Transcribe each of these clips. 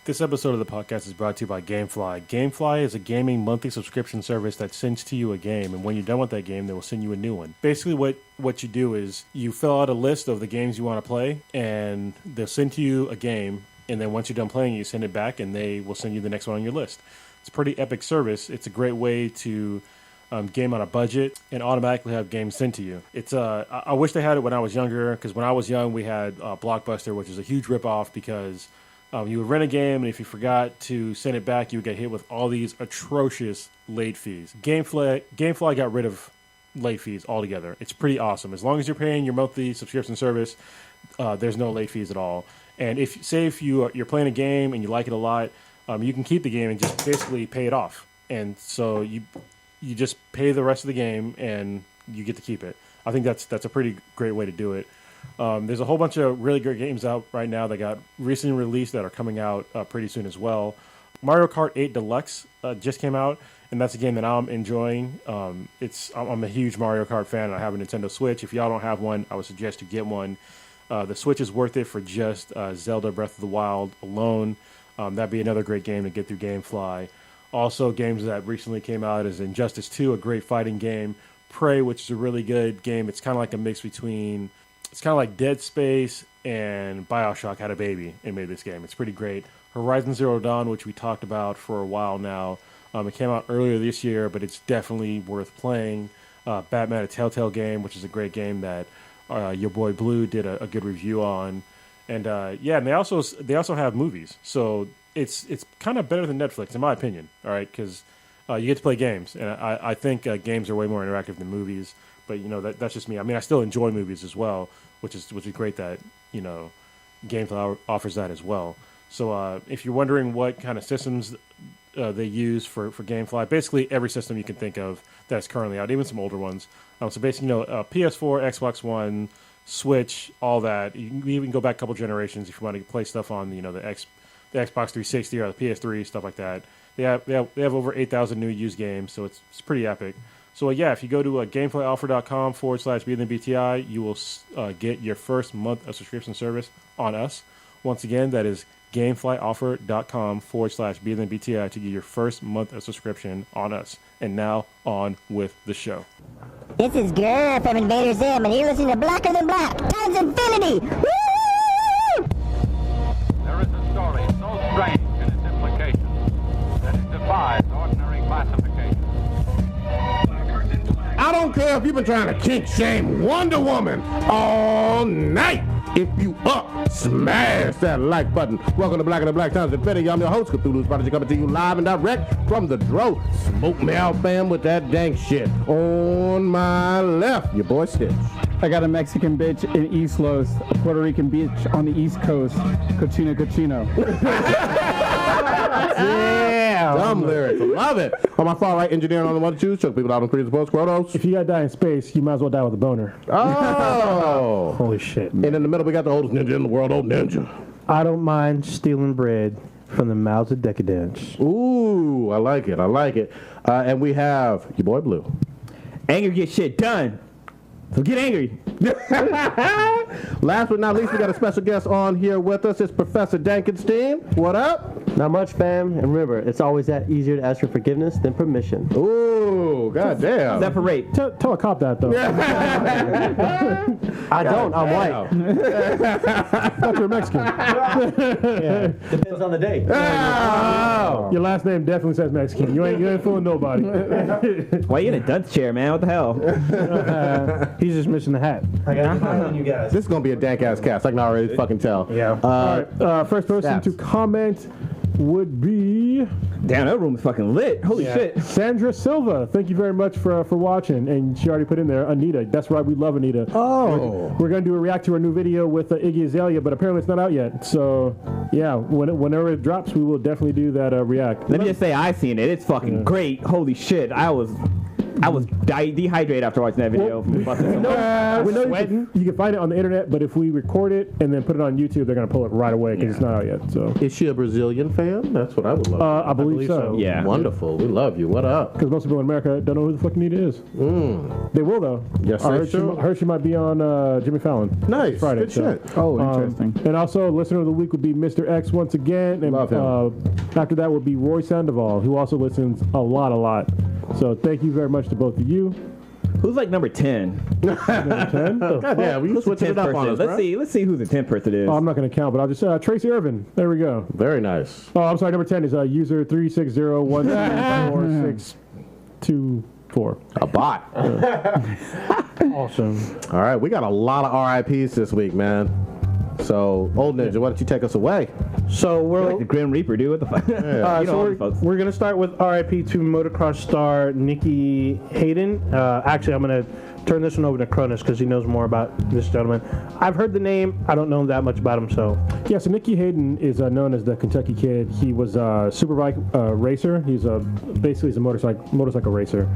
This episode of the podcast is brought to you by GameFly. GameFly is a gaming monthly subscription service that sends to you a game, and when you're done with that game, they will send you a new one. Basically, what you do is you fill out a list of the games you want to play, and they'll send to you a game, and then once you're done playing, you send it back, and they will send you the next one on your list. It's a pretty epic service. It's a great way to game on a budget and automatically have games sent to you. It's I wish they had it when I was younger, because when I was young, we had Blockbuster, which is a huge ripoff because you would rent a game, and if you forgot to send it back, you would get hit with all these atrocious late fees. GameFly got rid of late fees altogether. It's pretty awesome. As long as you're paying your monthly subscription service, there's no late fees at all. And if you're playing a game and you like it a lot, you can keep the game and just basically pay it off. And so you just pay the rest of the game and you get to keep it. I think that's a pretty great way to do it. There's a whole bunch of really great games out right now that got recently released that are coming out pretty soon as well. Mario Kart 8 Deluxe just came out, and that's a game that I'm enjoying. I'm a huge Mario Kart fan, and I have a Nintendo Switch. If y'all don't have one, I would suggest you get one. The Switch is worth it for just Zelda Breath of the Wild alone. That'd be another great game to get through GameFly. Also, games that recently came out is Injustice 2, a great fighting game. Prey, which is a really good game. It's kind of like a mix between... It's kind of like Dead Space and BioShock had a baby and made this game. It's pretty great. Horizon Zero Dawn, which we talked about for a while now. It came out earlier this year, but it's definitely worth playing. Batman, a Telltale game, which is a great game that your boy Blue did a good review on. And and they also have movies. So it's kind of better than Netflix, in my opinion. All right, because you get to play games, and I think games are way more interactive than movies. But that's just me. I mean, I still enjoy movies as well, which is great that GameFly offers that as well. So if you're wondering what kind of systems they use for GameFly, basically every system you can think of that's currently out, even some older ones. So basically, PS4, Xbox One, Switch, all that. You can even go back a couple generations if you want to play stuff on the Xbox 360 or the PS3, stuff like that. They have over 8,000 new used games, so it's pretty epic. So if you go to gameflyoffer.com/BTI, you will get your first month of subscription service on us. Once again, that is gameflyoffer.com/BTI to get your first month of subscription on us. And now, on with the show. This is Grr from Invader Zim, and you're listening to Blacker Than Black, times infinity! Woo! There is a story so strange in its implications that it defies ordinary classification. I don't care if you've been trying to kink shame Wonder Woman all night. If you up, smash that like button. Welcome to Black and the Black Times Infinity. I'm your host, Cthulhu's Prodigy, coming to you live and direct from the Dro. Smoke me out, fam, with that dank shit. On my left, your boy Stitch. I got a Mexican bitch in East Los, a Puerto Rican bitch on the East Coast. Cochino, cochino. Yeah. Dumb lyrics. Love it. On my far right, engineering on the one to choose. Choke people out on previous post. Quotos. If you gotta die in space, you might as well die with a boner. Oh. Holy shit. And in the middle, we got the oldest ninja in the world, Old Ninja. I don't mind stealing bread from the mouths of decadence. Ooh, I like it. And we have your boy Blue. Anger gets shit done. So get angry. Last but not least, we got a special guest on here with us. It's Professor Dankenstein. What up? Not much, fam. And remember, it's always that easier to ask for forgiveness than permission. Ooh, goddamn. Separate. Tell a cop that, though. I don't. I'm white. Thought you were Mexican. Yeah. Depends on the day. Oh. Your last name definitely says Mexican. You ain't fooling nobody. Why you in a dunce chair, man? What the hell? He's just missing the hat. I got to you guys. This is going to be a dank-ass cast. I can already fucking tell. Yeah. All right. First person to comment would be... Damn, that room is fucking lit. Holy shit. Sandra Silva. Thank you very much for watching. And she already put in there, Anita. That's right. We love Anita. Oh. We're going to do a react to her new video with Iggy Azalea, but apparently it's not out yet. So, yeah, whenever it drops, we will definitely do that react. Let me just say, I seen it. It's fucking great. Holy shit. I was dehydrated after watching that video. We know you can find it on the internet, but if we record it and then put it on YouTube, they're gonna pull it right away because it's not out yet. So Is she a Brazilian fan? That's what I would love. I believe so. Yeah. Wonderful. We love you. What up? Because most people in America don't know who the fuck Nita is. They will though. Yes, I they heard sure. heard she might be on Jimmy Fallon. Nice. Friday. Good shit. Oh, interesting. And also, listener of the week would be Mr. X once again. And Love him. after that would be Roy Sandoval, who also listens a lot. So thank you very much to both of you. Who's like number 10? Number 10? God damn, you Who's the switching 10th it up person? on us, Let's bro. see who the 10th person is. Oh, I'm not going to count, but I'll just Tracy Irvin. There we go. Very nice. Oh, I'm sorry. Number 10 is user 360134624. A bot. Awesome. All right, we got a lot of RIPs this week, man. So, Old Ninja, why don't you take us away? So You're we're like the Grim Reaper, dude. What the fuck? You know so all the folks. we're gonna start with RIP to motocross star Nicky Hayden. Actually, I'm gonna turn this one over to Cronus because he knows more about this gentleman. I've heard the name. I don't know that much about him. So Yeah, so Nicky Hayden is known as the Kentucky Kid. He was a superbike racer. He's basically he's a motorcycle racer.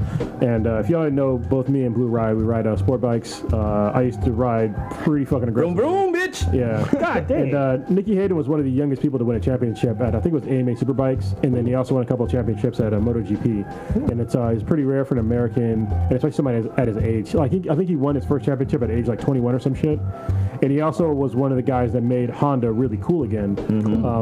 And if y'all didn't know, both me and Blue ride. We ride sport bikes. I used to ride pretty fucking aggressive. Vroom, bitch. Yeah. God dang. And Nicky Hayden was one of the youngest people to win a championship at, I think it was AMA Superbikes, and then he also won a couple of championships at MotoGP. And it's pretty rare for an American, and especially somebody at his age. Like I think he won his first championship at age like 21 or some shit. And he also was one of the guys that made Honda really cool again,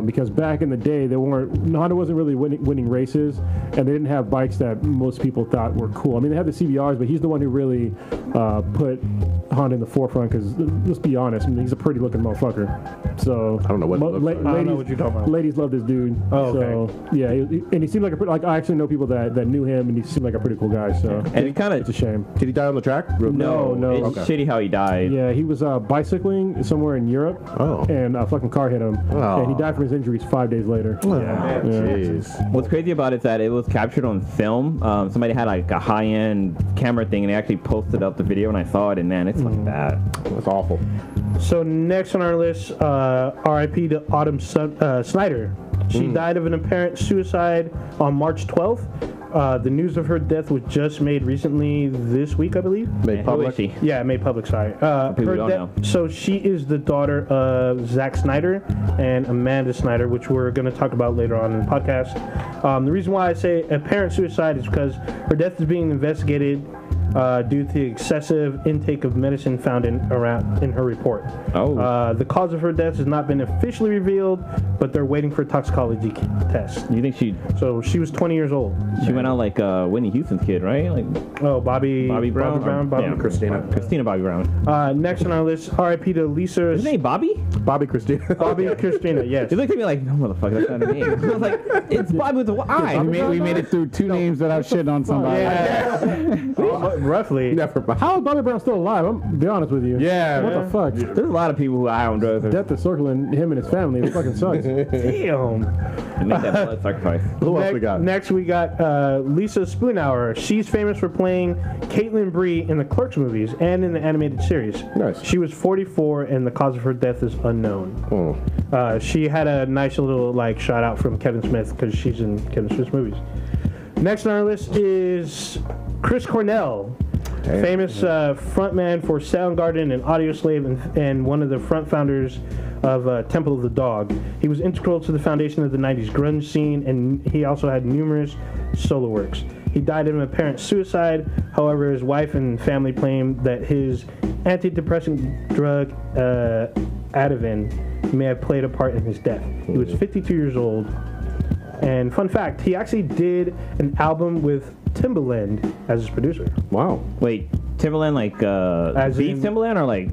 because back in the day Honda wasn't really winning races, and they didn't have bikes that most people thought were cool. I mean, they had the CBRs, but he's the one who really put Honda in the forefront. Because let's be honest, I mean, he's a pretty looking motherfucker. So I don't know what it looks like. I don't know what you're talking about. Ladies love this dude. Oh, okay. So yeah, and he seemed like I actually know people that knew him, and he seemed like a pretty cool guy. So And it kind it's a of shame. Did he die on the track? No. It's shitty how he died. Yeah, he was bicycling somewhere in Europe, and a fucking car hit him, and he died from his injuries 5 days later. Jeez. What's crazy about it is that it was captured on film. Somebody had like a high-end camera thing, and they actually posted up the video, and I saw it, and man, it's like that. That's awful. So next on our list, RIP to Autumn Snyder. She died of an apparent suicide on March 12th. The news of her death was just made recently this week, I believe. Made Who public. is she? Yeah, made public, sorry. People don't know. So she is the daughter of Zack Snyder and Amanda Snyder, which we're going to talk about later on in the podcast. The reason why I say apparent suicide is because her death is being investigated due to the excessive intake of medicine found in her report. The cause of her death has not been officially revealed, but they're waiting for a toxicology test. You think she So she was 20 years old. went out like Whitney Houston's kid, right? Like Bobby Brown. Yeah. Christina Bobby Brown. Next on our list, RIP to Lisa. His name Bobby? Bobby Christina. Bobby Christina, yes. He looked at me like, no, motherfucker, that's not a name. I was like, it's Bobby with the I. We made it through 2 names without shitting on somebody. Roughly. Never mind. How is Bobby Brown still alive? I'm gonna be honest with you. Yeah, What man. the fuck? There's a lot of people who I on drugs. Death is circling him and his family. It fucking sucks. Damn. And make that blood sacrifice. Who else we got? Next, we got Lisa Spoonauer. She's famous for playing Caitlin Bree in the Clerks movies and in the animated series. Nice. She was 44, and the cause of her death is unknown. She had a nice little shout out from Kevin Smith because she's in Kevin Smith's movies. Next on our list is Chris Cornell. Famous frontman for Soundgarden and Audioslave, and one of the front founders of Temple of the Dog. He was integral to the foundation of the 90s grunge scene, and he also had numerous solo works. He died of an apparent suicide. However, his wife and family claim that his antidepressant drug, Ativan, may have played a part in his death. He was 52 years old. And fun fact, he actually did an album with Timbaland as his producer. Wow. Wait, Timberland like As Beats in- Timberland or like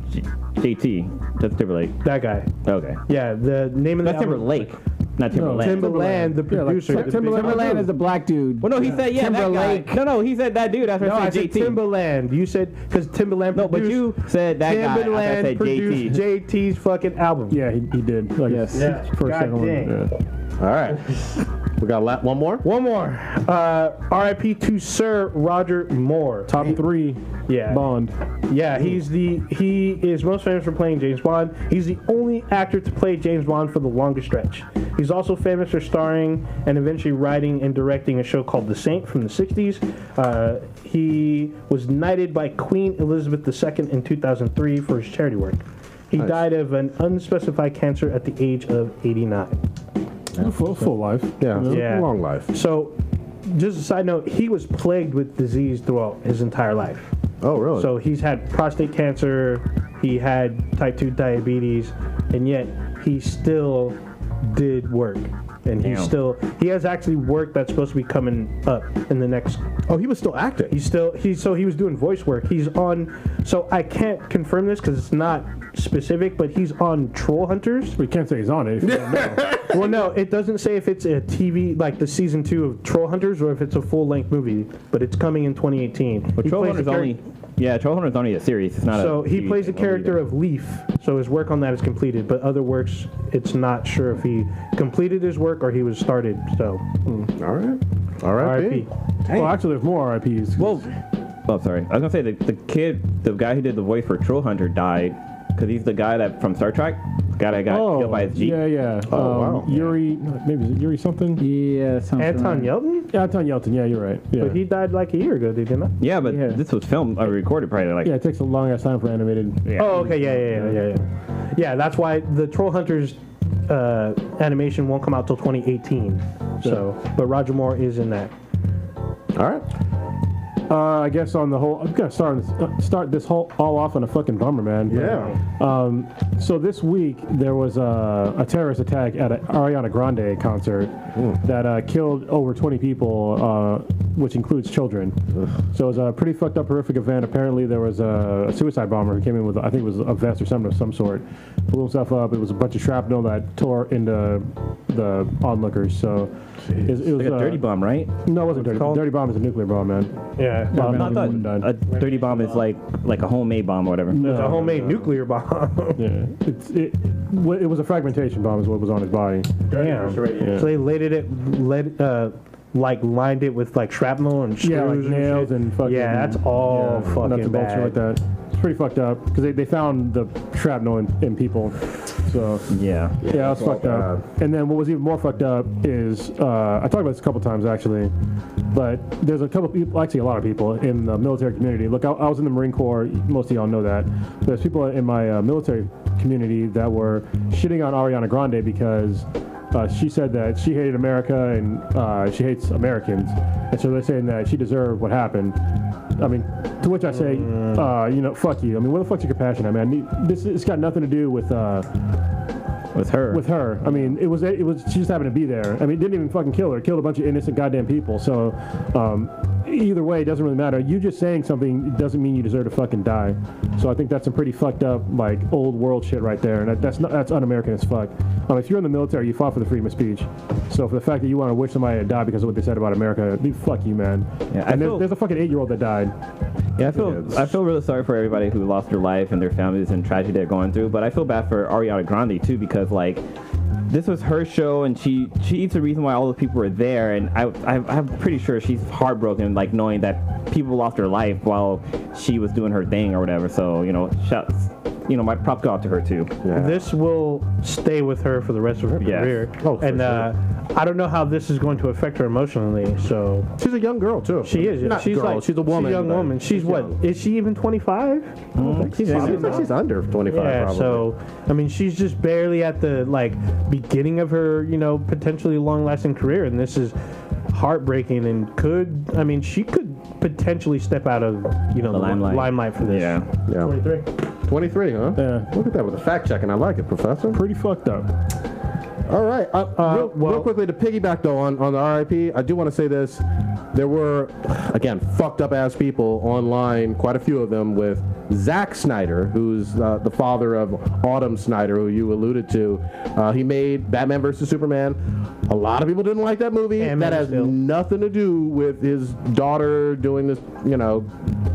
JT? That's Timberlake. That guy. Okay. Yeah, the name of the That's album. Timberlake, not Timberland. Timbaland, the producer. Timberland is a black dude. Well, no, he said Timberlake. that guy. No, he said that dude. That's No, what I I said said JT. Timbaland. You said because Timbaland. No, but you said that guy. I Timbaland said produced JT. JT's fucking album. Yeah, he did. Yes. Yeah. First, God second one. dang. Yeah. All right. We got one more? One more. R.I.P. to Sir Roger Moore. Top 3 Bond. Yeah, he is most famous for playing James Bond. He's the only actor to play James Bond for the longest stretch. He's also famous for starring and eventually writing and directing a show called The Saint from the 60s. He was knighted by Queen Elizabeth II in 2003 for his charity work. He died of an unspecified cancer at the age of 89. Full life. Yeah, long life. So, just a side note, he was plagued with disease throughout his entire life. Oh, really? So he's had prostate cancer, he had type 2 diabetes, and yet he still did work. And he has actually work that's supposed to be coming up in the next. Oh, he was still acting. He was doing voice work. He's on. So I can't confirm this because it's not specific, but he's on Troll Hunters. We can't say he's on it. If you don't know. Well, no, it doesn't say if it's a TV like the season 2 of Troll Hunters or if it's a full length movie. But it's coming in 2018. But Troll Hunters only. Yeah, Troll Hunter's only a series. It's not so he plays the character of Leaf. So his work on that is completed, but other works, it's not sure if he completed his work or he was started. So, all right, R.I.P. Well, actually, there's more R.I.Ps. Well, sorry. I was gonna say the guy who did the voice for Troll Hunter died because he's the guy that from Star Trek. The guy that got killed by his Jeep. Yeah. Wow. Yuri, maybe is it Yuri something? Yeah, something. Anton Yelton? Yeah, Anton Yelton. Yeah, you're right. Yeah. But he died like a year ago, did he not? Yeah, but this was filmed or recorded probably like. Yeah, it takes a long ass time for animated. Yeah. Oh, okay, yeah. Yeah, that's why the Troll Hunters animation won't come out till 2018. So, but Roger Moore is in that. All right. I guess on the whole, I'm gonna start this all off on a fucking bummer, man. Yeah. So this week there was a terrorist attack at an Ariana Grande concert that killed over 20 people, which includes children. So it was a pretty fucked up, horrific event. Apparently there was a suicide bomber who came in with, I think it was a vest or something of some sort, blew himself up. It was a bunch of shrapnel that tore into the onlookers. So it was like a dirty bomb, right? No, it wasn't dirty. Dirty bomb is a nuclear bomb, man. Yeah. I thought a dirty bomb is like a homemade bomb or whatever. It's a homemade nuclear bomb. Yeah, it was a fragmentation bomb is what was on his body. Damn. Yeah. So they lined it with like shrapnel and screws like nails and fucking. Yeah, that's all nuts fucking and bolts bad. like that. It's pretty fucked up because they found the shrapnel in people. So yeah, it was fucked up. And then what was even more fucked up is I talked about this a couple times actually, but there's a couple people, actually a lot of people in the military community. Look, I was in the Marine Corps. Most of y'all know that. There's people in my military community that were shitting on Ariana Grande because she said that she hated America and she hates Americans, and so they're saying that she deserved what happened. I mean, to which I say, fuck you. I mean, where the fuck's your compassion? I mean, it's got nothing to do with her. With her. I mean, it was she just happened to be there. I mean, it didn't even fucking kill her. It killed a bunch of innocent goddamn people. So, either way, it doesn't really matter. You just saying something doesn't mean you deserve to fucking die. So I think that's some pretty fucked up, like, old world shit right there. And that's un-American as fuck. If you're in the military, you fought for the freedom of speech. So for the fact that you want to wish somebody to die because of what they said about America, fuck you, man. Yeah, and there's a fucking 8-year-old that died. Yeah, I feel really sorry for everybody who lost their life and their families and tragedy they're going through. But I feel bad for Ariana Grande too because like this was her show and she's the reason why all those people were there. And I'm pretty sure she's heartbroken like knowing that people lost their life while she was doing her thing or whatever. So my props go out to her too. Yeah. This will stay with her for the rest of her career. Oh, and I don't know how this is going to affect her emotionally. So she's a young girl too. She is. Not she's girl, like she's a woman. She's a young woman. She's what? Young. Is she even 25? She's under 25. Yeah. Probably. So I mean, she's just barely at the beginning of her potentially long-lasting career, and this is heartbreaking and she could potentially step out of the limelight for this. Yeah. 23, huh? Yeah. Look at that with the fact checking. I like it, Professor. Pretty fucked up. All right. Real quickly to piggyback though on the RIP, I do want to say this. There were, again, fucked up ass people online, quite a few of them with Zack Snyder, who's the father of Autumn Snyder, who you alluded to. He made Batman vs. Superman. A lot of people didn't like that movie. And that has nothing to do with his daughter doing this,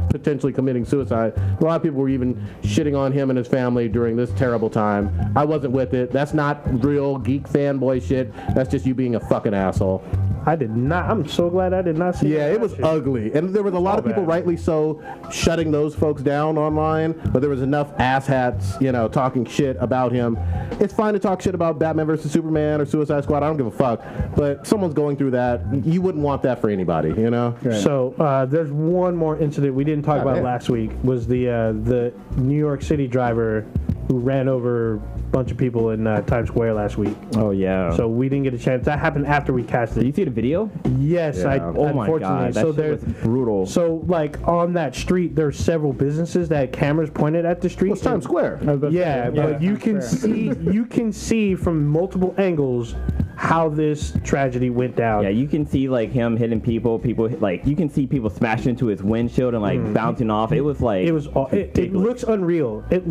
potentially committing suicide. A lot of people were even shitting on him and his family during this terrible time. I wasn't with it. That's not real geek fanboy shit. That's just you being a fucking asshole. I did not. I'm so glad I did not see. Yeah, it was ugly, and there was a lot of people, rightly so, shutting those folks down online. But there was enough asshats, talking shit about him. It's fine to talk shit about Batman vs. Superman or Suicide Squad. I don't give a fuck. But someone's going through that. You wouldn't want that for anybody, Right. So there's one more incident we didn't talk about last week. Was the New York City driver who ran over a bunch of people in Times Square last week. Oh, yeah. So we didn't get a chance. That happened after we cast it. Did you see the video? Yes, Yeah. Oh my God, that shit was brutal. So, on that street, there's several businesses that had cameras pointed at the street. Well, it's Times Square. Yeah, but you can see from multiple angles how this tragedy went down. Yeah, you can see him hitting people. You can see people smashing into his windshield and bouncing off. It was it looks unreal. It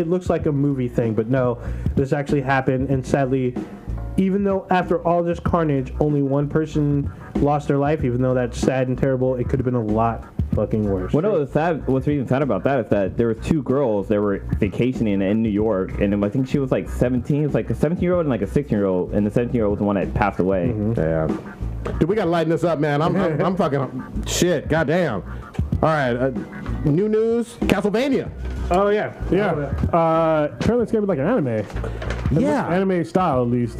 looks like a movie thing, but no, this actually happened. And sadly, even though after all this carnage, only one person lost their life, even though that's sad and terrible, it could have been a lot fucking worse. Well, no, what's even sad about that is that there were two girls that were vacationing in New York, and I think she was 17. It was a 17-year-old and a 16-year-old, and the 17-year-old was the one that passed away. Yeah. Dude, we gotta lighten this up, man. I'm fucking shit. Goddamn. All right. New news. Castlevania. Oh yeah. Apparently it's gonna be like an anime. Yeah. Anime style, at least.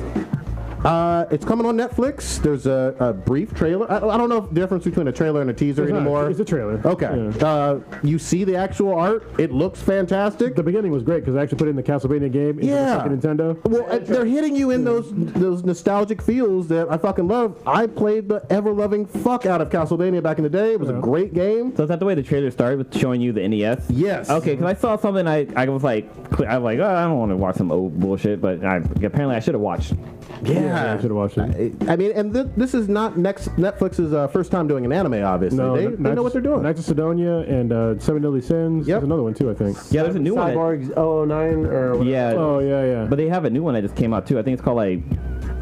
It's coming on Netflix. There's a brief trailer. I don't know the difference between a trailer and a teaser anymore. It's a trailer. Okay. Yeah. You see the actual art. It looks fantastic. The beginning was great because I actually put it in the Castlevania game into the second Nintendo. Well, they're hitting you in those nostalgic feels that I fucking love. I played the ever-loving fuck out of Castlevania back in the day. It was a great game. So is that the way the trailer started, with showing you the NES? Yes. Okay, because I saw something I was like, oh, I don't want to watch some old bullshit, but apparently I should have watched. Yeah, I should have watched it. I mean, and this is not Netflix's first time doing an anime, obviously. No, they know what they're doing. Knights of Sidonia and Seven Deadly Sins. Yep. There's another one, too, I think. Yeah, there's a new one. Cyborgs 009 or whatever. Yeah. Oh, yeah. But they have a new one that just came out, too. I think it's called,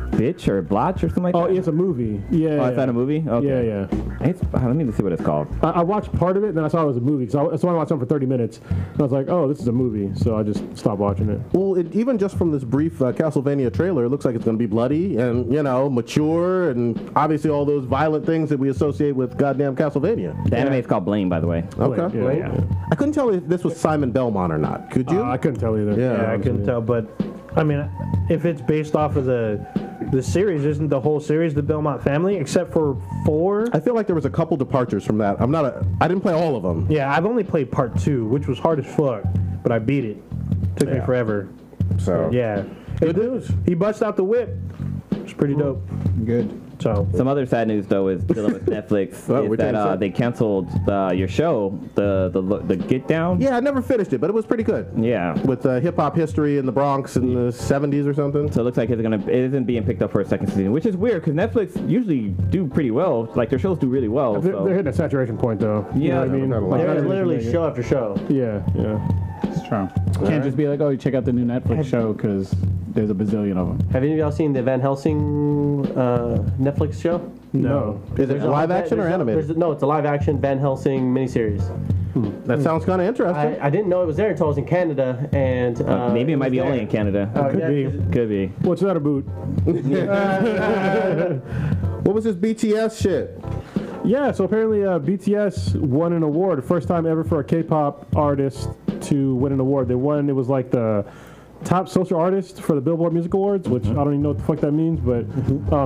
Bitch or Blotch or something like that. Oh, it's a movie. Yeah. Oh, is that a movie? Okay. Yeah. Let me see what it's called. I watched part of it, and then I saw it was a movie. So I watched something for 30 minutes. And I was like, oh, this is a movie. So I just stopped watching it. Well, even just from this brief Castlevania trailer, it looks like it's going to be bloody and, mature and obviously all those violent things that we associate with goddamn Castlevania. The anime is called Blame, by the way. Okay. Yeah. I couldn't tell if this was Simon Belmont or not. Could you? I couldn't tell either. Yeah, I couldn't tell, but I mean, if it's based off of the series, isn't the whole series the Belmont family except for 4? I feel like there was a couple departures from that. I didn't play all of them. Yeah, I've only played part 2, which was hard as fuck, but I beat it. Took me forever. So Yeah. good news. He busts out the whip. It's pretty dope. Good. So Some other sad news, though, is dealing with Netflix. Oh, we're is that taking sad. they canceled your show, the Get Down. Yeah, I never finished it, but it was pretty good. Yeah. With hip hop history in the Bronx in the 70s or something. So it looks like it isn't being picked up for a second season, which is weird because Netflix usually do pretty well. Their shows do really well. They're So. hitting a saturation point, though. You know what I mean? Not a lot. Like, There's everything literally they- show after show. Yeah. It's true. Can't just be like, oh, you check out the new Netflix show because there's a bazillion of them. Have any of y'all seen the Van Helsing Netflix show? No. Is it live action or animated? No, it's a live action Van Helsing miniseries. That sounds kind of interesting. I didn't know it was there until I was in Canada, and Maybe it might be was only there. in Canada. Could yeah, be. 'cause Could be. What's that about? What was this BTS shit? Yeah, so apparently BTS won an award, first time ever for a K-pop artist to win an award. They won, it was like the top social artist for the Billboard Music Awards, which I don't even know what the fuck that means, but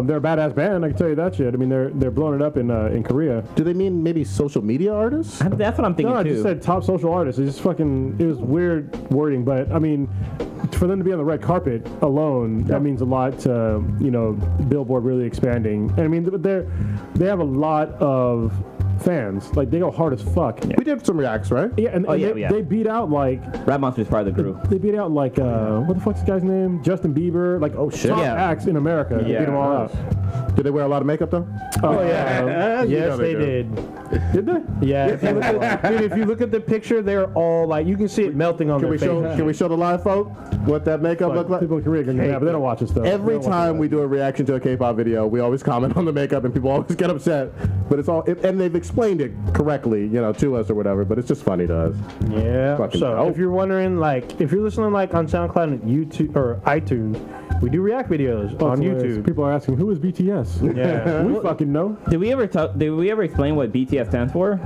they're a badass band, I can tell you that shit. I mean, they're blowing it up in Korea. Do they mean maybe social media artists? That's what I'm thinking No, I too. just said top social artist. It just fucking, it was weird wording, but I mean, for them to be on the red carpet alone, that means a lot to, Billboard really expanding. And I mean, they have a lot of fans. Like, they go hard as fuck. We did some reacts, right? Yeah, and they beat out like Rap Monster's part of the crew. they beat out like what the fuck's this guy's name? Justin Bieber, like shit. top Yeah. acts in America. They beat them all out. Did they wear a lot of makeup though? Oh yeah. yes, they do. did. Did they? Yeah, if you look at the picture, they're all like, you can see it melting on their face. Can we show the live folk what that makeup look like? People in Korea can but they don't watch this stuff. Every time we do a reaction to a K-pop video, we always comment on the makeup, and people always get upset. But it's all, and they've explained it correctly, to us or whatever. But it's just funny to us. Yeah. Fucking So dope. if you're wondering, like, if you're listening like on SoundCloud and YouTube or iTunes, we do react videos on YouTube. People are asking, who is BTS? Yeah. We fucking know. Did we ever explain what BTS stands for?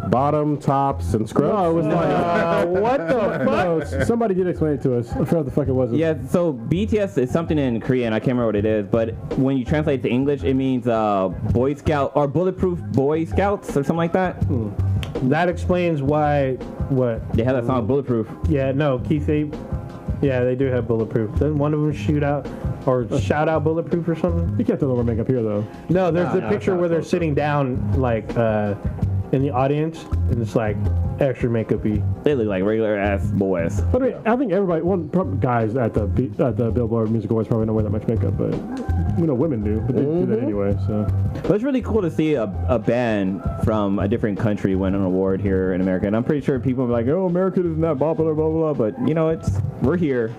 Bottom, tops, and scrubs. No, it was like, What the fuck? no, somebody did explain it to us. I forgot what the fuck it was. Yeah, so BTS is something in Korean. I can't remember what it is, but when you translate it to English, it means Boy Scout or Bulletproof Boy Scouts or something like that. That explains why. What? They have that song Bulletproof. Yeah. No, Keith Ape. Yeah, they do have Bulletproof. Doesn't one of them shoot out or shout out Bulletproof or something? You can't throw the makeup here, though. No, there's the picture where they're sitting down, like, in the audience, and it's like extra makeup-y. They look like regular ass boys. But I think everybody, guys at the Billboard Music Awards probably don't wear that much makeup, but we know women do, but they do that anyway. So, but it's really cool to see a band from a different country win an award here in America, and I'm pretty sure people are like, "Oh, America isn't that popular," blah blah blah. But we're here.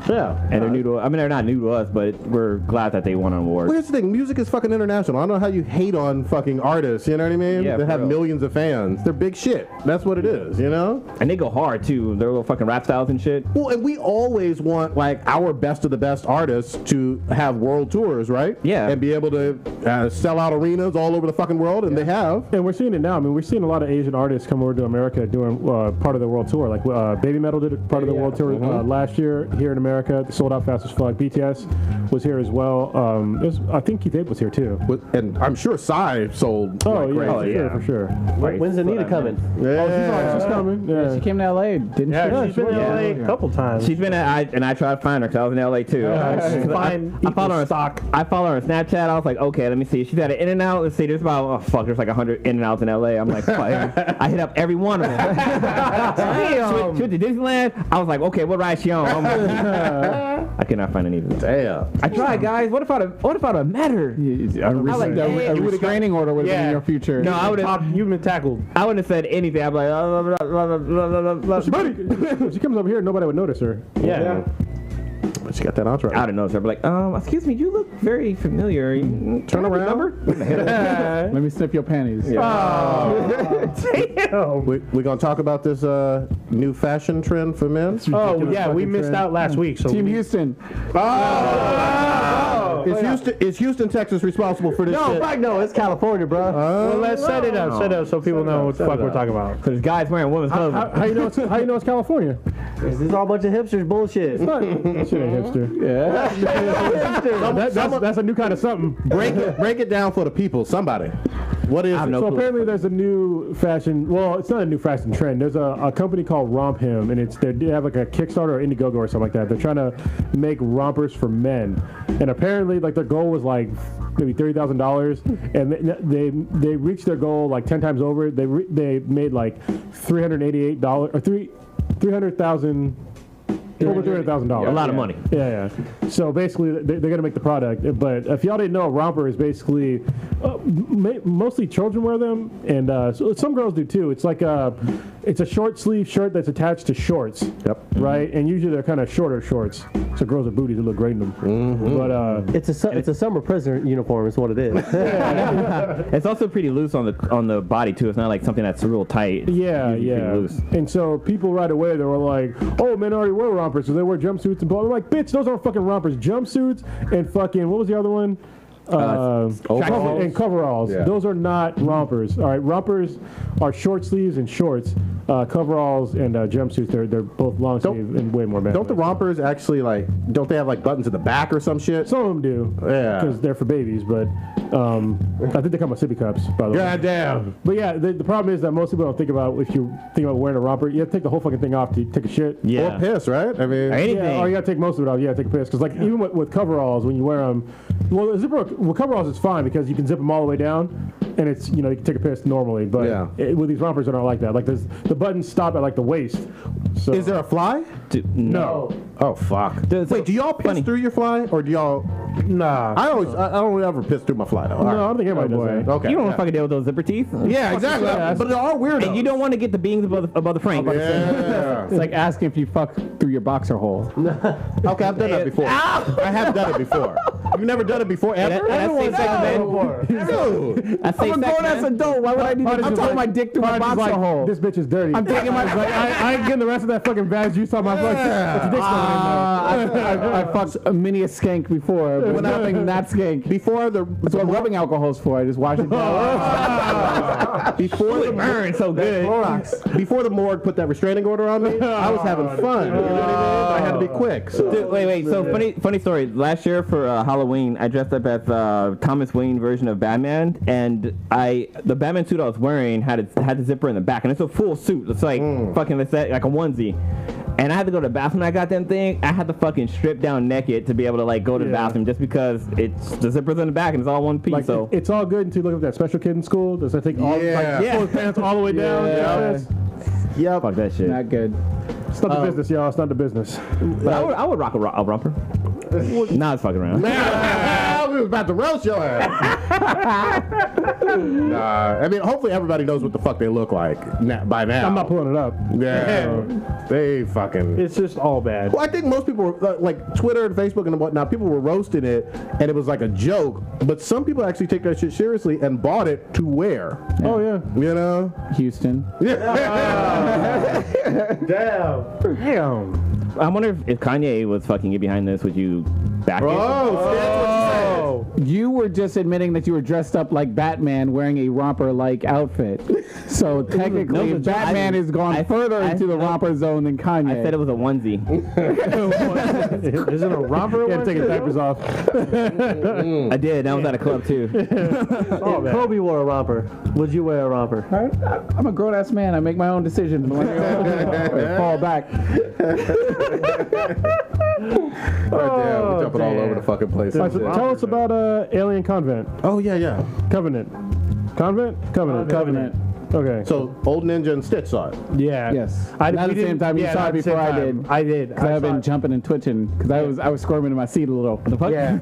Yeah. And they're new to us. I mean, they're not new to us, but we're glad that they won an award. Well, here's the thing. Music is fucking international. I don't know how you hate on fucking artists, you know what I mean? Yeah, they for have real. millions of fans. They're big shit. That's what it is, And they go hard, too. Their little fucking rap styles and shit. Well, and we always want, like, our best of the best artists to have world tours, right? Yeah. And be able to sell out arenas all over the fucking world, and they have. and we're seeing it now. I mean, we're seeing a lot of Asian artists come over to America doing part of the world tour. Like Baby Metal did part of the world tour last year here in America. They sold out fast as fuck. BTS was here as well. I think Keith Ape was here too. And I'm sure Psy sold like crazy. For sure. When's Anita coming? Yeah. She's coming. Yeah. She came to LA, didn't she? Yeah, she's been in LA a couple times. She's been and I tried to find her because I was in LA, too. I follow her on stock. I follow her on Snapchat. I was like, okay, let me see. She's at an In-N-Out. Let's see. There's about, there's like 100 In-N-Outs in LA. I'm like, fuck. I hit up every one of them. She went to Disneyland. I was like, okay, what ride she on? I cannot find any of them. Damn. I tried, guys. What if I met her? A restraining order would have been in your future. No, I would have. You've been tackled. I wouldn't have said anything. I'd be like, She comes over here, nobody would notice her. Yeah. But she got that entourage. I don't know. So I'd be like, excuse me, you look very familiar. Turn around. Let me snip your panties. Damn. We're going to talk about this new fashion trend for men. Oh, yeah, we missed out last week. So Team Houston. Is Houston, Texas responsible for this shit? Fuck no, it's California, bro. Well, let's set it up so people know what the fuck we're talking about. There's guys wearing women's clothing. How you know it's California? This is all a bunch of hipsters bullshit. Shit ain't hipster. Yeah. That's a new kind of something. Break it down for the people. Somebody. What is it? So apparently there's a new fashion, well, it's not a new fashion trend. There's a company called RompHim, and they have like a Kickstarter or Indiegogo or something like that. They're trying to make rompers for men. And apparently like their goal was like maybe $30,000, and they reached their goal like 10 times over. They made like $388 or $300,000. Over $300,000. A lot of money. Yeah. So basically, they're going to make the product. But if y'all didn't know, a romper is basically mostly children wear them, and so some girls do too. It's like it's a short sleeve shirt that's attached to shorts. Yep. Right, and usually they're kind of shorter shorts, so girls with booties look great in them. Mm-hmm. But it's a summer prisoner uniform, is what it is. It's also pretty loose on the body too. It's not like something that's real tight. Yeah. Loose. And so people right away they were like, "Oh, men already wear rompers, so they wear jumpsuits and blah." I'm like, "Bitch, those aren't fucking rompers. Jumpsuits and fucking what was the other one? And coveralls. Yeah. Those are not rompers. All right, rompers are short sleeves and shorts. Coveralls and jumpsuits, they're both long sleeve and way more bad. Don't the rompers actually don't they have like buttons in the back or some shit? Some of them do. Yeah. Because they're for babies, but I think they come with sippy cups, by the way. God damn. But yeah, the problem is that most people don't think about if you think about wearing a romper, you have to take the whole fucking thing off to take a shit. Yeah. Or piss, right? I mean, anything. Yeah, or you gotta take most of it off. Yeah, take a piss. Because like even with coveralls, when you wear them, Well, the zipper with coveralls is fine because you can zip them all the way down, and it's you can take a piss normally. But with these rompers, they're not like that. Like the buttons stop at like the waist. So. Is there a fly? No. Oh fuck. Wait, do y'all piss through your fly, or do y'all? Nah. I don't ever piss through my fly though. No, I don't think everybody does that. Okay. You don't want to fucking deal with those zipper teeth. Yeah, exactly. But they're all weird. And you don't want to get the beans above the frame. Yeah. It's like asking if you fuck through your boxer hole. Okay, I've done that before. I have done it before. You've never done it before, ever? That's safe sex, man. Dude. That's I'm safe a sex, grown ass man. adult. Why would I need to throw my dick through my boxer like, hole? This bitch is dirty. I'm taking my. I ain't getting the rest of that fucking bad juice on my fucking. Your dick's I fucked a mini a skank before, but nothing that skank. Before That's what rubbing alcohol's for. I just wash it down. before the Burn so good. Before the morgue put that restraining order on me, I was having fun. You know what I mean? But I had to be quick. So. Dude, wait. So funny story. Last year for Halloween, I dressed up as Thomas Wayne version of Batman, and the Batman suit I was wearing had the zipper in the back, and it's a full suit. It's like fucking like a onesie. And I had to go to the bathroom. I got that thing. I had to fucking strip down naked to be able to like go to the bathroom, just because it's the zipper's in the back and it's all one piece. Like, so it's all good until you look at that special kid in school. Does that take all pull his pants all the way down? Yep. Fuck that shit. Not good. It's not the business, y'all. It's not the business. But I would rock a romper. Nah, it's fucking around. We was about to roast your ass. Nah, I mean, hopefully everybody knows what the fuck they look like by now. I'm not pulling it up. Yeah, they fucking. It's just all bad. Well, I think most people were like Twitter and Facebook and whatnot. People were roasting it, and it was like a joke. But some people actually take that shit seriously and bought it to wear. Yeah. Oh yeah. You know? Houston. Damn. I wonder if Kanye was fucking get behind this. Would you back it? Oh, You were just admitting that you were dressed up like Batman wearing a romper-like outfit. So technically, No, Batman has gone further into the romper zone than Kanye. I said it was a onesie. Is it a romper? Yeah, taking diapers off. I did. That was at a club too. Kobe wore a romper. Would you wear a romper? I'm a grown-ass man. I make my own decisions. Fall back. We're jumping all over the fucking place. All right, so tell us about Alien Convent. Oh yeah. Covenant. Covenant. Okay. So Old Ninja and Stitch saw it. Yeah. Yes. Not at the same time. You saw it before I did. I did. Because I've been jumping and twitching. Because I was squirming in my seat a little. What the fuck? Yeah.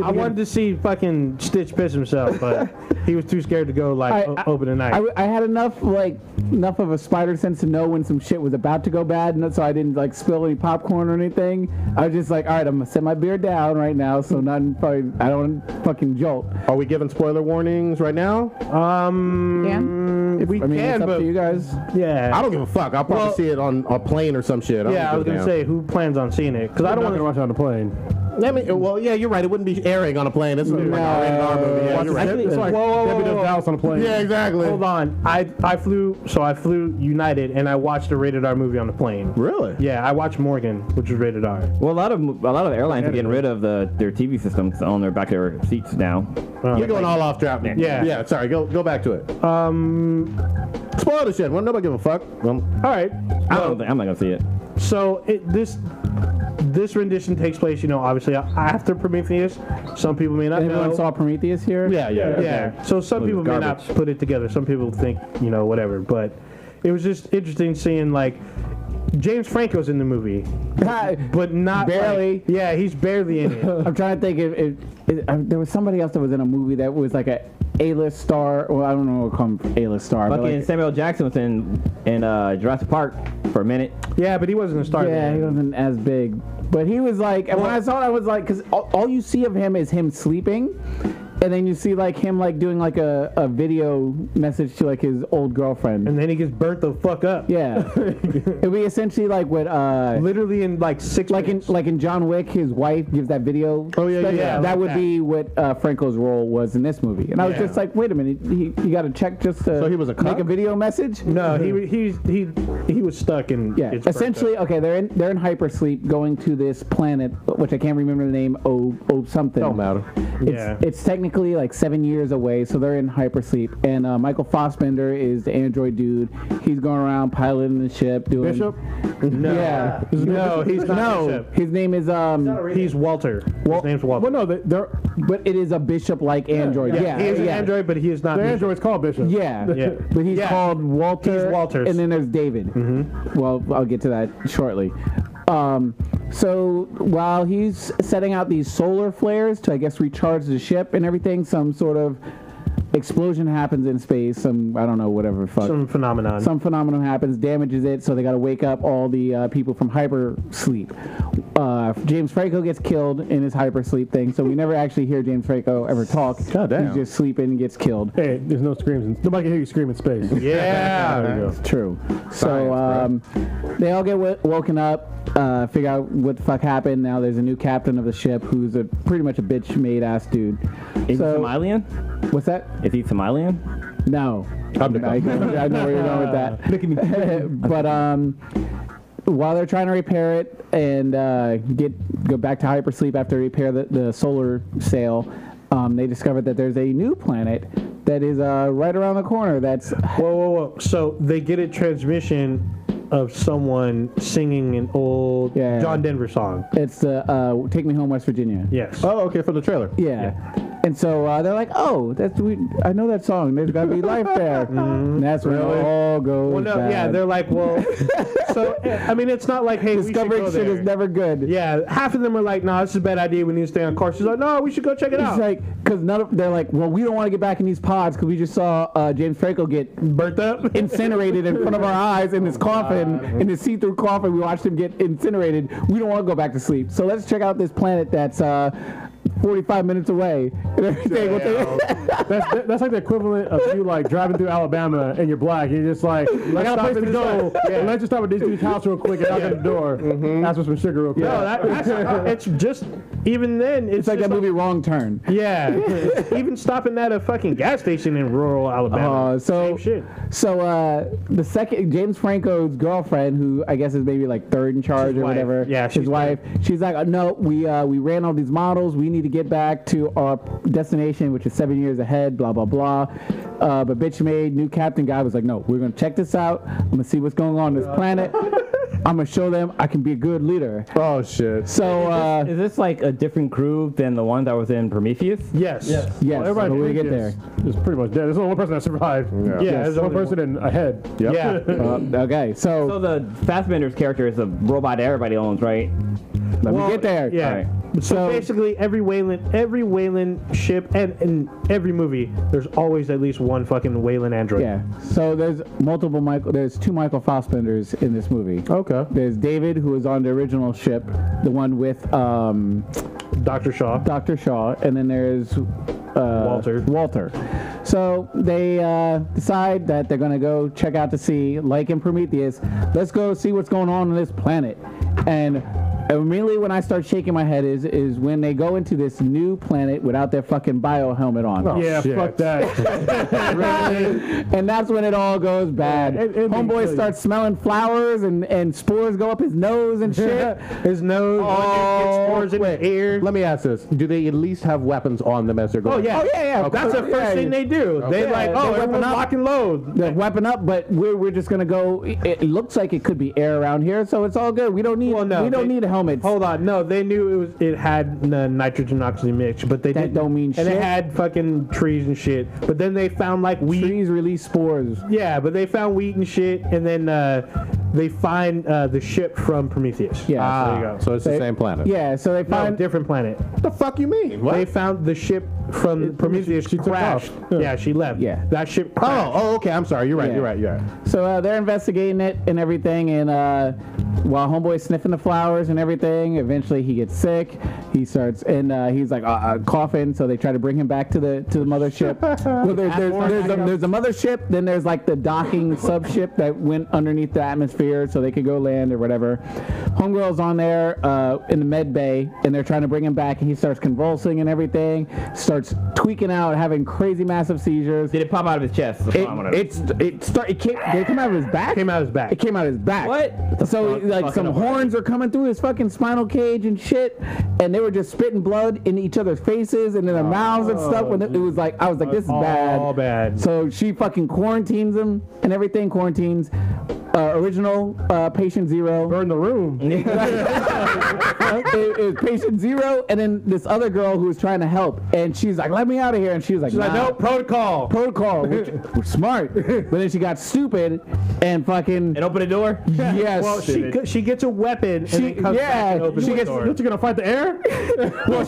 I wanted to see fucking Stitch piss himself, but he was too scared to go open a night. I had enough of a spider sense to know when some shit was about to go bad, and so I didn't like spill any popcorn or anything. I was just like, all right, I'm gonna set my beer down right now, so I don't fucking jolt. Are we giving spoiler warnings right now? We can, it's up but to you guys. yeah. I don't give a fuck. I'll probably see it on a plane or some shit. Yeah, I was gonna say, who plans on seeing it? Because I don't want to watch it on the plane. I mean, well, yeah, you're right. It wouldn't be airing on a plane. It's like a rated R movie. Yeah, you're right. It's like Debbie Does Dallas on a plane. Yeah, exactly. Hold on. I flew United, and I watched a rated R movie on the plane. Really? Yeah, I watched Morgan, which was rated R. Well, a lot of airlines are getting rid of their TV systems on their back of their seats now. You're going all off track. Yeah. Yeah. Sorry. Go back to it. Spoil the shit. Well, nobody give a fuck. All right. I'm not gonna see it. So this rendition takes place, obviously after Prometheus. Some people may not Anyone know. saw Prometheus here? Yeah. So some people may not put it together. Some people think, whatever. But it was just interesting seeing like James Franco's in the movie, but not barely. He's barely in it. I'm trying to think if there was somebody else that was in a movie that was like a A-list star. Well, I don't know what comes A-list star. Fucking Samuel Jackson was in Jurassic Park for a minute. Yeah, but he wasn't a star. Yeah, he wasn't as big. But he was like, and when I saw it, I was like, because all you see of him is him sleeping. And then you see like him like doing like a video message to like his old girlfriend. And then he gets burnt the fuck up. Yeah. It'd be essentially like what literally in like 6 minutes. Like in John Wick, his wife gives that video. Oh yeah. That would be what Franco's role was in this movie. And I was just like, wait a minute, you got to check just to So he was a make a video message? No, he was stuck in. Yeah, essentially, okay, they're in hypersleep going to this planet, which I can't remember the name, O something. Don't matter. Yeah. It's technically like 7 years away, so they're in hypersleep. And Michael Fassbender is the android dude. He's going around piloting the ship, doing Bishop? No. Yeah. No, he's not No, Bishop. his name is He's Walter. His name's Walter. Well, no, they're but it is a bishop-like android. Yeah, he is an yeah. android, but he is not the Bishop. android's called Bishop. Yeah. Yeah. But he's Yeah. called Walter. He's Walters. And then there's David. Mm-hmm. Well, I'll get to that shortly. So while he's setting out these solar flares to, I guess, recharge the ship and everything, some sort of explosion happens in space. Some, I don't know, whatever fuck. Some phenomenon. Some phenomenon happens, damages it, so they got to wake up all the people from hypersleep. James Franco gets killed in his hypersleep thing, so we never actually hear James Franco ever talk. God damn. He's just sleeping and gets killed. Hey, there's no screams. Nobody can hear you scream in space. Yeah. There you go. It's true. So they all get woken up, figure out what the fuck happened. Now there's a new captain of the ship who's pretty much a bitch-made ass dude. Is he So- some alien? What's that? Is he some alien? No. I know where you're going with that. Look at me. But while they're trying to repair it and go back to hypersleep after they repair the solar sail, they discovered that there's a new planet that is right around the corner. That's Whoa. So they get a transmission of someone singing an old Yeah. John Denver song. it's Take Me Home, West Virginia. Yes. Oh, okay, for the trailer. Yeah. And so they're like, oh, I know that song. There's got to be life there. And that's when it all goes Well, no, bad. yeah, they're like, well, so, I mean, it's not like, hey, Discovering we should go shit there. is never good. Yeah, half of them are like, no, this is a bad idea. We need to stay on course. She's like, no, we should go check it It's out. like, because they're like, well, we don't want to get back in these pods because we just saw James Franco get Burnt up. incinerated in front of our eyes in this coffin, in this see-through coffin. We watched him get incinerated. We don't want to go back to sleep. So let's check out this planet that's 45 minutes away and everything. That's like the equivalent of you like driving through Alabama and you're black and you're just like, I got a place to go. Let's just stop at this dude's house real quick and knock on the door. Ask for some sugar real quick. No, it's just, even then, It's like that movie Wrong Turn. Yeah. Even stopping at a fucking gas station in rural Alabama. So same shit. So the second James Franco's girlfriend, who I guess is maybe like third in charge His or wife. whatever, Yeah, his she's wife. She's like, no, we ran all these models. We need to get back to our destination, which is 7 years ahead. Blah blah blah. But bitch made new captain guy was like, no, we're gonna check this out. I'm gonna see what's going on this planet. I'm gonna show them I can be a good leader. Oh shit. So Is this like a different crew than the one that was in Prometheus? Yes. yes, Everybody but we get there. is pretty much dead. There's only one person that survived. Yeah, There's there's one only person in a head. Yep. Yeah. Okay, So the Fassbender's character is a robot that everybody owns, right? let me get there. Yeah. All right. So basically, every Wayland ship and in every movie, there's always at least one fucking Wayland android. Yeah. So there's There's two Michael Fassbenders in this movie. Okay. There's David, who was on the original ship, the one with Dr. Shaw. Dr. Shaw, and then there's Walter. So they decide that they're going to go check out to see, like in Prometheus, let's go see what's going on this planet. And immediately when I start shaking my head is when they go into this new planet without their fucking bio helmet on. Oh, Yeah, shit. fuck that. And that's when it all goes bad. Homeboy starts smelling flowers and spores go up his nose and shit. His nose, spores in his ear. Let me ask this: do they at least have weapons on them as they're going? Oh yeah, yeah. That's the first thing they do. They like, they oh, weapon everyone's up. lock and load. The weapon up, but we're just gonna go. It looks like it could be air around here, so it's all good. We don't need need helmets. Hold on, no, they knew it had nitrogen oxygen mix, but they That didn't. don't mean and shit. they had fucking trees and shit. But then they found like wheat. Trees release spores. Yeah, but they found wheat and shit, and then they find the ship from Prometheus. Yeah. there you go. So it's the same planet. Yeah, so they No, find different planet. What the fuck you mean? What? They found the ship from Prometheus she took crashed. off. Yeah, she left. Yeah. That ship crashed. Oh, okay. I'm sorry. You're right. Yeah. You're right. You're right. So they're investigating it and everything, and while Homeboy's sniffing the flowers and everything, eventually he gets sick. He starts, and he's like coughing. So they try to bring him back to the mothership. Well, there's a mothership. Then there's like the docking subship that went underneath the atmosphere, so they could go land or whatever. Homegirl's on there in the med bay, and they're trying to bring him back, and he starts convulsing and everything. Starts tweaking out, having crazy massive seizures. Did it pop out of his chest? Did it come out of his back? Came out of his back. It came out of his back. What? So fuck? like Fucking some up. horns are coming through his fucking spinal cage and shit, and they were just spitting blood in each other's faces and in their mouths and stuff. When it was like, I was like, this is bad. All bad. So she fucking quarantines him and everything. Quarantines. Original patient 0. Burn the room. It was patient 0, and then this other girl who was trying to help, and she's like, "Let me out of here," and she was like, She's like, "Nah, no, protocol. which was smart." But then she got stupid and fucking And open the door. yes. Well, she gets a weapon and then comes back and opens the door. What, you gonna fight the air? Well,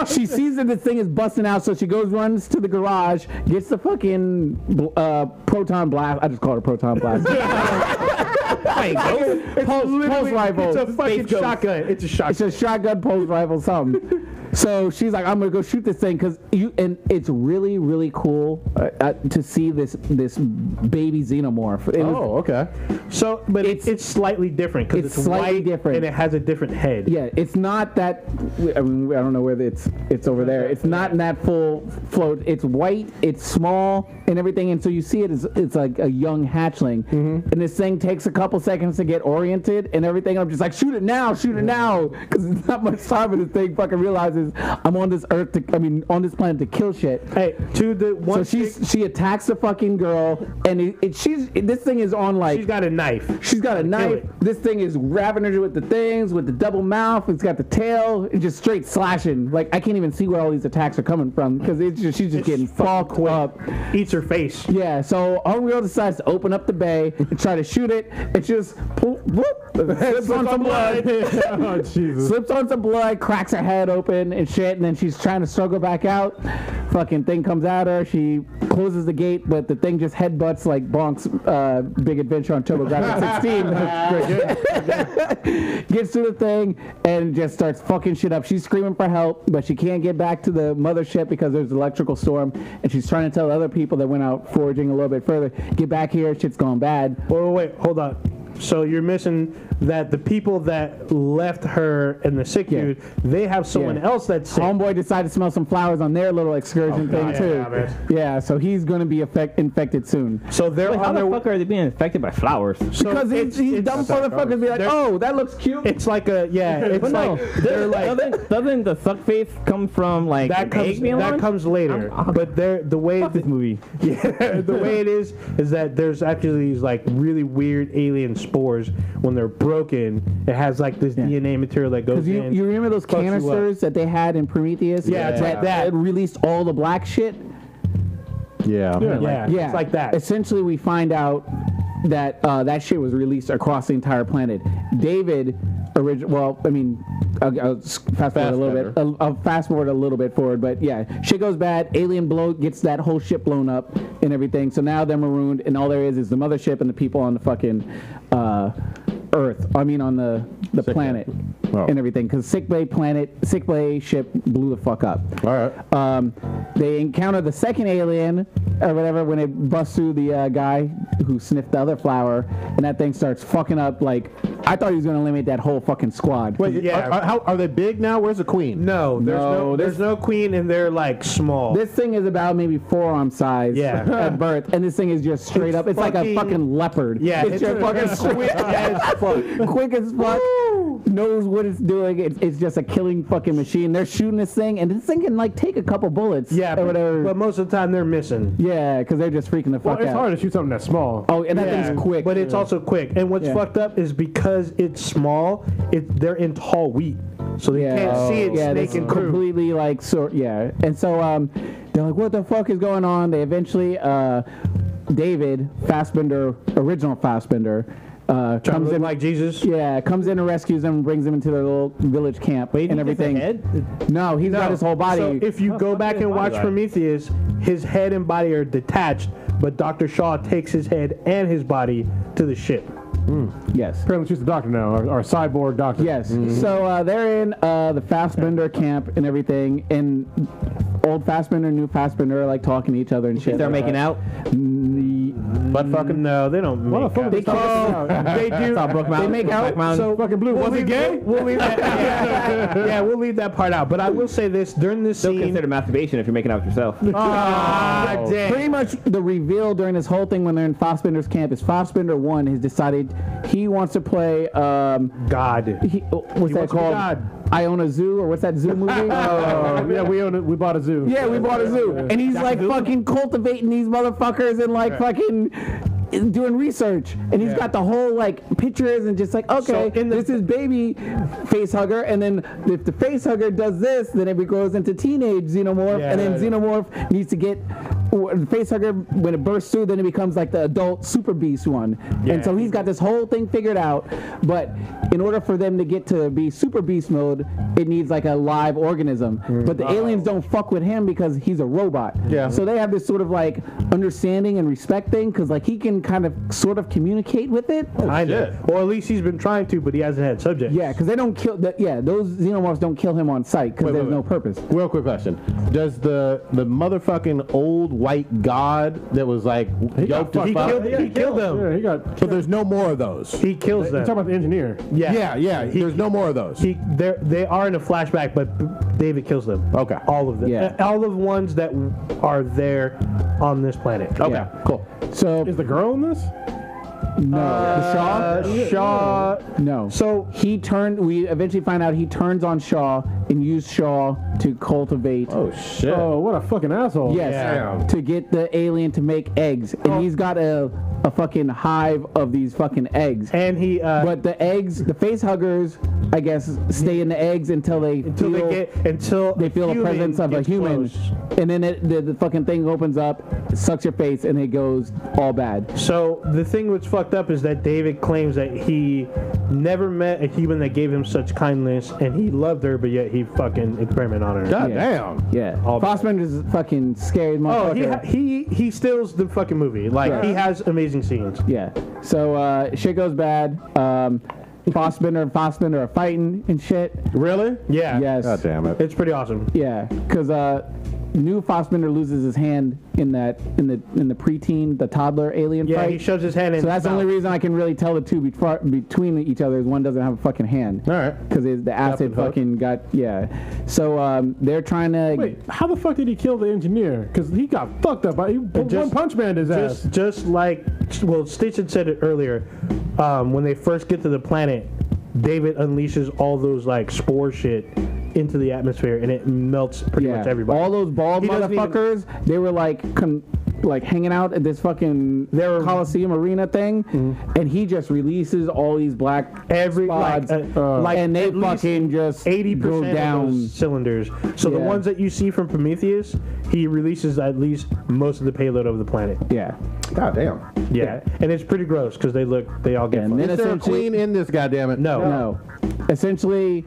she sees that this thing is busting out, so she runs to the garage, gets the fucking proton blast. I just call it a proton blast. Pulse rifle. It's a fucking shotgun. It's a shotgun. It's a shotgun pulse rifle, something. So she's like, I'm gonna go shoot this thing and it's really, really cool to see this baby xenomorph. Okay. So, but it's slightly different because it's it's slightly white different. and it has a different head. Yeah, it's not that. I mean, I don't know whether it's over there. It's not in that full float. It's white. It's small and everything. And so you see it as it's like a young hatchling. Mm-hmm. And this thing takes a couple seconds to get oriented and everything. I'm just like, shoot it now, because it's not much time. And this thing fucking realizes I'm on this on this planet to kill shit. Hey, to the one. So she attacks the fucking girl, and this thing is on like. She's got a knife. She's got a knife. This thing is wrapping her with the things, with the double mouth. It's got the tail. It's just straight slashing. Like, I can't even see where all these attacks are coming from because she's just getting fucked up. Eats her face. Yeah, so Homegirl decides to open up the bay and try to shoot it. It just slips on some blood. Oh, Jesus. Slips on some blood, cracks her head open and shit, and then she's trying to struggle back out. Fucking thing comes at her. She closes the gate, but the thing just headbutts like Bonk's Big Adventure on TurboGrafx 16. Gets to the thing and just starts fucking shit up. She's screaming for help, but she can't get back to the mothership because there's an electrical storm, and she's trying to tell other people that went out foraging a little bit further, get back here, shit's going bad. Wait, hold on. So you're missing that the people that left her and the sick dude, they have someone else that's sick. Homeboy decided to smell some flowers on their little excursion thing too. Yeah, so he's going to be infected soon. So they're Wait, how the fuck are they being infected by flowers? Because these dumb motherfuckers be like, oh, that looks cute. It's like a it's But like they're like doesn't the suck face come from like that comes later. But the way this movie. Yeah, the way it is that there's actually these like really weird alien spores. When they're broken, it has like this DNA material that goes in. You remember those canisters that they had in Prometheus? Yeah, it's like that. It released all the black shit. Yeah. It's like that. Essentially, we find out that that shit was released across the entire planet. David, I'll fast forward a little bit. I'll fast forward a little bit forward, but yeah, shit goes bad. Alien gets that whole ship blown up and everything. So now they're marooned, and all there is the mothership and the people on the fucking Earth. I mean, on the planet and everything. Because Sick Bay ship blew the fuck up. All right. They encounter the second alien or whatever when they bust through the guy who sniffed the other flower, and that thing starts fucking up. Like, I thought he was going to eliminate that whole fucking squad. Wait, are they big now? Where's the queen? No, there's no queen, and they're like small. This thing is about maybe forearm size at birth, and this thing is just straight up. It's like a fucking leopard. Yeah, it's just fucking quick as fuck. Knows what it's doing. It's just a killing fucking machine. They're shooting this thing, and this thing can like take a couple bullets. Yeah, or whatever. But most of the time they're missing. Yeah, because they're just freaking the fuck out. It's hard to shoot something that's small. Oh, and that thing's quick. But it's also quick. And what's fucked up is because it's small, they're in tall wheat. So they can't see it snaking through. Completely like and so they're like, what the fuck is going on? They eventually David Fassbender, original Fassbender, comes in like Jesus. Yeah, comes in and rescues them, and brings them into their little village camp and everything. No, he's got his whole body. So if you go back and watch Prometheus, his head and body are detached, but Dr. Shaw takes his head and his body to the ship. Yes. Apparently she's the doctor now, our cyborg doctor. Yes. So they're in the Fassbender camp and everything, and old Fassbender, new Fassbender are like talking to each other and shit. They're making out. Butt fucking? No, they don't make out. They do. They make out. So fucking blue. Was he gay? We'll leave that. We'll leave that part out. But I will say this: during this Still scene, consider masturbation if you're making out with yourself. damn. Pretty much the reveal during this whole thing when they're in Fassbender's camp is Fassbender 1 has decided he wants to play God. what's that called? I Own a Zoo, or what's that zoo movie? Yeah, we bought a zoo. Yeah, we bought a zoo. And he's like fucking cultivating these motherfuckers and like fucking doing research. And he's got the whole like pictures and just like, okay, this is baby face hugger. And then if the face hugger does this, then it goes into teenage xenomorph. And then xenomorph needs to get the face hugger, when it bursts through, then it becomes like the adult super beast one. And so he's got this whole thing figured out. But in order for them to get to be super beast mode, it needs like a live organism. But the aliens don't fuck with him because he's a robot. So they have this sort of like understanding and respect thing, because like he can kind of sort of communicate with it. Kinda. Or at least he's been trying to, but he hasn't had subjects. Yeah, because they don't kill. Those xenomorphs don't kill him on sight because there's no purpose. Real quick question: does the motherfucking old white god that was like yoked to fuck? He killed them. Yeah, he got. So there's no more of those. He kills them. You're talking about the engineer. Yeah. There's no more of those. They are in a flashback, but David kills them. Okay. All of them. Yeah. All of the ones that are there on this planet. Okay. Cool. So Is the girl in this? no, Shaw. no. So we eventually find out he turns on Shaw and used Shaw to cultivate. Oh shit. Oh, what a fucking asshole. Yes, Yeah. to get the alien to make eggs, and he's got a fucking hive of these fucking eggs. and he But the eggs, the face huggers, I guess, stay in the eggs until they feel the presence of a human, and then the fucking thing opens up, sucks your face, and it goes all bad. So the thing that's fucked up is that David claims that he never met a human that gave him such kindness, and he loved her, but yet he fucking experimented on her. God damn. Yeah, All bad. Fassbender's fucking scary motherfucker. He steals the fucking movie. Like he has amazing scenes. Yeah. So shit goes bad. Fassbender and Fassbender are fighting and shit. Really? Yeah. Yes. God damn it. It's pretty awesome. Yeah, because new Fassbender loses his hand in the preteen, the toddler alien Yeah, fight. he shows his hand in. So that's the only reason I can really tell the two between each other is one doesn't have a fucking hand. All right. Because the acid Captain Hook. fucking got, So they're trying to... Wait, how the fuck did he kill the engineer? Because he got fucked up. One punch man his ass. Just like, well, Stitch had said it earlier. When they first get to the planet, David unleashes all those like spore shit into the atmosphere, and it melts pretty much everybody. All those bald He doesn't motherfuckers, they were like hanging out at this fucking Coliseum arena thing, and he just releases all these black spots, and they fucking just 80% go down of those cylinders. So the ones that you see from Prometheus, he releases at least most of the payload of the planet. Yeah. God damn. Yeah, and it's pretty gross because they all get. And then Is there a essentially- queen in this? Goddammit? No. Essentially,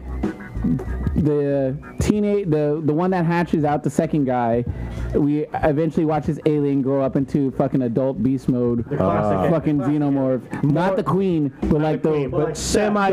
the one that hatches out the second guy, we eventually watch this alien grow up into fucking adult beast mode, fucking xenomorph. Not the queen, but like the but semi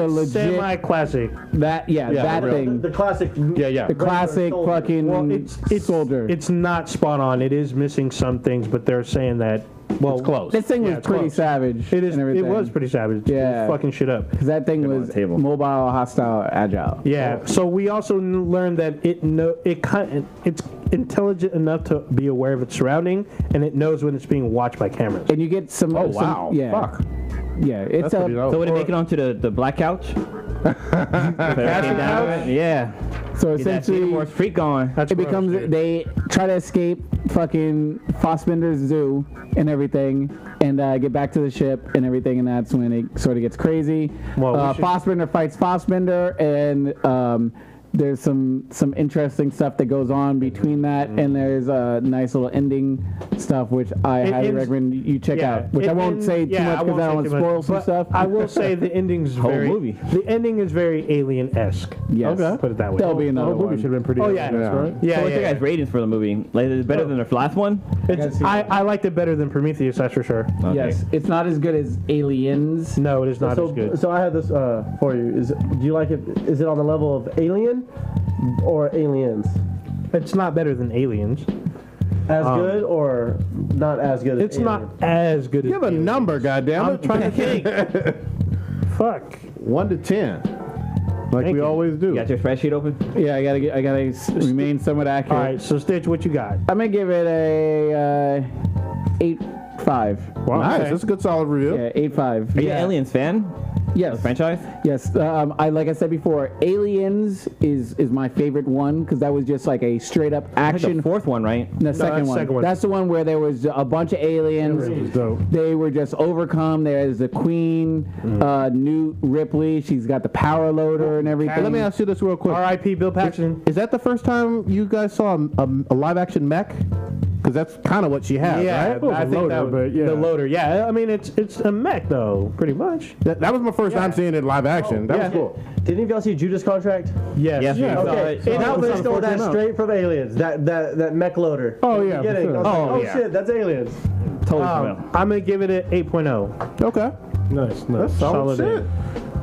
classic. that thing. The classic. Yeah. The classic fucking soldier. It's not spot on. It is missing some things, but they're saying that. Well, It's close. This thing was it's pretty close. savage. It is. And everything. It was pretty savage. Yeah. It was fucking shit up. Because that thing was table. mobile, hostile, agile. Yeah. So we also learned that it's intelligent enough to be aware of its surrounding, and it knows when it's being watched by cameras. And you get some. Oh wow. Yeah. Fuck. Yeah. It's That's pretty dope. So would it make it onto the black couch? Yeah. So Get that essentially, Xenomorph freak going. That's it becomes gross, dude. they try to escape fucking Fassbender's zoo and everything, and get back to the ship and everything, and that's when it sort of gets crazy. Well, Fassbender fights Fassbender, and there's some interesting stuff that goes on between that, and there's a nice little ending stuff which I highly recommend you check out. Which I won't say too much because I don't want to spoil some stuff. I will say the ending's very. movie. The ending is very alien-esque. Yes. Okay. Put it that way. There'll be The another whole movie one. should have been pretty. Oh, yeah. right? Yeah, So what's your yeah. guys' ratings for the movie? Like, is it better than the last one? I liked it better than Prometheus, that's for sure. Okay. Yes, it's not as good as Aliens. No, it is not as good. So I have this for you. Do you like it? Is it on the level of Alien or Aliens? It's not better than Aliens. As good or not as good as It's Alien? not as good as Give a Aliens. number, goddammit. I'm trying to think. Fuck. 1 to 10, like Thank we you. always do. You got your spreadsheet open? Yeah, I gotta remain somewhat accurate. All right, so Stitch, what you got? I'm gonna give it a 8.5. Wow, nice. Okay. That's a good solid review. Yeah, 8.5. Are you an Aliens fan? Yes. The franchise? Yes, like I said before, Aliens is my favorite one because that was just like a straight up Like action. the fourth one, right? The second second one. one. That's the one where there was a bunch of aliens. It was dope. They were just overcome. There's the Queen, Newt Ripley. She's got the power loader and everything. Let me ask you this real quick. R.I.P. Bill Paxton. Is that the first time you guys saw a live action mech? Because that's kind of what she has, Yeah, right? Well, I the think loader, that was but yeah. the loader. Yeah, I mean it's a mech though, pretty much. That was my first time seeing it live action. That was cool. Didn't you all see Judas Contract? Yes. Yes, Yeah. we saw Okay, it. and I was before going it came that out. straight from Aliens. That mech loader. Oh, In the yeah, for beginning, sure. I was like, Oh, oh yeah. shit, that's Aliens. Totally I'm gonna give it an 8.0. Okay. Nice. Solid shit.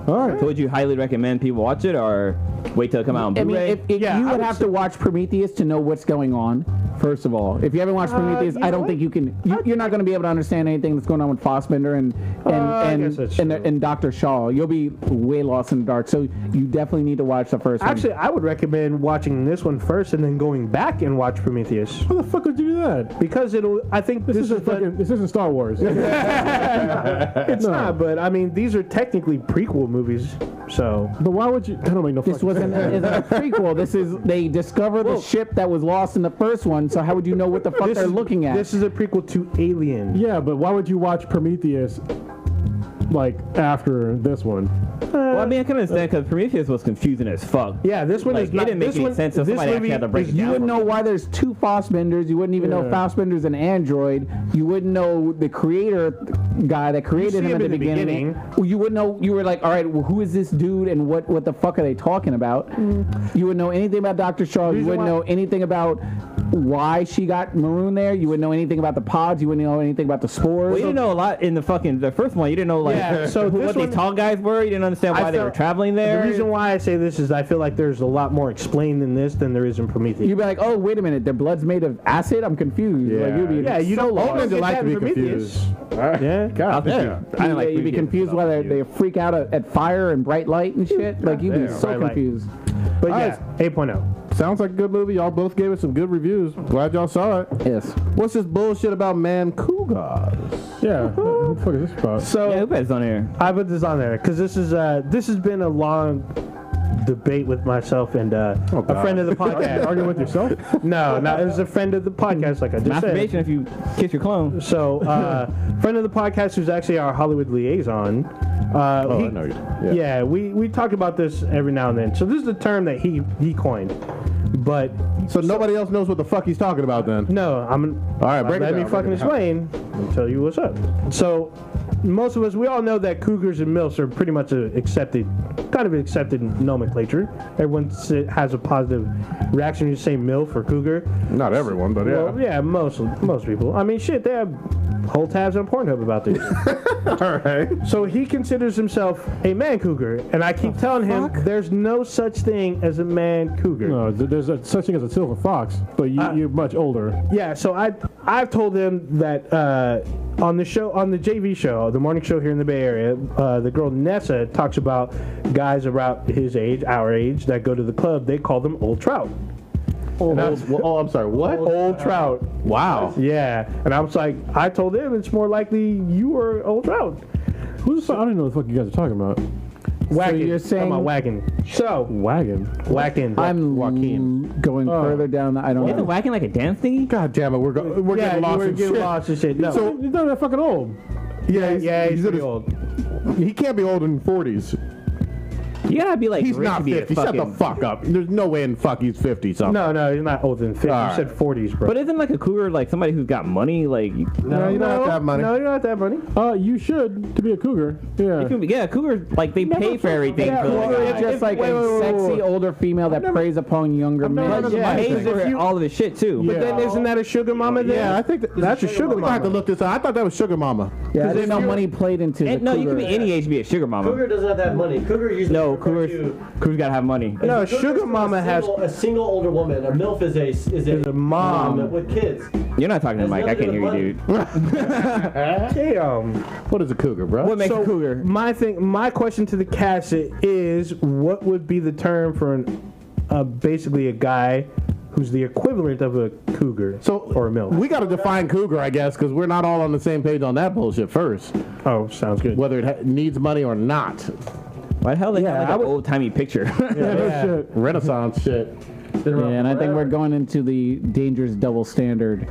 All right. So would you highly recommend people watch it or wait till it come out on I mean, Blu-ray? if Yeah, you I would would have say- to watch Prometheus to know what's going on. First of all, if you haven't watched Prometheus, you I know don't what? think you can. You're not going to be able to understand anything that's going on with Fassbender I guess that's true. and Dr. Shaw. You'll be way lost in the dark. So you definitely need to watch the first Actually, one. I would recommend watching this one first and then going back and watch Prometheus How the fuck would you do that? because I think This isn't Star Wars. it's not, but I mean these are technically prequel movies, so But why would you? That don't make no This fucking wasn't sense. a prequel. This is they discover the ship that was lost in the first one. So how would you know what the fuck this they're is, looking at? This is a prequel to Alien. Yeah, but why would you watch Prometheus like after this one? Well, I mean, I can understand because Prometheus was confusing as fuck. Yeah, this one Like, is it not. didn't make this any one, sense, so this somebody movie actually had to break is- it You down. wouldn't know why there's two Fassbenders. You wouldn't even know Yeah. Fassbender's an android. You wouldn't know the creator guy that created see him him at the in the beginning. beginning. Well, you wouldn't know. You were like, all right, well, who is this dude and what the fuck are they talking about? You wouldn't know anything about Dr. Shaw. You Reason wouldn't why- know anything about why she got marooned there. You wouldn't know anything about the pods. You wouldn't know anything about the spores. Well, you didn't know a lot in the first one. You didn't know like Yeah, so what this these one- tall guys were. You didn't understand why they were felt- traveling there. The reason why I say this is I feel like there's a lot more explained in this than there is in Prometheus. You'd be like, oh, wait a minute, their blood's made of acid? I'm confused. Like, you'd be Yeah, you don't lost. always Ninja get like that to be in Prometheus. Yeah. God damn. I didn't like You'd be Prometheus. confused why they freak out at fire and bright light and shit. Like, you'd be damn. so Bright light. confused. But All yeah, right. 8.0. Sounds like a good movie. Y'all both gave it some good reviews. Glad y'all saw it. Yes. What's this bullshit about man Cougars? Yeah. What the fuck is this about? So Yeah, who put this on here? I put this on there because this has been a long debate with myself and a friend of the podcast. Arguing with yourself? No, it was a friend of the podcast, like I just Masturbation if you kiss your clone. said. So, friend of the podcast who's actually our Hollywood liaison. I know you. Yeah, we talk about this every now and then. So this is the term that he coined, but So nobody else knows what the fuck he's talking about then. no, All right, break it let me down, fucking break it down. explain and tell you what's up. So, most of us, we all know that cougars and milfs are pretty much a kind of accepted nomenclature. Everyone has a positive reaction when you say milf or cougar. Not everyone, but yeah. Well, yeah, most people. I mean, shit, they have whole tabs on Pornhub about this. All right. So he considers himself a man cougar, and I keep telling him there's no such thing as a man cougar. No, there's such thing as a silver fox, but you're much older. Yeah, so I've told him that on the JV show, the morning show here in the Bay Area, the girl Nessa talks about guys around his age, our age, that go to the club. They call them old trout. I'm sorry. What? Old trout. Wow. Yeah, and I was like, I told him it's more likely you were old trout. Who's the fuck? I don't even know what the fuck you guys are talking about. Wagon. you're Talking about saying- wagon. So Wagon. wagon. I'm Joaquin. going further down the. I don't Isn't know. whacking like a dance thingy? God damn it, we're yeah, getting lost you were in getting shit. lost and shit. No. So he's not that fucking old. yeah, he's in pretty his- old. He can't be older than 40s. You gotta be like He's rich not to be a 50. Shut the fucking. fuck up. There's no way in fuck he's 50 something. No, he's not older than 50. All You said 40s, bro. But isn't like a cougar like somebody who's got money? Like No, you don't have to have money. No, you don't have to have money. You should to be a cougar. Yeah. yeah, cougars like they pay for everything Yeah, for the cougar guy. is just like wait, a wait, wait, sexy wait. older female that preys upon younger men. never But heard of yeah, my pays thing. for all of his shit too. But then isn't that a sugar mama then? Yeah, I think that's a sugar We're gonna have to mama. look this up. I thought that was Sugar Mama. Yeah, I didn't know money played into the And, no, you cougar. can be any age to be a sugar mama. Cougar doesn't have that money. Cougar usually No, refers cougars gotta have money. No, Cougar's sugar for mama has. a single older woman. A milf is a mom. with kids. You're not talking to Has Mike. I nothing can't to hear you, do dude. Damn. What is a cougar, bro? What makes a So cougar? my question to the cast is, what would be the term for basically a guy who's the equivalent of a cougar or a MILF. We got to define cougar, I guess, because we're not all on the same page on that bullshit first. Oh, sounds good. Whether it needs money or not. Why the hell they have like an old-timey picture? Shit. Renaissance shit. Yeah, and I think we're going into the dangerous double standard.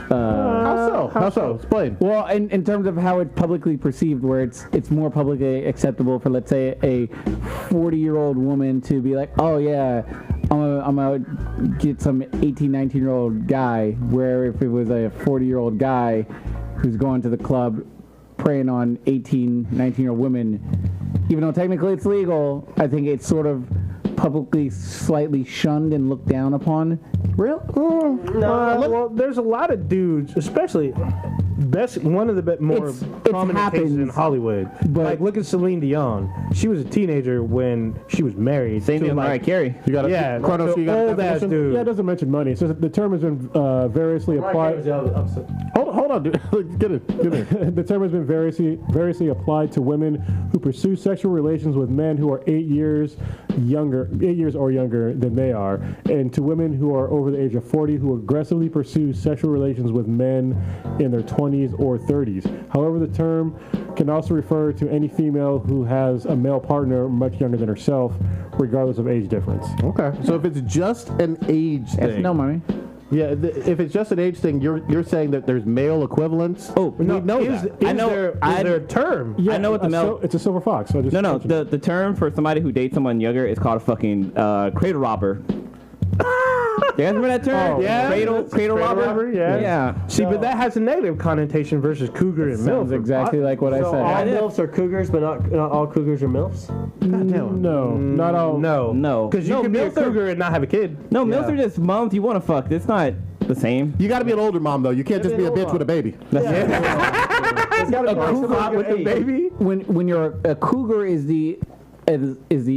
How so? Explain. Well, in terms of how it's publicly perceived, where it's more publicly acceptable for, let's say, a 40-year-old woman to be like, oh yeah, I'm gonna get some 18, 19-year-old guy, where if it was a 40-year-old guy who's going to the club preying on 18, 19-year-old women, even though technically it's legal, I think it's sort of publicly slightly shunned and looked down upon. Real? Well, there's a lot of dudes, especially one of the more prominent cases in Hollywood. But like, look at Celine Dion. She was a teenager when she was married. Same thing with Mariah Carey. You got Chronos, you got old ass dude. Yeah, it doesn't mention money. It says the term has been variously applied. Hold on, dude. Get it. The term has been variously applied to women who pursue sexual relations with men who are 8 years or younger than they are, and to women who are over the age of 40 who aggressively pursue sexual relations with men in their 20s or 30s. However, the term can also refer to any female who has a male partner much younger than herself, regardless of age difference. Okay. So if it's just an age thing. it's no money. Yeah, if it's just an age thing, you're saying that there's male equivalents? Oh, no, is there a term? Yeah, I know what the male. It's a silver fox. So I just No. The term for somebody who dates someone younger is called a fucking cradle robber. You guys remember that term? Yeah. Cradle robber? Yeah. See, but that has a negative connotation versus cougar and Sounds MILF. exactly like what I So said. all MILFs are cougars, but not all cougars are MILFs? No, not all. No. Because you can be a cougar and not have a kid. No, MILFs are just moms you want to fuck. It's not the same. You got to be an older mom, though. You can't just be a bitch with a baby. It's got to be Cougar with a baby. When you're a cougar is the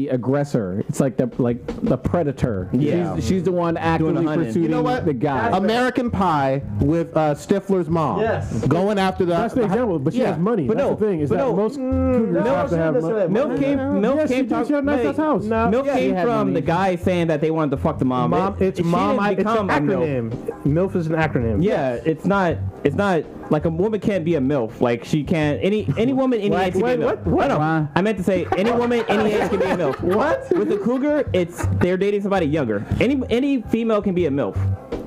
aggressor. It's like the predator. Yeah. She's the one actively pursuing You know what? the guy. American Pie with Stifler's mom. Yes. Going after the. That's the example, but she has money. But That's no, the thing is but that no. most cougars have to have money. Milk came She had a nice ass house. Milk came had from money. the guy saying that they wanted to fuck the mom. It's mom. It's an acronym. MILF is an acronym. Yeah, it's not like a woman can't be a MILF. Like she can't any woman any age can be a MILF. No, I meant to say any woman any age can be a MILF. What? With a cougar, they're dating somebody younger. Any female can be a MILF.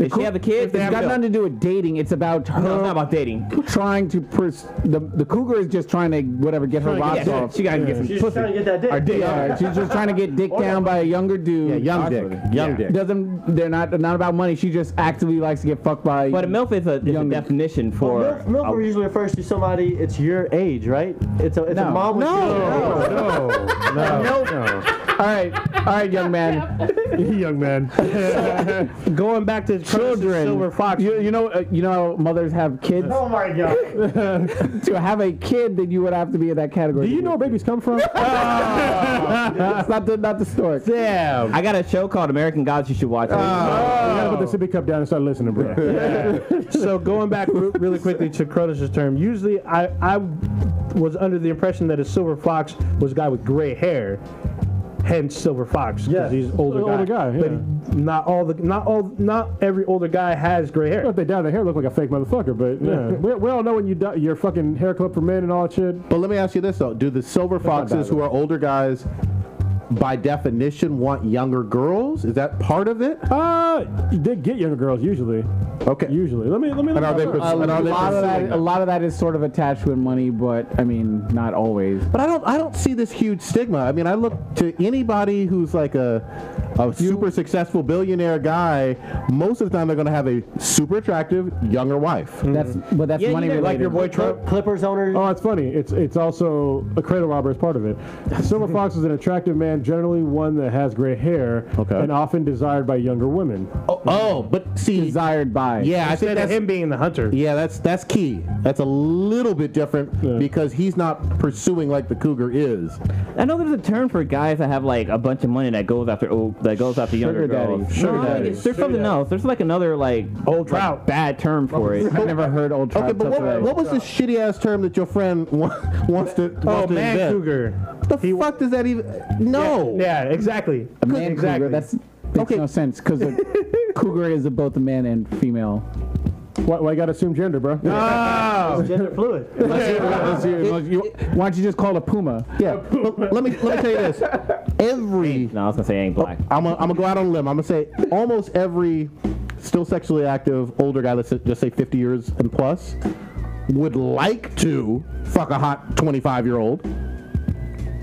If she have a kid, It's got nothing to do with dating. It's about her. No, it's not about dating. Trying to the cougar is just trying to get her rocks off. She gotta get some She's pussy. trying to get that dick. Or dick. Yeah, she's just trying to get dick down by a younger dude. Young dick. They're not about money. She just actively likes to get fucked by. But a MILF is a definition for. MILF usually refers to somebody. It's your age, right? It's a mom with No. All right, young man. Young man. Going back to Children. Silver Fox. You know how mothers have kids. Oh my god. To have a kid, then you would have to be in that category. Do you know where babies come from? It's not the story. Damn. I got a show called American Gods you should watch. You gotta put the sippy cup down and start listening, bro. So going back really quickly to Kronos' term, usually I was under the impression that a silver fox was a guy with gray hair. Hence Silver Fox, because he's an older guy. Yeah. But not every older guy has gray hair. Well, if they dye their hair, look like a fake motherfucker. But yeah, we all know when you dye your fucking hair clip for men and all that shit. But let me ask you this though: do the silver foxes who are older guys, by definition, want younger girls? Is that part of it? They get younger girls usually. Okay. Usually, let me. And are they? A lot of that is sort of attached with money, but I mean, not always. But I don't see this huge stigma. I mean, I look to anybody who's like a super successful billionaire guy. Most of the time, they're going to have a super attractive younger wife. That's money related. Like your boy Trump. Clippers owner. Oh, it's funny. It's also a cradle robber as part of it. Silver fox is an attractive man, generally one that has gray hair, and often desired by younger women. But see, desired by. Yeah, I think Instead of him being the hunter. Yeah, that's key. That's a little bit different because he's not pursuing like the cougar is. I know there's a term for guys that have like a bunch of money that goes after younger girls. Sugar daddy. There's something else. There's like another old trout. Bad term for it. I've never heard old trout. Okay, but what was the shitty ass term that your friend wants to? Man invent? cougar. The fuck does that even? No. Yeah, exactly. A man cougar. That makes no sense because cougar is both a man and female. Why got to assume gender, bro? It's gender fluid. Why don't you just call it a puma? Yeah. Let me tell you this. Every No, I was gonna say ain't black. I'm gonna go out on a limb. I'm gonna say almost every still sexually active older guy, let's just say 50 years and plus, would like to fuck a hot 25-year-old.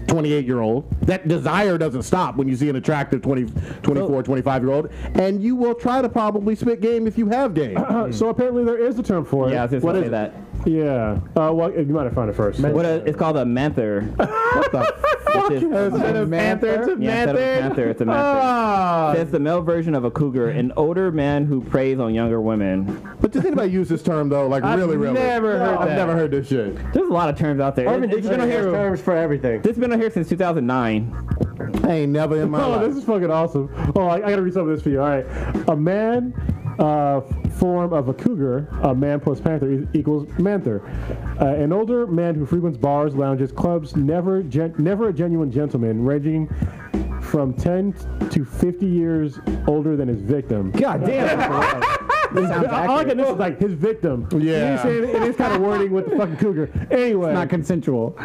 28-year-old. That desire doesn't stop when you see an attractive 24, 25-year-old, and you will try to probably spit game if you have game. So apparently there is a term for it. Yeah, I was just What gonna is say it? that. Yeah. Well, you might have found it first. It's called a manther. What the fuck? Instead of panther, it's a Yeah, instead of a manther. panther, it's a manther. It's the male version of a cougar, an older man who preys on younger women. But does anybody use this term though? Like really? never heard I've that. never heard this shit. There's a lot of terms out there. Urban It's been on Dictionary has here. terms for everything. This has been on here since 2009. I ain't never in my Oh, life. this is fucking awesome. Oh, I gotta read some of this for you. All right. A man form of a cougar, a man plus panther equals manther. An older man who frequents bars, lounges, clubs, never a genuine gentleman, ranging from 10 to 50 years older than his victim. God damn. I like it. This is like his victim. Yeah. It is kind of wording with the fucking cougar. Anyway, Not consensual.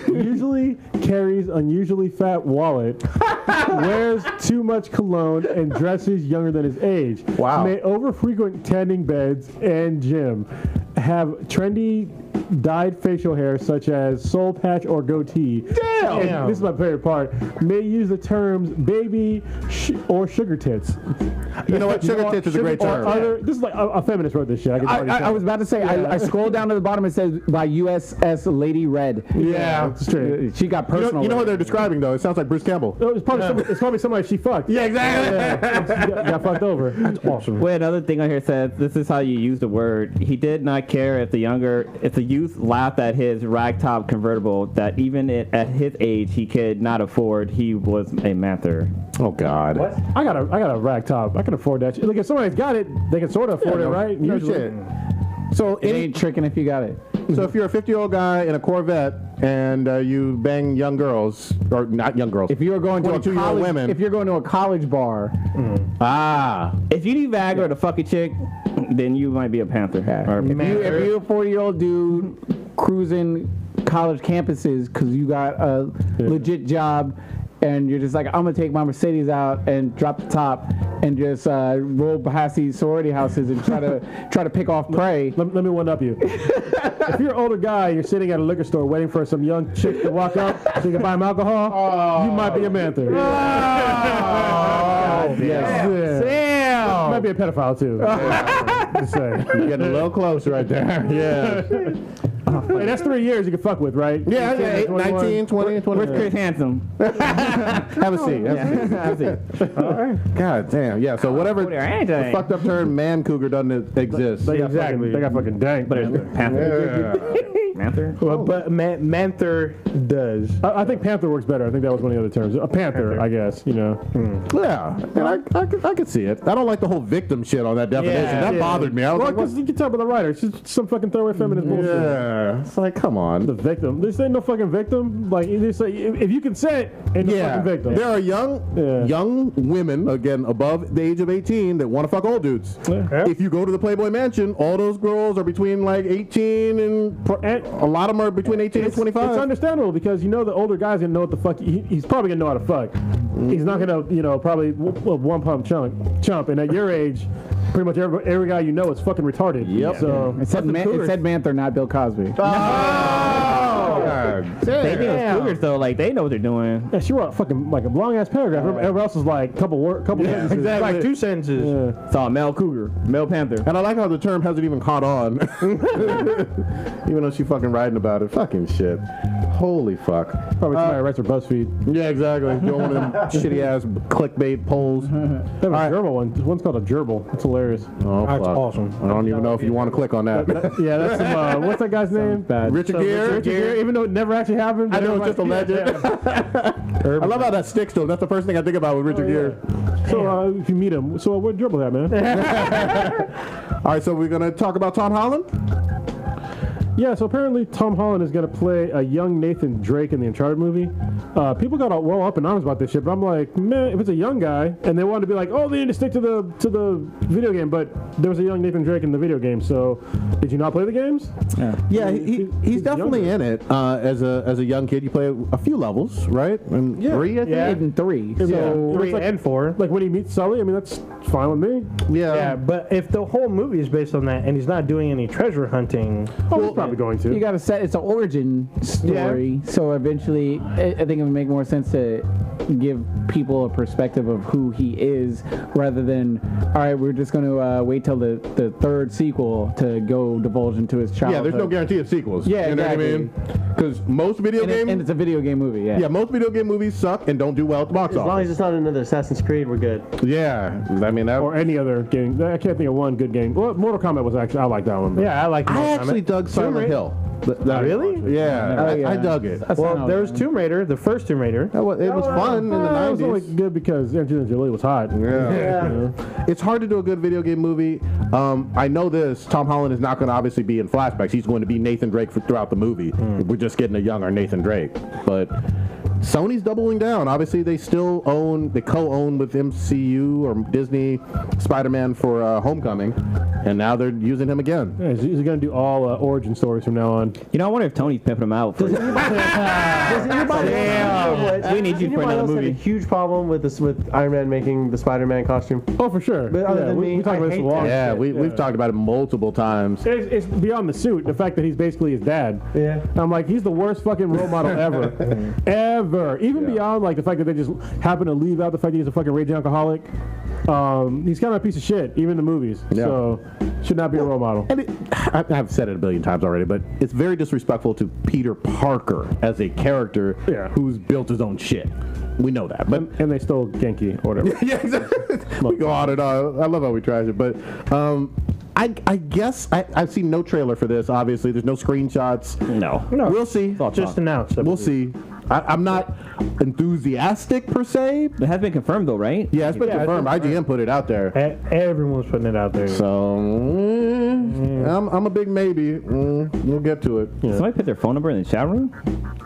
usually carries unusually fat wallet, wears too much cologne, and dresses younger than his age. Wow. May overfrequent tanning beds and gym. Have trendy dyed facial hair such as soul patch or goatee. Damn. And this is my favorite part. May use the terms baby or sugar tits. You know what? Sugar tits is a great term. This is like a feminist wrote this shit. I can already I tell. was about to say, I scrolled down to the bottom. It says by USS Lady Red. Yeah, it's true. She got personal. You know with what they're it. describing though? It sounds like Bruce Campbell. No, it's probably somebody she fucked. Yeah, exactly. Yeah, got fucked over. That's awesome. Wait, another thing on here says this is how you use the word. He did not care if the youth laughed at his ragtop convertible that even at his age he could not afford. He was a manther. Oh God. What? I got a rag top. I can afford that shit. Like if somebody's got it, they can sort of afford it, right? No Usually. shit. So It ain't tricking if you got it. So if you're a 50-year-old guy in a Corvette and you bang young girls, or not young girls, If you're going to a 22-year-old college, women. if you're going to a college bar, If you need Viagra to fuck a chick, then you might be a panther. Or a if you're a 40-year-old dude cruising college campuses because you got a legit job and you're just like, I'm gonna take my Mercedes out and drop the top and just roll past these sorority houses and try to pick off prey. Let me one up you. If you're an older guy, you're sitting at a liquor store waiting for some young chick to walk up so you can buy him alcohol. You might be a manther. yes. Damn. You might be a pedophile too. Just saying. You're getting a little close right there. Yeah. Hey, that's 3 years you can fuck with, right? Yeah, 18, 21. 19, 20, 20. Where's Chris Handsome? Have a seat. Have a seat. God damn. Yeah, so whatever the fucked up term man cougar doesn't exist. They got fucking dank. But it's Panther. Manther? Well, but Manther does. I think panther works better. I think that was one of the other terms. A panther, I guess, you know. Yeah, and I could see it. I don't like the whole victim shit on that definition. Yeah, that yeah. bothered me. I was Well, like, because you can tell by the writer. It's just some fucking throwaway feminist bullshit. yeah. It's like, come on. The victim. This ain't no fucking victim. Like, they say, if you consent, ain't no fucking victim. There are young women, again, above the age of 18 that want to fuck old dudes. Yeah. If you go to the Playboy Mansion, all those girls are between like 18 and a lot of them are between 18 and 25. It's understandable because you know the older guy's gonna know what the fuck he's probably gonna know how to fuck. He's not gonna, probably one pump chump. And at your age, pretty much every guy you know is fucking retarded. Yep. So It said Manther, not Bill Cosby. They think it's Cougars though, like they know what they're doing. yeah, she wrote fucking like a long ass paragraph. Everybody else is like couple sentences. Exactly. Like 2 sentences. Yeah. Saw a male cougar, male panther. And I like how the term hasn't even caught on. Even though she fucking writing about it. Fucking shit. Holy fuck. Probably somebody writes for BuzzFeed. Yeah, exactly. Doing one of them shitty ass clickbait polls. They have a gerbil one. One's called a gerbil. It's hilarious. Oh, That's fuck. awesome. I don't even know if you want to click on that. Yeah, that's some, what's that guy's name? Bad. Richard Gere. Richard Gere, even though it never actually happened. I know it's just a legend. I love how that sticks though. That's the first thing I think about with Richard Gere. So if you meet him, so where'd gerbil at, man? All right, so we're gonna talk about Tom Holland. Yeah, so apparently Tom Holland is going to play a young Nathan Drake in the Uncharted movie. People got all up in arms about this shit, but I'm like, man, if it's a young guy, and they wanted to be like, oh, they need to stick to the video game, but there was a young Nathan Drake in the video game, so did you not play the games? Yeah, he's definitely in it. As a young kid, you play a few levels, right? And 3, I think? Yeah. Even 3. Yeah. So 3 and 4. Like when he meets Sully, I mean, that's fine with me. Yeah, but if the whole movie is based on that and he's not doing any treasure hunting, He's probably going to. you got to set it's an origin story. So eventually, I think it would make more sense to give people a perspective of who he is rather than, all right, we're just going to wait till the 3rd sequel to go divulge into his childhood. Yeah, there's no guarantee of sequels. Yeah, you know exactly. what I mean? Because most video games, and it's a video game movie. yeah, most video game movies suck and don't do well at the box As long office. as it's not another Assassin's Creed, we're good. Yeah, I mean that. Or any other game. I can't think of one good game. Well, Mortal Kombat was actually, I like that one. But yeah, I like I Mortal actually Kombat. dug Silent Hill. Really? Yeah, Oh, yeah. I dug it. That's Well, not there's how- Tomb Raider, the first Tomb Raider. It was fun in the It was only 90s. good because Angelina Jolie was hot. Yeah. It's hard to do a good video game movie. I know this. Tom Holland is not going to obviously be in flashbacks. He's going to be Nathan Drake throughout the movie. We're just getting a younger Nathan Drake. But Sony's doubling down. Obviously, they co-own with MCU or Disney Spider-Man for Homecoming, and now they're using him again. Yeah, he's going to do all origin stories from now on. You know, I wonder if Tony's pimping him out. For Does anybody we need you for anybody another else have movie. a huge problem with this with Iron Man making the Spider-Man costume? Oh, for sure. But other than me, we talked I about this a hate lot. that. Yeah, we've talked about it multiple times. It's beyond the suit. The fact that he's basically his dad. Yeah. I'm like, he's the worst fucking role model ever. Ever. Even beyond like the fact that they just happen to leave out the fact that he's a fucking raging alcoholic. He's kind of a piece of shit, even in the movies. Yeah. So, should not be a role model. And I've said it a billion times already, but it's very disrespectful to Peter Parker as a character who's built his own shit. We know that, but And they stole Genki or whatever. yeah, exactly. We go on and on. I love how we trash it, but I guess I've seen no trailer for this. Obviously, there's no screenshots. No. We'll see. Just announced. We'll see. I'm not enthusiastic per se. It has been confirmed though, right? Yeah, it's been Yeah, confirmed. IGN put it out there. Everyone's putting it out there. So I'm a big maybe. We'll get to it. Somebody put their phone number in the chat room?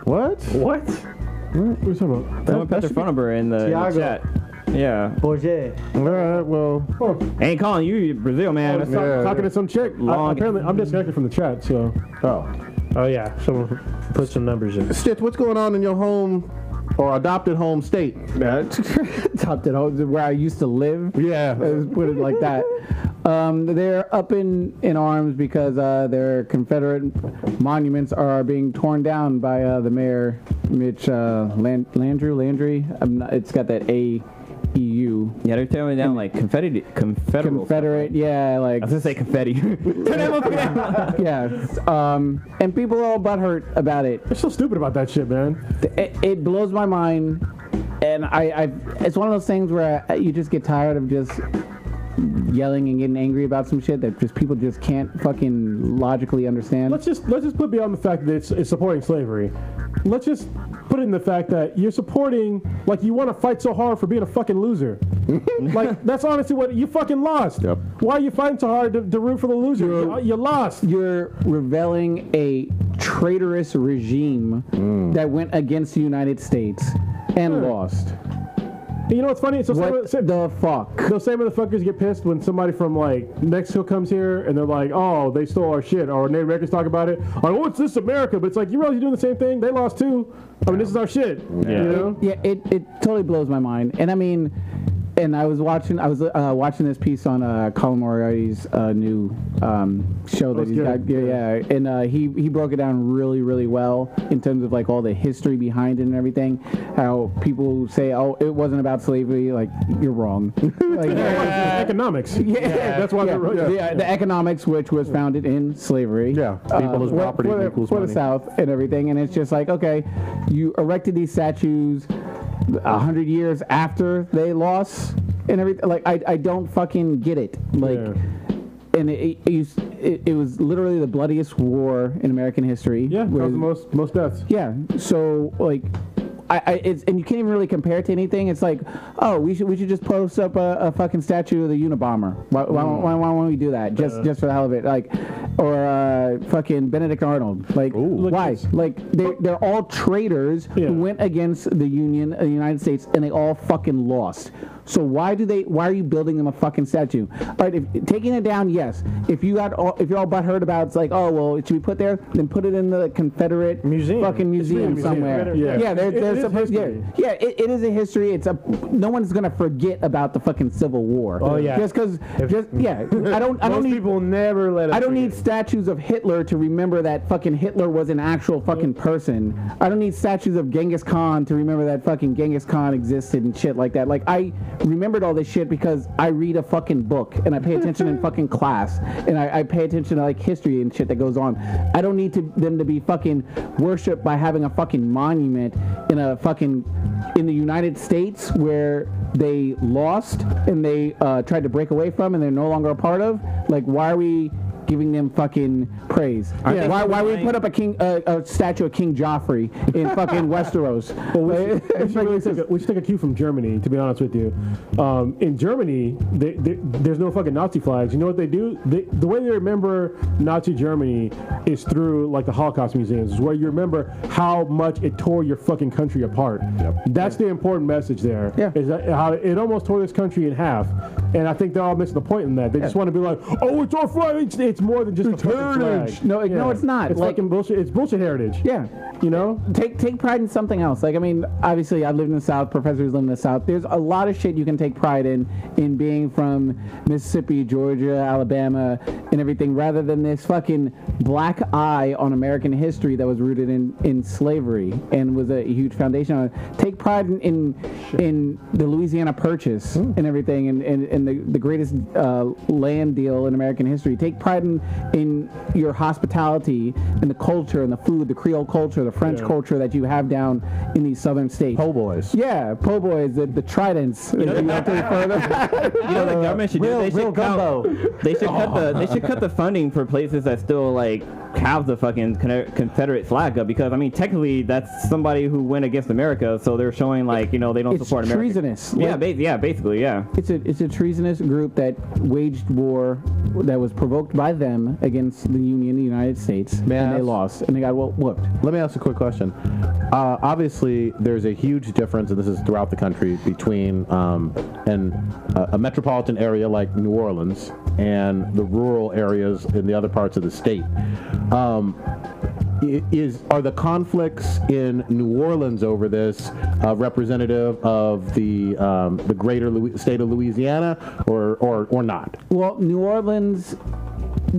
What? What? What are you talking about? Someone put their phone number in the Tiago. chat. Yeah. Borget. All right. Well. Ain't calling you Brazil, man. Talking to some chick. Apparently, I'm disconnected from the chat, so. Oh yeah, someone put some numbers in. Stitch, what's going on in your home or adopted home state? Adopted home, where I used to live. Yeah. Let's put it like that. They're up in arms because their Confederate monuments are being torn down by the mayor, Mitch Landry. It's got that A-E-U. Yeah, they're tearing down like Confederate. Yeah, like I was gonna say confetti. yeah. And people are all butthurt about it. They're so stupid about that shit, man. It blows my mind, and it's one of those things where you just get tired of just yelling and getting angry about some shit that just people just can't fucking logically understand. Let's just put beyond the fact that it's supporting slavery. Let's just put in the fact that you're supporting, like, you want to fight so hard for being a fucking loser. Like, that's honestly what you fucking lost. Yep. Why are you fighting so hard to root for the loser? You lost. You're reveling a traitorous regime that went against the United States and lost. You know what's funny? So What the fuck? those same motherfuckers get pissed when somebody from like Mexico comes here and they're like, "Oh, they stole our shit," or Native Americans talk about it. Like, "Oh, it's this America," but it's like you realize you're doing the same thing. They lost too. I mean, this is our shit. Yeah. You know? Yeah, it totally blows my mind. And I mean, and I was watching this piece on Colin Moriarty's new show that he's got. Yeah, and he broke it down really, really well in terms of like all the history behind it and everything. How people say, "Oh, it wasn't about slavery," like you're wrong. Like, Economics. yeah, That's why they're the economics, which was founded in slavery. Yeah, people as property equals for the money. South and everything, and it's just like, okay, you erected these statues 100 years after they lost and everything. Like, I don't fucking get it. Like, and it was literally the bloodiest war in American history. Yeah, that was the most deaths. Yeah, so like. It's, and you can't even really compare it to anything. It's like, oh, we should just post up a fucking statue of the Unabomber. Why won't we do that? Just for the hell of it. Like, or fucking Benedict Arnold. Like, why? Like, they're all traitors who went against the Union, the United States, and they all fucking lost. So why are you building them a fucking statue? All right, taking it down, yes. If you're all butthurt about, it's like, oh well, it should be put there, then put it in the Confederate fucking museum somewhere. There's supposed. It is a history. No one's gonna forget about the fucking Civil War. Oh yeah. Just because. I don't need people never let. I don't need statues of Hitler to remember that fucking Hitler was an actual fucking person. I don't need statues of Genghis Khan to remember that fucking Genghis Khan existed and shit like that. Like, I remembered all this shit because I read a fucking book and I pay attention in fucking class and I pay attention to like history and shit that goes on. I don't need them to be fucking worshipped by having a fucking monument in the United States where they lost and they tried to break away from and they're no longer a part of. Like, why are we giving them fucking praise? Why we put up a statue of King Joffrey in fucking Westeros? Well, we should take a cue from Germany, to be honest with you. In Germany, there's no fucking Nazi flags. You know what they do? The way they remember Nazi Germany is through like the Holocaust museums, where you remember how much it tore your fucking country apart. That's the important message there. Is that how it almost tore this country in half. And I think they're all missing the point in that. They just want to be like, oh, it's our flag. It's more than just a heritage. No, it's not. It's like, fucking bullshit. It's bullshit heritage. Yeah. You know? Take pride in something else. Like, I mean, obviously, I lived in the South. Professors live in the South. There's a lot of shit you can take pride in being from Mississippi, Georgia, Alabama, and everything, rather than this fucking black eye on American history that was rooted in slavery and was a huge foundation on it. Take pride in the Louisiana Purchase and everything, and the greatest land deal in American history. Take pride in your hospitality and the culture and the food, the Creole culture, the French culture that you have down in these southern states. Po' boys. Yeah, po' boys, the tridents. The government should do. They should cut the funding for places that still like have the fucking Confederate flag up, because I mean technically that's somebody who went against America, so they're showing like they don't support America. It's treasonous. Basically. It's a treasonous group that waged war that was provoked by them against the Union, the United States, and they lost, and they got whooped. Let me ask a quick question. Obviously, there's a huge difference, and this is throughout the country, between a metropolitan area like New Orleans and the rural areas in the other parts of the state. Are the conflicts in New Orleans over this representative of the greater state of Louisiana, or not? Well, New Orleans,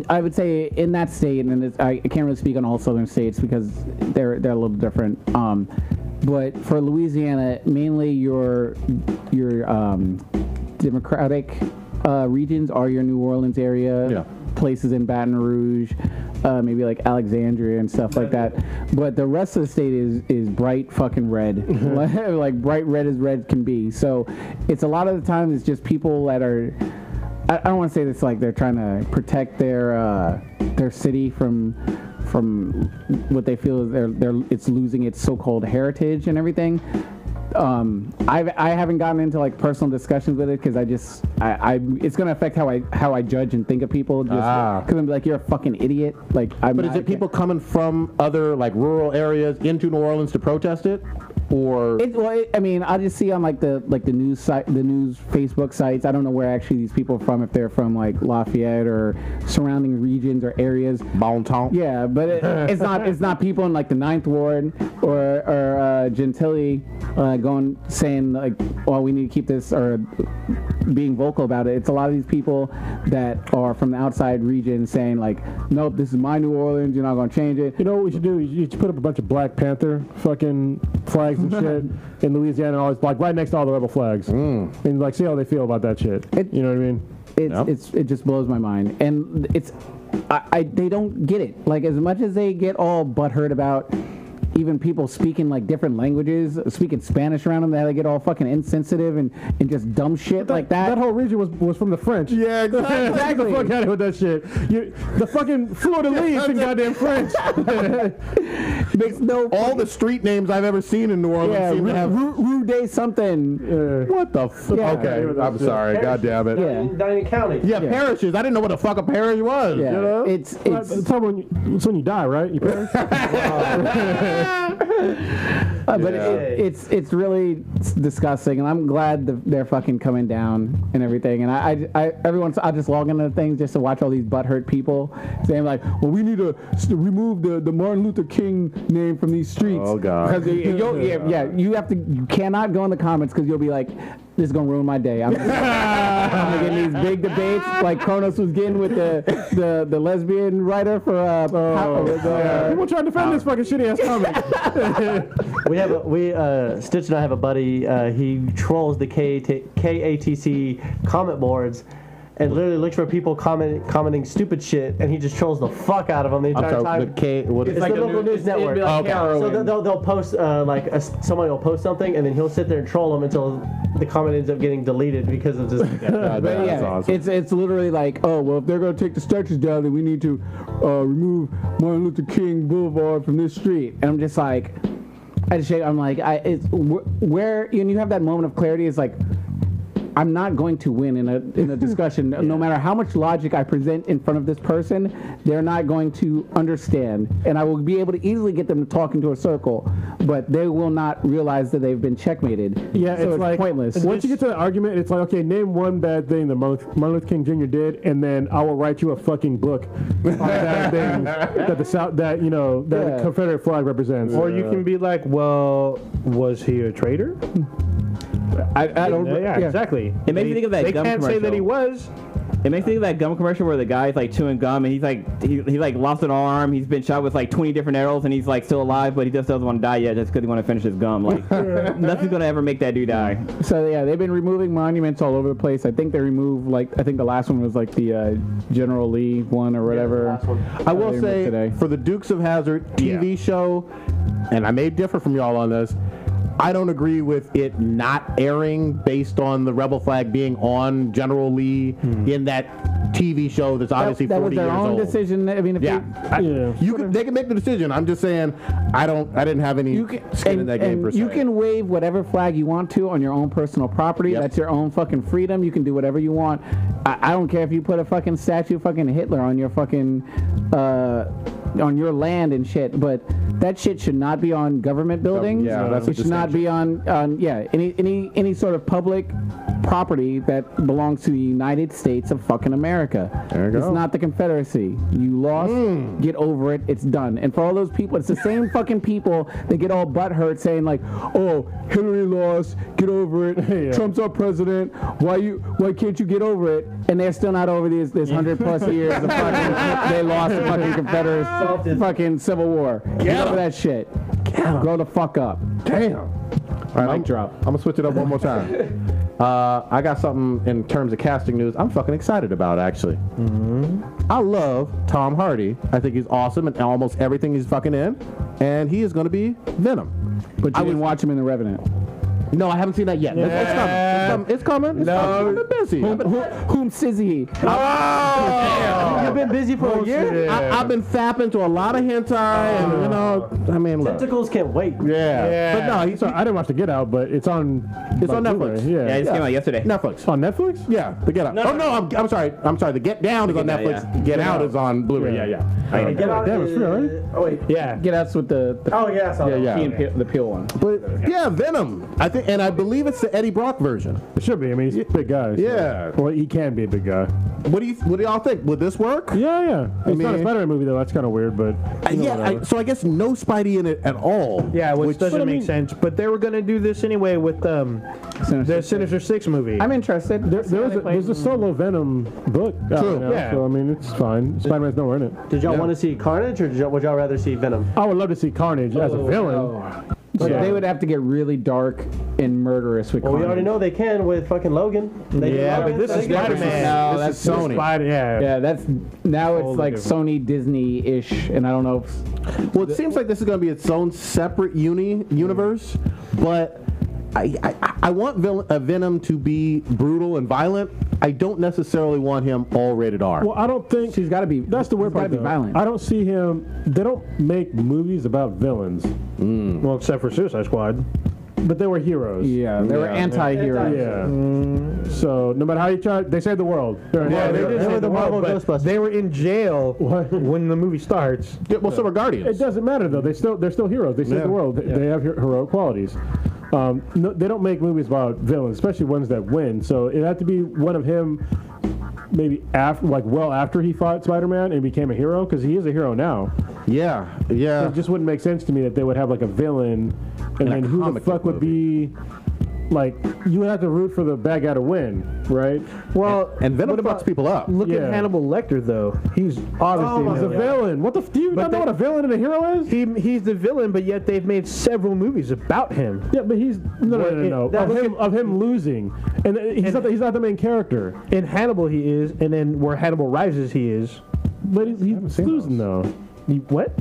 I would say in that state, and I can't really speak on all southern states because they're a little different. But for Louisiana, mainly your Democratic regions are your New Orleans area. Yeah. Places in Baton Rouge, maybe like Alexandria and stuff like that. But the rest of the state is bright fucking red, like bright red as red can be. So it's a lot of the time it's just people that are. I don't want to say this like they're trying to protect their city from what they feel is it's losing its so-called heritage and everything. I haven't gotten into like personal discussions with it because it's gonna affect how I judge and think of people just because I'm like, you're a fucking idiot. Like, but is it people coming from other like rural areas into New Orleans to protest it? Or I mean, I just see on like the news site, the news Facebook sites. I don't know where actually these people are from, if they're from like Lafayette or surrounding regions or areas. Bon temps. Yeah, but it's not people in like the 9th Ward or Gentilly saying like, well, we need to keep this, or being vocal about it. It's a lot of these people that are from the outside region saying like, nope, this is my New Orleans. You're not gonna change it. You know what we should do? You should put up a bunch of Black Panther fucking flags and shit in Louisiana, always like right next to all the rebel flags, and like see how they feel about that shit. You know what I mean? It just blows my mind, and they don't get it. Like, as much as they get all butthurt about even people speaking like different languages, speaking Spanish around them, they get all fucking insensitive and just dumb shit like that. That whole region was from the French. Yeah, exactly. Get the fuck out of here with that shit. The fucking fleur de lis in goddamn French. Makes no all the street names I've ever seen in New Orleans seem to have. Rue Day something. What the f? Yeah. Okay, I'm sorry. God damn it. Yeah. Dining County. Yeah, parishes. I didn't know what the fuck a parish was. Yeah. You know? It's It's when you die, right? You perish? but it's really disgusting, and I'm glad they're fucking coming down and everything. And I just log into things just to watch all these butthurt people saying like, well, we need to remove the Martin Luther King name from these streets. Oh God. Because you cannot go in the comments because you'll be like, this is gonna ruin my day. I'm gonna get in these big debates like Kronos was getting with the lesbian writer for People trying to defend this fucking shitty ass comic. Stitch and I have a buddy. He trolls the KATC comment boards. And literally looks for people commenting stupid shit, and he just trolls the fuck out of them the entire time. It's like the local news network. So they'll post somebody will post something, and then he'll sit there and troll them until the comment ends up getting deleted because of just. That's awesome. It's literally like, oh well, if they're gonna take the statues down, then we need to remove Martin Luther King Boulevard from this street. And I'm just like, I'm like, where and you have that moment of clarity. It's like, I'm not going to win in a discussion. No matter how much logic I present in front of this person, they're not going to understand. And I will be able to easily get them to talk into a circle, but they will not realize that they've been checkmated. Yeah, so it's like pointless. Once you get to the argument, it's like, okay, name one bad thing that Martin Luther King Jr. did, and then I will write you a fucking book on bad things that the Confederate flag represents. Or you can be like, well, was he a traitor? I don't. Yeah, exactly. It makes me think of that They gum can't commercial. say that he was. It makes me think of that gum commercial where the guy's like chewing gum and he's like he lost an arm. He's been shot with like 20 different arrows and he's like still alive, but he just doesn't want to die yet just because he want to finish his gum. Like nothing's gonna ever make that dude die. So yeah, they've been removing monuments all over the place. I think they removed I think the last one was like the General Lee one or whatever. I will say for the Dukes of Hazzard TV show, and I may differ from y'all on this. I don't agree with it not airing based on the rebel flag being on General Lee in that TV show that's obviously 40 years old. That was their own decision. I mean, if they can make the decision. I'm just saying I didn't have any skin in that game per se. You can wave whatever flag you want to on your own personal property. That's your own fucking freedom. You can do whatever you want. I don't care if you put a fucking statue of fucking Hitler on your fucking on your land and shit, but that shit should not be on government buildings. It should not be on any sort of public property that belongs to the United States of fucking America. There you go. It's not the Confederacy. You lost. Get over it. It's done. And for all those people, it's the same fucking people that get all butthurt saying like, "Oh, Hillary lost. Get over it. Trump's our president. Why can't you get over it?" And they're still not over this 100+ years of fucking. They lost the fucking Confederate fucking Civil War. Get over that shit. Grow the fuck up. Damn. All right, drop. I'm gonna switch it up one more time. I got something in terms of casting news I'm fucking excited about, actually. I love Tom Hardy. I think he's awesome in almost everything he's fucking in. And he is going to be Venom. But you didn't watch him in The Revenant. No, I haven't seen that yet. It's coming. I've been busy. Whom Sizzy? You've been busy for a year? I've been fapping to a lot of hentai, and I mean, look. Tentacles can't wait. Yeah. But no, I didn't watch the Get Out, but it's on. It's on Netflix. Blu-ray. Yeah, it just came out yesterday. Netflix. On Netflix? Yeah, the Get Out. I'm sorry. The Get Down is on Netflix. Get Out is on Blu-ray. Yeah. Get Out Damn, it's free already? Oh wait. Yeah. Get Out's with the the peel one. But yeah, Venom. I think, and I believe it's the Eddie Brock version. It should be. I mean, he's a big guy. So. Yeah. Well, he can be a big guy. What do y'all think? Would this work? Yeah. It's not a Spider-Man movie though. That's kind of weird, but so I guess no Spidey in it at all. Yeah, which doesn't make sense. But they were gonna do this anyway with the Sinister Six movie. I'm interested. There's a solo Venom book. True. Now, so I mean, it's fine. Spider-Man's nowhere in it. Did y'all want to see Carnage, or would y'all rather see Venom? I would love to see Carnage as a villain. But they would have to get really dark and murderous with Well, we already know they can with fucking Logan. But this is Spider-Man. No, This is Sony. Yeah, that's now it's like Sony Disney-ish, and I don't know if. Well, it seems like this is going to be its own separate universe, but I want Venom to be brutal and violent, I don't necessarily want him all rated R. Well, I don't think She's got to be. that's the weird part. Be Though. violent. I don't see him. They don't make movies about villains, Well, except for Suicide Squad. but they were heroes. Yeah, they were anti-heroes. Yeah. So no matter how you try, they saved the world. They're They were the Marvel but Ghostbusters. They were in jail when the movie starts. Yeah, well, so are Guardians. It doesn't matter though. They're still heroes. They save the world. They have heroic qualities. No, they don't make movies about villains, especially ones that win. So it had to be one of him, maybe after he fought Spider-Man and became a hero, because he is a hero now. Yeah. It just wouldn't make sense to me that they would have like a villain, and then who the comic fuck book would be like? You would have to root for the bad guy to win, right? Well, And Venom what fucks people up. Look Yeah. at Hannibal Lecter, though. He's obviously He's a villain. What the? Do you not know what a villain and a hero is? He's the villain, but yet they've made several movies about him. Yeah, but he's no. That- Of him losing, and he's not the main character. In Hannibal, he is, and then where Hannibal Rises, he is. But he's losing though. What?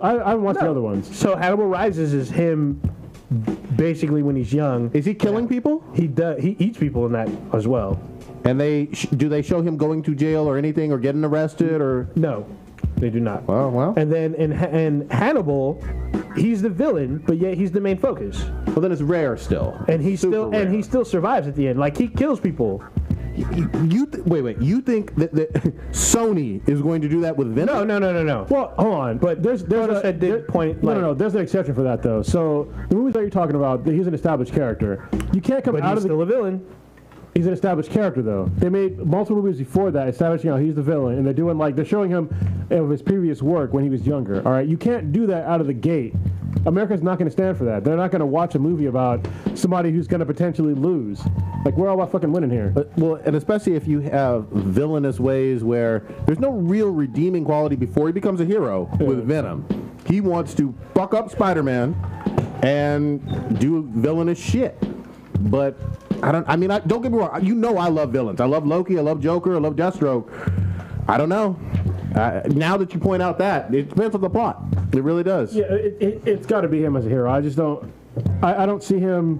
I haven't watched the other ones. So Hannibal Rises is him, basically when he's young. Is he killing people? He does. He eats people in that as well. And do they show him going to jail or anything or getting arrested or? No, they do not. Well. And then in Hannibal, he's the villain, but yet he's the main focus. Well, then it's rare still. And he Super rare. he still survives at the end. Like he kills people. Wait. You think that Sony is going to do that with Venom? No. Well, hold on. But there's point. No. There's an exception for that though. So the movies that you're talking about, he's an established character. You can't come But out he's of the. still a villain. He's an established character though. They made multiple movies before that establishing he's the villain, and they're showing him of his previous work when he was younger. All right, you can't do that out of the gate. America's not going to stand for that. They're not going to watch a movie about somebody who's going to potentially lose. Like, we're all about fucking winning here. Well, and especially if you have villainous ways where there's no real redeeming quality before he becomes a hero with Venom. He wants to fuck up Spider-Man and do villainous shit. But don't get me wrong. You know I love villains. I love Loki. I love Joker. I love Deathstroke. I don't know. Now that you point out that, it depends on the plot. It really does. Yeah, it's got to be him as a hero. I just don't. I don't see him.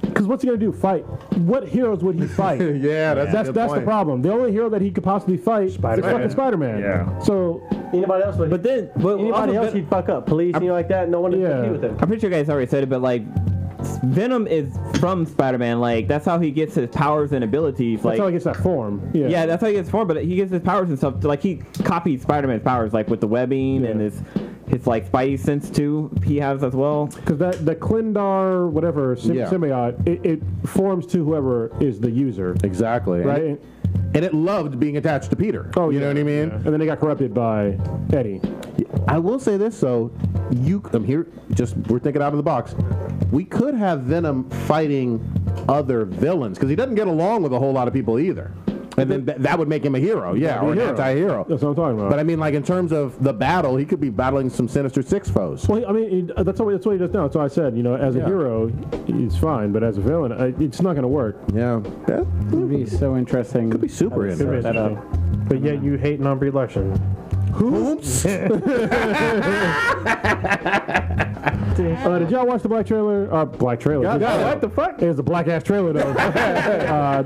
Because what's he gonna do? Fight? What heroes would he fight? Yeah, that's the problem. The only hero that he could possibly fight is fucking Spider-Man. Yeah. So Anybody else would. Anybody else he'd fuck up. Police, like that. No one would compete with him. I'm pretty sure you guys already said it, but like Venom is from Spider-Man. Like that's how he gets his powers and abilities. Like that's how he gets that form. Yeah, that's how he gets form. But he gets his powers and stuff. Like he copied Spider-Man's powers, like with the webbing and his like Spidey sense too. He has as well. Because the Klindar whatever symbiote, it forms to whoever is the user. Exactly. Right. And it loved being attached to Peter. Oh, you know what I mean? Yeah. And then it got corrupted by Eddie. I will say this though, I'm here. We're thinking out of the box. We could have Venom fighting other villains because he doesn't get along with a whole lot of people either. And then that would make him a hero, or an anti-hero. That's what I'm talking about. But I mean, like in terms of the battle, he could be battling some Sinister Six foes. Well, I mean, that's what he does now. That's why I said, as a hero, he's fine, but as a villain, it's not going to work. Yeah, that would be so interesting. Could be super interesting. But yet you hating on Brie Larson. Oops. Did y'all watch the black trailer? Black trailer. What the fuck? It was a black ass trailer though.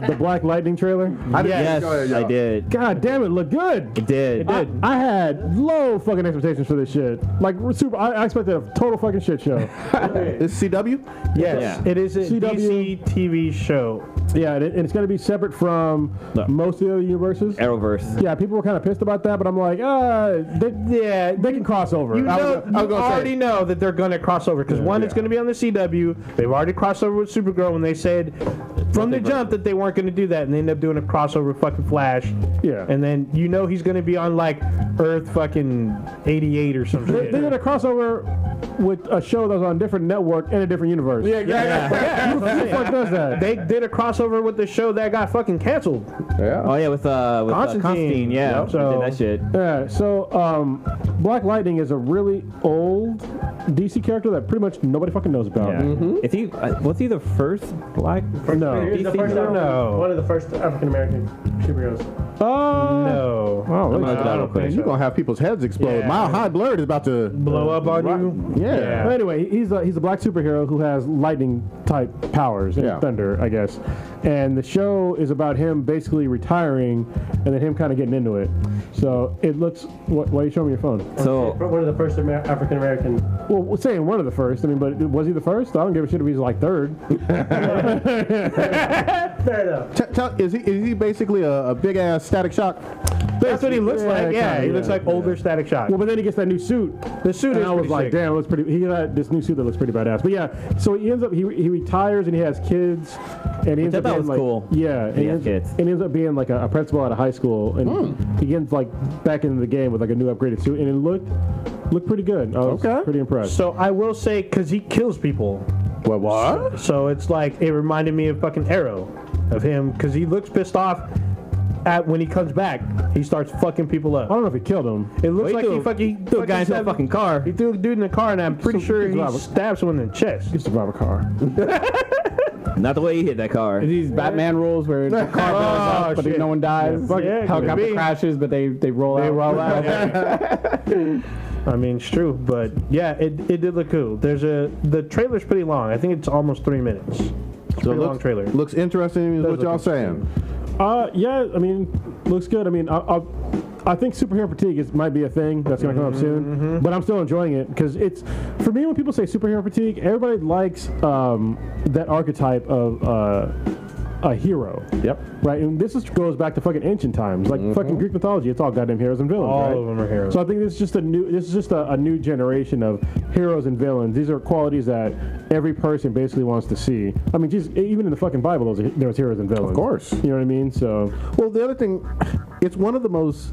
The Black Lightning trailer. Yes, I did. God damn it, looked good. It did. I had low fucking expectations for this shit. Like super. I expected a total fucking shit show. Is CW? Yes, it is a CW. DC TV show. Yeah, and it's going to be separate from most of the other universes. Arrowverse. Yeah, people were kind of pissed about that, but I'm like, they can cross over. You already know that they're going to cross over because it's going to be on the CW. They've already crossed over with Supergirl when they said from the jump that they weren't going to do that, and they ended up doing a crossover with fucking Flash. Yeah. And then he's going to be on like Earth fucking 88 or something. They did a crossover with a show that was on a different network in a different universe. Yeah, exactly. Who the fuck does that? They did a crossover with the show that got fucking canceled. Yeah. Oh yeah, with Constantine. Yeah, Yep. So did that shit. Yeah. So Black Lightning is a really old DC character that pretty much nobody fucking knows about. Yeah. Is he? Was he the first black? No. He's the DC first hero? No. one of the first African American superheroes. No. Oh, I'm gonna look it up real Man, quick. you're gonna have people's heads explode. Yeah. Mile High Blurred is about to Blow up on you? Yeah. But anyway, he's a black superhero who has lightning type powers and Yeah. thunder, I guess. And the show is about him basically retiring and then him kind of getting into it. So it looks. Why are you showing me your phone? So One of the first African American. Well, we're saying one of the first. I mean, but was he the first? I don't give a shit if he's like third. Fair enough. Is he basically a big ass Static Shock? That's what he looks like. Yeah, kinda, he looks like older Static Shock. Well, but then he gets that new suit. The suit And is I was pretty like, sick. damn, it looks pretty. He got this new suit that looks pretty badass. But yeah, so he ends up he retires and he has kids, and he ends I up thought being was like, cool. yeah, and he has kids. and he ends up being like a principal at a high school, and he ends like back into the game with like a new upgraded suit, and it looked pretty good. I was pretty impressed. So I will say, because he kills people. What? So it's like, it reminded me of fucking Arrow, of him, because he looks pissed off at when he comes back. He starts fucking people up. I don't know if he killed him. It looks Well, like he fucking threw a guy into a stabbed- fucking car. He threw a dude in the car, and I'm pretty So- sure he Robert- stabbed someone in the chest. Used to drive a car. Not the way he hit that car. These Batman rules where the car blows up, but shit. no one dies. Yeah, Helicopter could be. crashes, but they roll They out. roll out. I mean, it's true, but yeah, it did look cool. The trailer's pretty long. I think it's almost 3 minutes. It's a pretty long trailer. Looks interesting. Is Does what y'all look saying? Yeah, I mean, looks good. I mean, I think superhero fatigue might be a thing that's going to come up soon, but I'm still enjoying it because it's, for me, when people say superhero fatigue, everybody likes that archetype of a hero. Yep. Right, and goes back to fucking ancient times, like fucking Greek mythology. It's all goddamn heroes and villains. All right? of them are heroes. So I think this is just a new generation of heroes and villains. These are qualities that every person basically wants to see. I mean, geez, even in the fucking Bible, there was heroes and villains. Of course. You know what I mean? So Well, the other thing, it's one of the most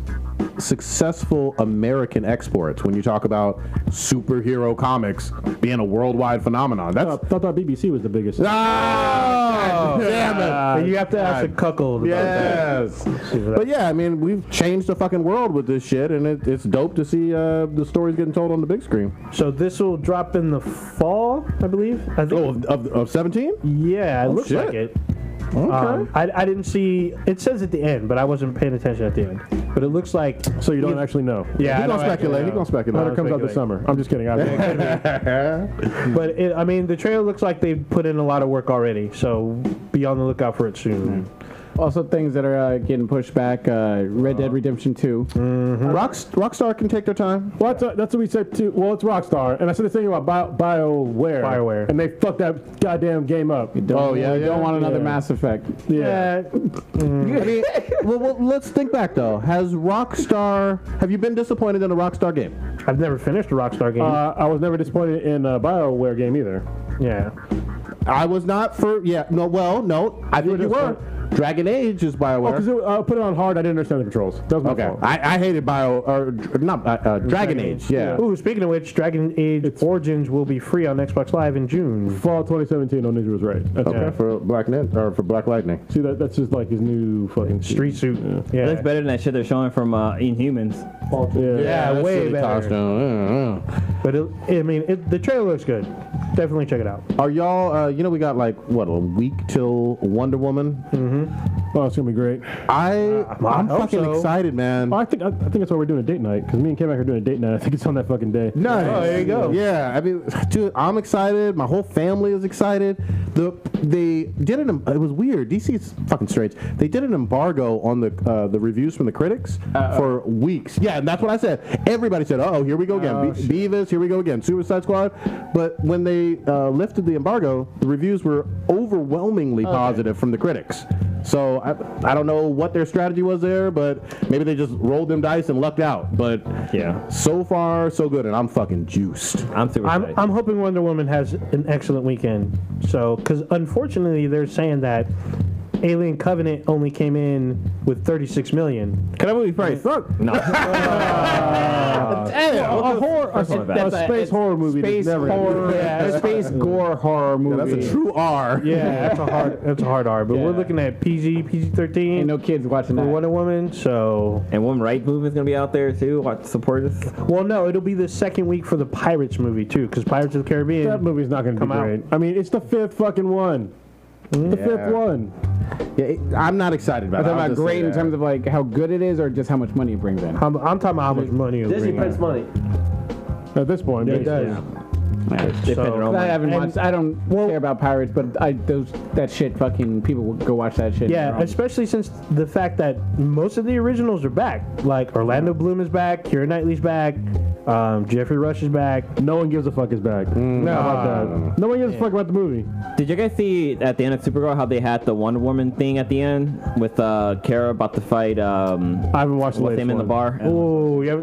successful American exports when you talk about superhero comics being a worldwide phenomenon. I That's thought BBC was the biggest. oh, damn it. And you have to ask a cuckold about Yes. But yeah, I mean, we've changed the fucking world with this shit, and it's dope to see the stories getting told on the big screen. that. So this will drop in the fall, I believe. I think. Oh, of 17? Yeah, it looks shit. like it. Okay. I didn't see. It says at the end, but I wasn't paying attention at the end. But it looks like. So you don't actually know. Yeah, He's I gonna know, speculate. He's gonna speculate. It comes out this summer. I'm just kidding. But I mean, the trailer looks like they put in a lot of work already. So be on the lookout for it soon. Also, things that are getting pushed back: Red Dead Redemption 2. Rockstar can take their time. Well, that's what we said too. Well, it's Rockstar, and I said the thing about BioWare. BioWare. And they fucked that goddamn game up. You don't, you don't want another Mass Effect. Yeah. I mean, well, let's think back though. Have you been disappointed in a Rockstar game? I've never finished a Rockstar game. I was never disappointed in a BioWare game either. Yeah. I was not for. Yeah. No. Well. No. I think you were. Dragon Age is BioWare. Because I put it on hard. I didn't understand the controls. That was my Okay. fault. I hated Dragon Age. Yeah. Ooh, speaking of which, Dragon Age Origins will be free on Xbox Live in June. Fall 2017 on Ninja was right. That's Okay. right. For Black Lightning. See, that's just like his new fucking Street suit. It looks better than that shit they're showing from Inhumans. Yeah, that's way silly better. costume. But the trailer looks good. Definitely check it out. Are y'all? We got like what, a week till Wonder Woman. Oh, it's gonna be great. I'm hope fucking so. excited, man. Well, I think that's why we're doing a date night. Because me and K-Mac are doing a date night. I think it's on that fucking day. Nice. Oh, there you go. Yeah, I mean, dude, I'm excited. My whole family is excited. They did it. It was weird. DC's fucking strange. They did an embargo on the reviews from the critics for weeks. Yeah, and that's what I said. Everybody said, "Oh, here we go again. Beavis, here we go again. Suicide Squad." But when they lifted the embargo, the reviews were overwhelmingly positive from the critics. So I don't know what their strategy was there, but maybe they just rolled them dice and lucked out. But Yeah. so far so good, and I'm fucking juiced. I'm super excited. I'm hoping Wonder Woman has an excellent weekend. So, because unfortunately they're saying that Alien Covenant only came in with 36 million. Can that movie probably suck? No. A a space horror movie. Space never horror, a space gore horror movie. Yeah, that's a true R. Yeah, that's a hard R. But we're looking at PG-13. Ain't no kids watching that. Wonder Woman, so... And Woman Rights Movement's going to be out there, too. Watch, support us. Well, no, it'll be the second week for the Pirates movie, too, because Pirates of the Caribbean... That movie's not going to be great. I mean, it's the fifth fucking one. The fifth one. Yeah, I'm not excited about it. I'm talking about great in terms of like how good it is or just how much money it brings in. I'm talking about how much money it'll Disney bring prints in. money. At this point, It does. I haven't watched. I don't care about pirates, but that shit. Fucking people will go watch that shit. Yeah, especially since the fact that most of the originals are back. Like Orlando Bloom is back, Keira Knightley's back, Jeffrey Rush is back. No one gives a fuck is back. How about that? No one gives a fuck about the movie. Did you guys see at the end of Supergirl how they had the Wonder Woman thing at the end with Kara about to fight? I haven't watched the latest in the bar. Oh, yeah.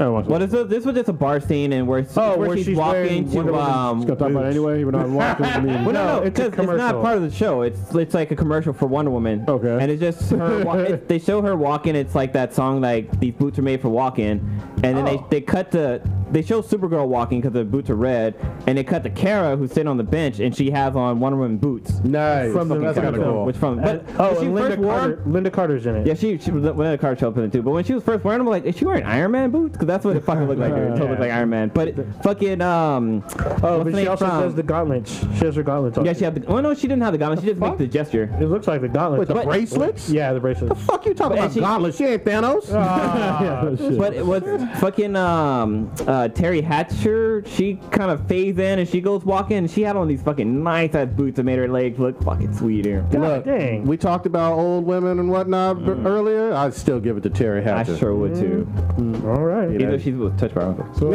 What is this was just a bar scene and where she's walking to. Just gonna talk about it anyway, even though I'm watching. I mean, Well, no, it's a because it's not commercial. part of the show. It's like a commercial for Wonder Woman. Okay. And it's just her. They show her walking. It's like that song, like these boots are made for walking. And then they cut to. They show Supergirl walking because the boots are red, and they cut to Kara who's sitting on the bench and she has on Wonder Woman boots. Nice. From the That's kind of cool. Which from? But Oh, when she and first wore them, Linda Carter's in it. yeah, she Linda Carter showed up in it too. But when she was first wearing them, I'm like, is she wearing Iron Man boots? Because that's what it fucking looked like. It totally looked like Iron Man. But fucking Oh, what's but the she name also from- does the gauntlets. She has her gauntlets on. Yeah, she had the. Well, no, she didn't have the gauntlets. She just made the gesture. It looks like the gauntlets. With the bracelets? Yeah, the bracelets. Fuck you talking But about she- gauntlets? She ain't Thanos. But it was fucking Terry Hatcher. She kind of fades in and she goes walking. And she had on these fucking nice ass boots that made her legs look fucking sweet here. Look, dang. we talked about old women and whatnot earlier. I'd still give it to Terry I Hatcher. sure would too. All right. Even though she's with Touch by Uncle. So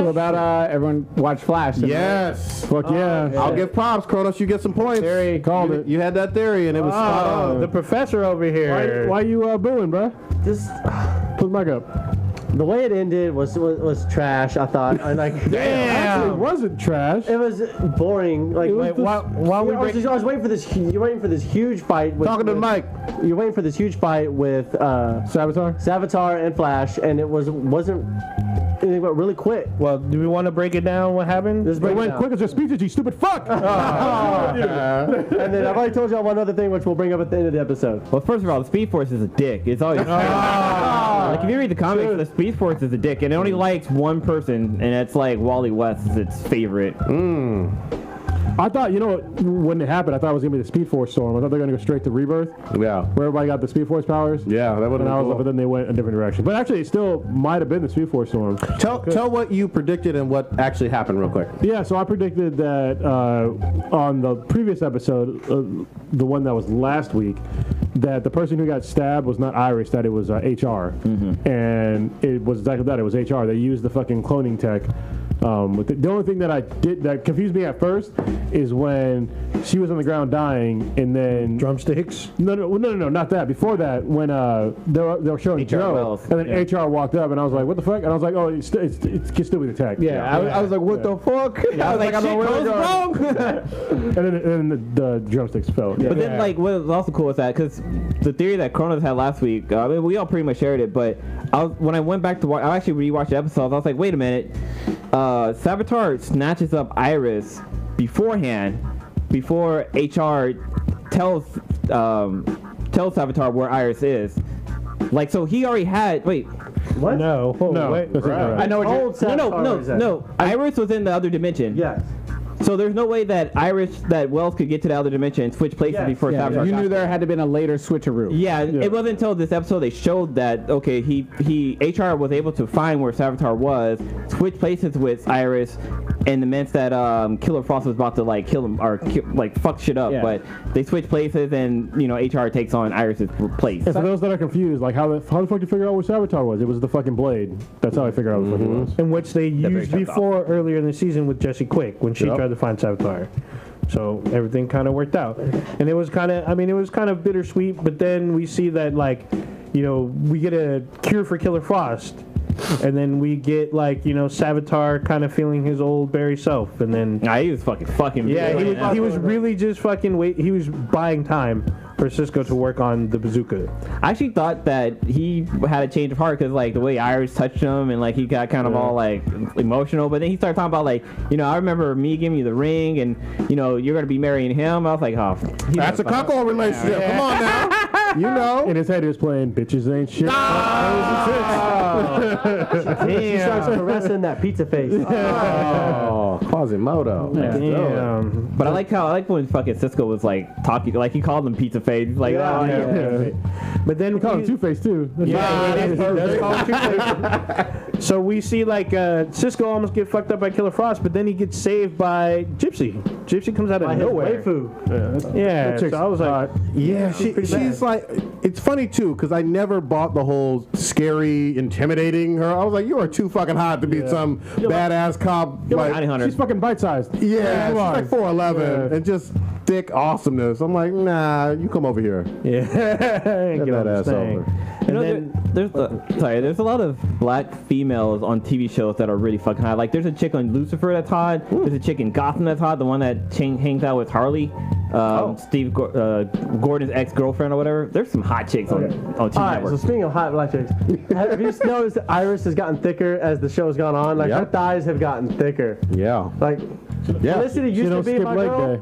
about everyone watch Flash. Yes. fuck yeah. I'll give props, Kronos. You get some points. Terry called you, it. You had that theory, and it was spot on. The professor over here. Why you booing, bro? Just Put the mic up. the way it ended was trash. I thought. I like. Actually, it wasn't trash. It was boring. Like was wait, the- I was waiting for this. You're waiting for this huge fight. With, Talking to the mic. You're waiting for this huge fight with Savitar? Savitar and Flash, and it wasn't. It went really quick. Well, do we want to break it down? What happened? Let's It break it went down. quick as your speeches, you stupid fuck! And then I've already told y'all one other thing, which we'll bring up at the end of the episode. Well, first of all, the Speed Force is a dick. It's always like if you read the comics, the Speed Force is a dick, and it only likes one person, and it's like Wally West is its favorite. I thought, you know, when it happened, I thought it was going to be the Speed Force storm. I thought they were going to go straight to Rebirth, Yeah. where everybody got the Speed Force powers. Yeah, that would And I have was been but then they went a different direction. But actually, it still might have been the Speed Force storm. Tell what you predicted and what actually happened real quick. Yeah, so I predicted that on the previous episode, the one that was last week, that the person who got stabbed was not Iris, that it was HR. And it was exactly that. It was HR. They used the fucking cloning tech. The only thing that confused me at first is when she was on the ground dying, and then Drumsticks. no, not that. Before that, when they were showing HR Joe, Wells. and then HR walked up, and I was like, "What the fuck?" And I was like, "Oh, it can still be the tech." Yeah, I was like, what the fuck? I was like, I don't know shit where goes they're wrong. and then the drumsticks fell. But then, like, what was also cool with that, because the theory that Kronos had last week, I mean, we all pretty much shared it, but when I went back to watch, I actually rewatched the episodes, I was like, wait a minute, Savitar snatches up Iris beforehand, before HR tells Savitar where Iris is. Like, so he already had, wait. What? No. Oh, No, wait. that's incorrect. I know what Old you're. Savitar No. Iris was in the other dimension. Yes. So there's no way that Wells could get to the other dimension and switch places Yes. before Yeah, Savitar you got knew there. there had to been a later switcheroo. Yeah, it wasn't until this episode they showed that okay, he HR was able to find where Savitar was, switch places with Iris, and the meant that Killer Frost was about to like kill him or like fuck shit up, Yeah. but they switch places and HR takes on Iris's place. And for those that are confused, like how the fuck did you figure out where Savitar was? It was the fucking blade. That's how I figured out what the fuck it was. In which they used very before earlier in the season with Jessie Quick when she tried to find Savitar. So everything kind of worked out, and it was kind of bittersweet. But then we see that we get a cure for Killer Frost, and then we get Savitar kind of feeling his old Barry self, and then He was fucking. he was really just fucking wait. He was buying time for Cisco to work on the bazooka. I actually thought that he had a change of heart because like the way Iris touched him and like he got kind of all like emotional, but then he started talking about like, you know, I remember me giving you the ring and you know you're gonna be marrying him. I was like, oh, that's a cuckold relationship. Come on now. You know. In his head he was playing bitches ain't shit. She starts caressing that pizza face. Oh, Quasimodo. Damn. But I like when fucking Cisco was like talking, like he called him pizza face. He's like, But then We call him Two-Face too. That's called Two-Face. So we see like Cisco almost get fucked up by Killer Frost, but then he gets saved by Gypsy. Gypsy comes out of nowhere. Yeah, so I was like, yeah, she's like, it's funny too, because I never bought the whole scary, intimidating her. I was like, you are too fucking hot to be some badass cop. Like, she's fucking bite-sized. Yeah, she's like 4'11", and just thick awesomeness. I'm like, nah, you come over here. Yeah, get that ass over. And then there's a lot of black females on TV shows that are really fucking hot. Like there's a chick on Lucifer that's hot. There's a chick in Gotham that's hot. The one that hangs out with Harley, Steve Gordon's ex-girlfriend or whatever. There's some hot chicks on TV Network. So speaking of hot black chicks, have you noticed that Iris has gotten thicker as the show has gone on? Like her thighs have gotten thicker. Yeah. Like. Yeah. Felicity used to be my girl,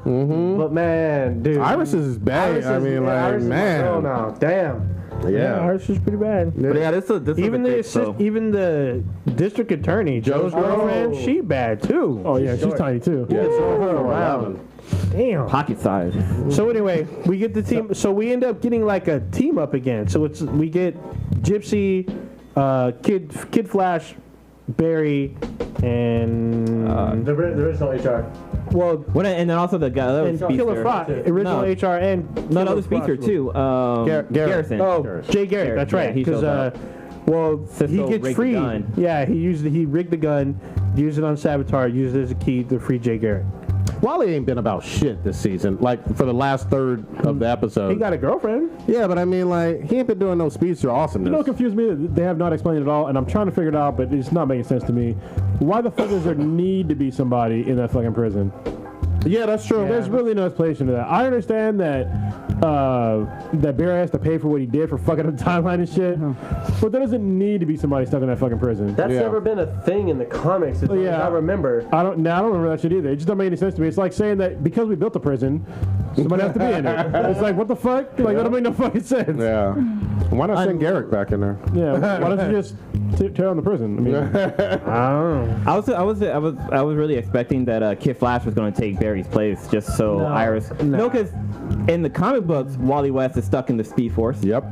but man, dude, Iris is bad. I mean, like, Iris man. Is my girl now. Damn. Yeah, Ours is pretty bad. But yeah, this even the district attorney, Joe's girlfriend, she bad too. Oh yeah, she's tiny too. Yeah, around. Damn. Pocket size. So anyway, we get the team. So we end up getting like a team up again. So we get Gypsy, Kid Flash, Barry, and the original HR. Well, and then also the guy that was Killer Frost, original HR, and another speaker too. Garrison. Oh, Jay Garrett. That's right. Because he gets free. Yeah, he rigged the gun, used it on Savitar, used it as a key to free Jay Garrett. Wally ain't been about shit this season. Like for the last third of the episode. He got a girlfriend. Yeah, but I mean, like he ain't been doing no speedster awesomeness. You know what confused me? They have not explained it at all, and I'm trying to figure it out, but it's not making sense to me. Why the fuck does there need to be somebody in that fucking prison? Yeah, that's true. There's really no explanation to that. I understand that that Barry has to pay for what he did for fucking up the timeline and shit, but there doesn't need to be somebody stuck in that fucking prison. That's never been a thing in the comics. As I remember. I don't remember that shit either. It just don't make any sense to me. It's like saying that because we built the prison, somebody has to be in it. It's like, what the fuck? Like, that don't make no fucking sense. Yeah. Why not send Garrick back in there? Yeah. Why don't you just tear down the prison? I mean, I was really expecting that Kid Flash was going to take Barry's place, just so Iris. No, because in the comic books, Wally West is stuck in the Speed Force. Yep.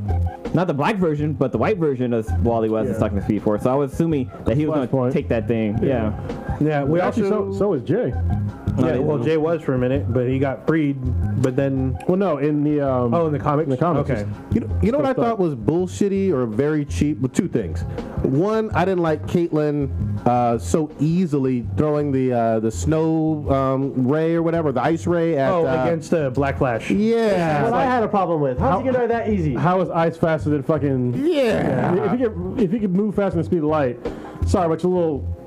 Not the black version, but the white version of Wally West is stuck in the Speed Force. So I was assuming that he was going to take that thing. Yeah. Yeah. We actually so is Jay. Yeah, well, Jay was for a minute, but he got freed. But then, well, no, in the in the comics. In the comics. Okay. You know what I thought was bullshitty or very cheap? Well, two things. One, I didn't like Caitlyn so easily throwing the snow ray or whatever, the ice ray at against the Black Flash. Yeah. That's what I had a problem with. How'd you get her that easy? How is ice faster than fucking? Yeah. If you could move faster than the speed of light, sorry, but your little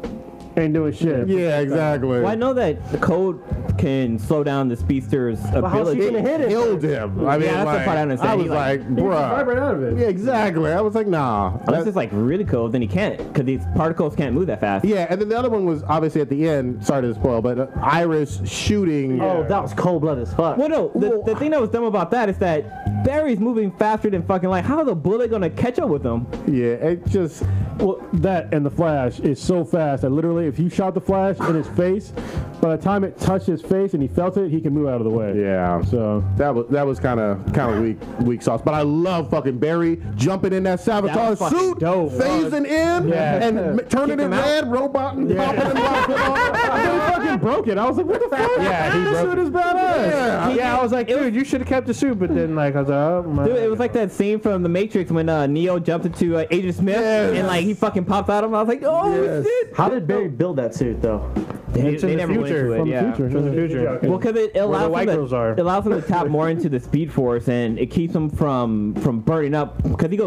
ain't doing shit. Yeah, exactly. Well, I know that the code can slow down the speedster's ability. How's she gonna hit it? Killed him. I mean, that's the part I understand. I was like, bruh. Right out of it. Yeah, exactly. I was like, nah. Unless it's like really cold, then he can't, because these particles can't move that fast. Yeah, and then the other one was obviously at the end. Sorry to spoil, but Iris shooting. Oh, that was cold-blooded as fuck. Well, no, the thing that was dumb about that is that Barry's moving faster than fucking light. How is a bullet gonna catch up with him? Yeah, it just. Well, that and the Flash is so fast that literally, if you shot the Flash in his face, by the time it touched his face and he felt it, he can move out of the way. Yeah. So that was kind of weak sauce. But I love fucking Barry jumping in that Savitar suit, phasing in, and turning it red, robot and popping and locking off. He fucking broke it. I was like, what the fuck? Yeah, this suit is badass. Yeah, I was like, dude, you should have kept the suit. But then, like, I was like, oh my. Dude, it was like that scene from The Matrix when Neo jumped into Agent Smith and like he fucking popped out of him. I was like, oh shit. How did Barry build that suit though? It's in the never went future. into it, From the future. Well, because it allows him to tap more into the Speed Force, and it keeps him from burning up. Because he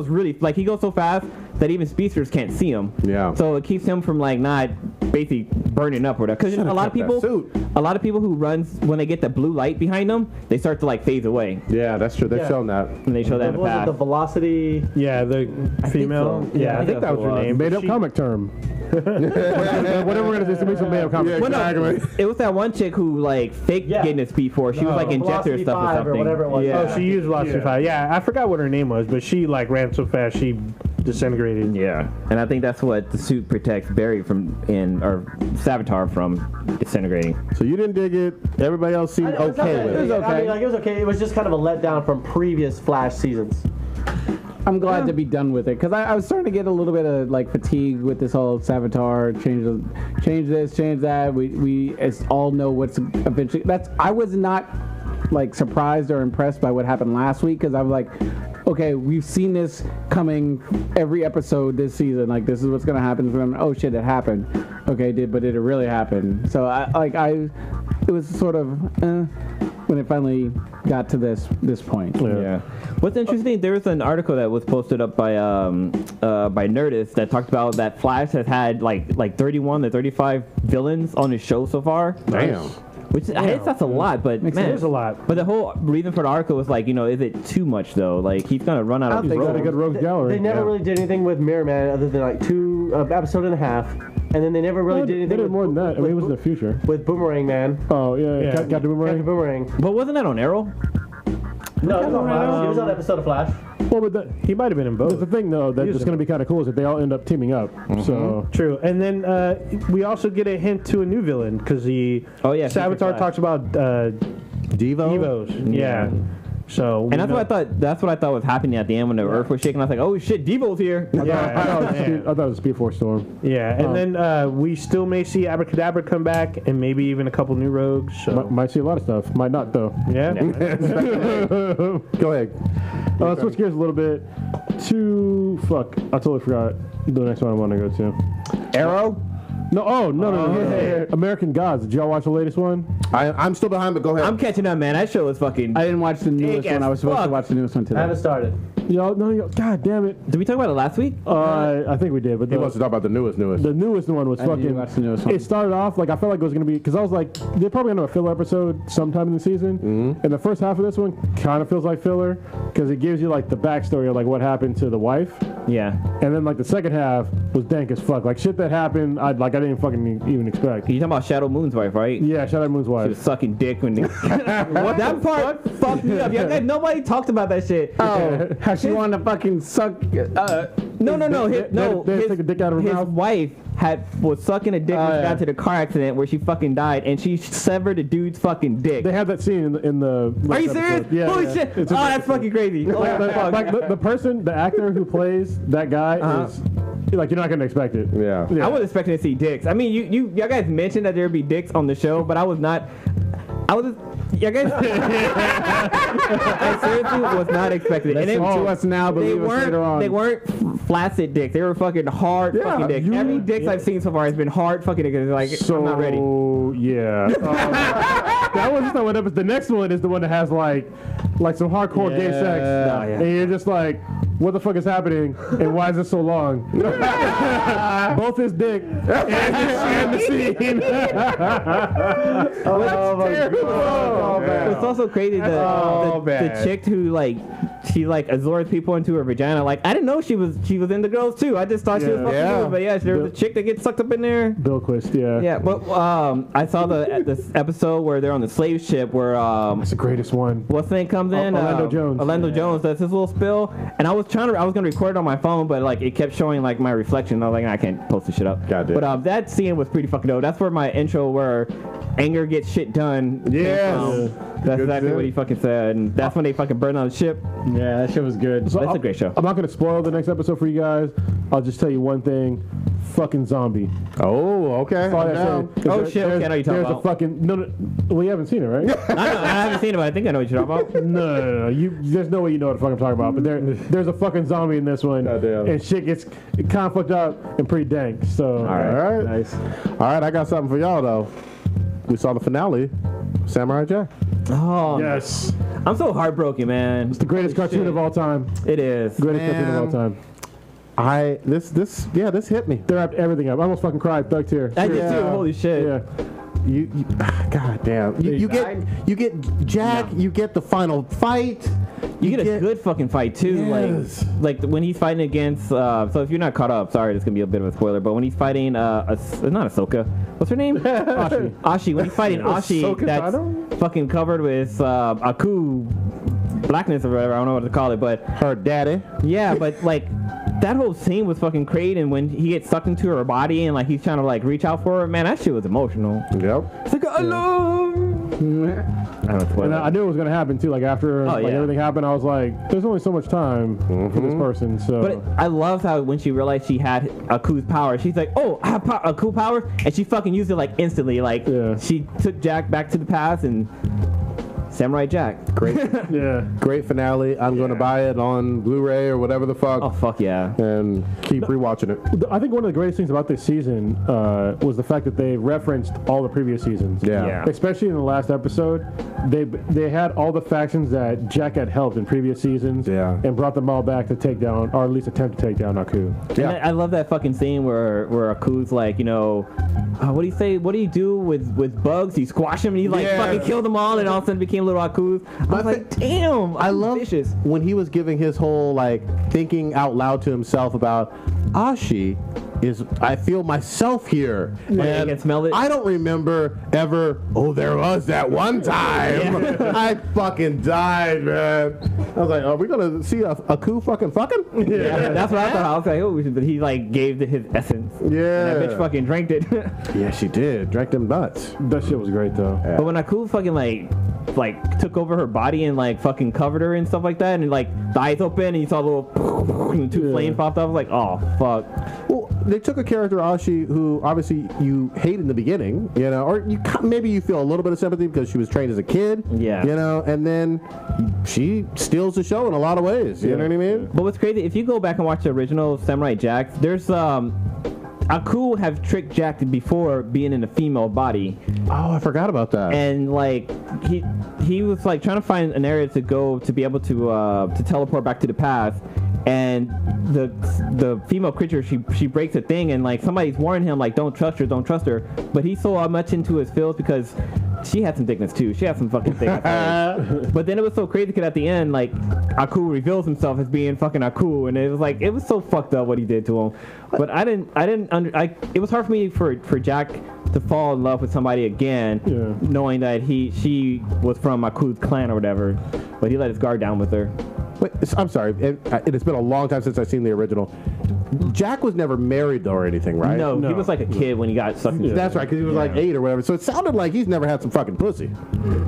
goes so fast that even speedsters can't see him. Yeah. So it keeps him from like not basically burning up or whatever. Because a lot of people who runs when they get the blue light behind them, they start to like phase away. Yeah, that's true. They've shown that. And they show that in the Was it past. the velocity? Yeah, the female. so. Yeah, I think that was her name. Made up comic term. Whatever we're gonna do, somebody some made up comic. Well, no, it was that one chick who like faked getting a Speed Force. She was like injector stuff or something. Or whatever it was. Yeah. Oh, she used Velocity 5. Yeah, I forgot what her name was, but she like ran so fast she disintegrated. Yeah, and I think that's what the suit protects Barry from or Savitar from disintegrating. So you didn't dig it. Everybody else seemed okay with it. It was okay. I mean, like, it was okay. It was just kind of a letdown from previous Flash seasons. I'm glad to be done with it because I was starting to get a little bit of like fatigue with this whole Savitar change this, change that. We all know what's eventually. I was not like surprised or impressed by what happened last week because I was like, okay, we've seen this coming every episode this season. Like this is what's gonna happen. Oh shit, it happened. Okay, but did it really happen? So it was sort of when it finally got to this point. Yeah. What's interesting, there was an article that was posted up by Nerdist that talked about that Flash has had like 31 to 35 villains on his show so far. Damn. Which I guess that's a lot, but man, it is a lot. But the whole reason for the article was like, is it too much though? Like he's gonna run out of He's got a good rogue gallery. They never really did anything with Mirror Man other than like two episode and a half, and then they never really did anything. They did more than that. I mean, it was in the future. With Boomerang Man. Oh yeah. Captain Boomerang. Captain Boomerang. But wasn't that on Arrow? No, it was on Flash. It was on an episode of Flash. Well, but He might have been in both. the thing though that's going to be kind of cool is that they all end up teaming up. So True, and then we also get a hint to a new villain because Savitar talks about Devos. Yeah. So And that's what I thought was happening at the end when the Earth was shaking. I was like, oh shit, Devo's here. I thought it was Speed Force Storm. Yeah, and then we still may see Abracadabra come back, and maybe even a couple new rogues. So Might see a lot of stuff. Might not though. yeah. Go ahead. Let's switch gears a little bit to I totally forgot the next one I want to go to. Arrow? No, no. American Gods. Did y'all watch the latest one? I'm still behind, but go ahead. I'm catching up, man. That show is fucking. I didn't watch the newest one. I was supposed to watch the newest one today. I haven't started. God damn it. Did we talk about it last week? I think we did, but He wants to talk about the newest. the newest one was I didn't fucking. watch the newest one. It started off like I felt like it was gonna be because I was like they're probably gonna have a filler episode sometime in the season, and the first half of this one kind of feels like filler because it gives you like the backstory of like what happened to the wife, Yeah. and then like the second half was dank as fuck, like shit that happened I didn't fucking even expect. You talking about Shadow Moon's wife, right? Yeah, shout out Moon's She was wife. sucking dick when they... That part fucked me up. Nobody talked about that shit. Oh, how she wanted to fucking suck. No. They take a dick out of her his mouth. wife was sucking a dick when she got into the car accident where she fucking died, and she severed the dude's fucking dick. They have that scene in the Are you serious? episode. Yeah, Holy yeah. shit! It's That's fucking crazy. the actor who plays that guy is like you're not gonna expect it. Yeah. I was expecting to see dicks. I mean, y'all guys mentioned that there'd be dicks on the show, but I was not. Y'all guys. I seriously was not expecting it. Listen to us now, believe us later on. They weren't flaccid dicks. They were fucking hard fucking dicks. Every dicks I've seen so far has been hard fucking dicks. Like, I'm not ready. Oh yeah. That was just not what happens. The next one is the one that has like some hardcore gay sex, and you're just like, what the fuck is happening, and why is it so long? Both his dick and the scene. Oh my god. It's also crazy the chick who she absorbs people into her vagina. Like, I didn't know she was into girls too. I just thought she was fucking dudes. But yeah, there was a chick that gets sucked up in there. Billquist, yeah. Yeah, but I saw this episode where they're on the slave ship where That's the greatest one. what's the name comes in? Orlando Jones. Orlando Jones does his little spill, and I was gonna record it on my phone, but like it kept showing like my reflection. I was like, I can't post this shit up. Goddamn. But that scene was pretty fucking dope. That's where my intro where anger gets shit done. Yes. That's exactly what he fucking said, and that's when they fucking burned on the ship. Yeah, that shit was good. So That's a great show. I'm not gonna spoil the next episode for you guys. I'll just tell you one thing. Fucking zombie. Oh, okay. That's all I I'm down. say. Oh, shit, okay, I know you're talking there's about. a fucking no. Well, you haven't seen it, right? I haven't seen it, but I think I know what you're talking about. No. There's no way you know what the fuck I'm talking about. But there's a fucking zombie in this one, Goddamn. and shit gets kind of fucked up and pretty dank. So, All right. nice. All right, I got something for y'all though. We saw the finale, Samurai Jack. Oh, Yes, I'm so heartbroken, man. it's the greatest cartoon of all time. It is. Greatest cartoon of all time. This hit me. They wrapped everything up. I almost fucking cried. Thug tear. I did too. Holy shit. Yeah. You God damn. You get Jack. You get the final fight. You get a good fucking fight too, Yes. like when he's fighting against. So if you're not caught up, sorry, this is gonna be a bit of a spoiler. But when he's fighting, not Ahsoka. What's her name? Ashi. Ashi. When he's fighting Ashi, Ahsoka that's Tano? fucking covered with Aku blackness or whatever. I don't know what to call it, but Her daddy. yeah, but like. That whole scene was fucking crazy, and when he gets sucked into her body and like he's trying to like reach out for her, man, that shit was emotional. Yep. It's like I love. And I knew it was gonna happen too. Like after everything happened, I was like, "There's only so much time for this person." So, but I loved how when she realized she had Aku's power, she's like, "Oh, I have Aku powers," and she fucking used it like instantly. Like she took Jack back to the past and Samurai Jack. Great. Great finale. I'm going to buy it on Blu-ray or whatever the fuck. Oh fuck yeah! And keep rewatching it. I think one of the greatest things about this season was the fact that they referenced all the previous seasons. Yeah. Especially in the last episode, they had all the factions that Jack had helped in previous seasons. Yeah. And brought them all back to take down, or at least attempt to take down Aku. Yeah. And I love that fucking scene where Aku's like, what do you say? What do you do with bugs? You squash them and you fucking kill them all, and all of a sudden became little Akus. I was like, damn, I love vicious. When he was giving his whole like thinking out loud to himself about Ashi. I feel myself here. And I can smell it. I don't remember ever, there was that one time. I fucking died, man. I was like, are we going to see a coup fucking? Yeah, that's what I thought. I was like, but he like gave his essence. Yeah. And that bitch fucking drank it. Yeah, she did. Drank them nuts. That shit was great, though. But when Aku fucking like took over her body and like fucking covered her and stuff like that, and like the eyes open and you saw a little two flames popped up, I was like, oh fuck. Well, they took a character Ashi who obviously you hate in the beginning, or maybe you feel a little bit of sympathy because she was trained as a kid, and then she steals the show in a lot of ways. You know what I mean? But what's crazy, if you go back and watch the original Samurai Jack, there's Aku have tricked Jack before being in a female body. Oh, I forgot about that. And like he was like trying to find an area to go to be able to teleport back to the past. And the female creature, she breaks a thing, and like somebody's warning him like, don't trust her. But he's so much into his feels because she had some thickness too. She had some fucking thickness. But then it was so crazy because at the end, like Aku reveals himself as being fucking Aku, and it was so fucked up what he did to him. But it was hard for me for Jack to fall in love with somebody again, knowing that she was from Aku's clan or whatever. But he let his guard down with her. Wait, I'm sorry. It has been a long time since I've seen the original. Jack was never married though or anything, right? No, he was like a kid when he got sucked into That's right, because he was like 8 or whatever. So it sounded like he's never had some fucking pussy.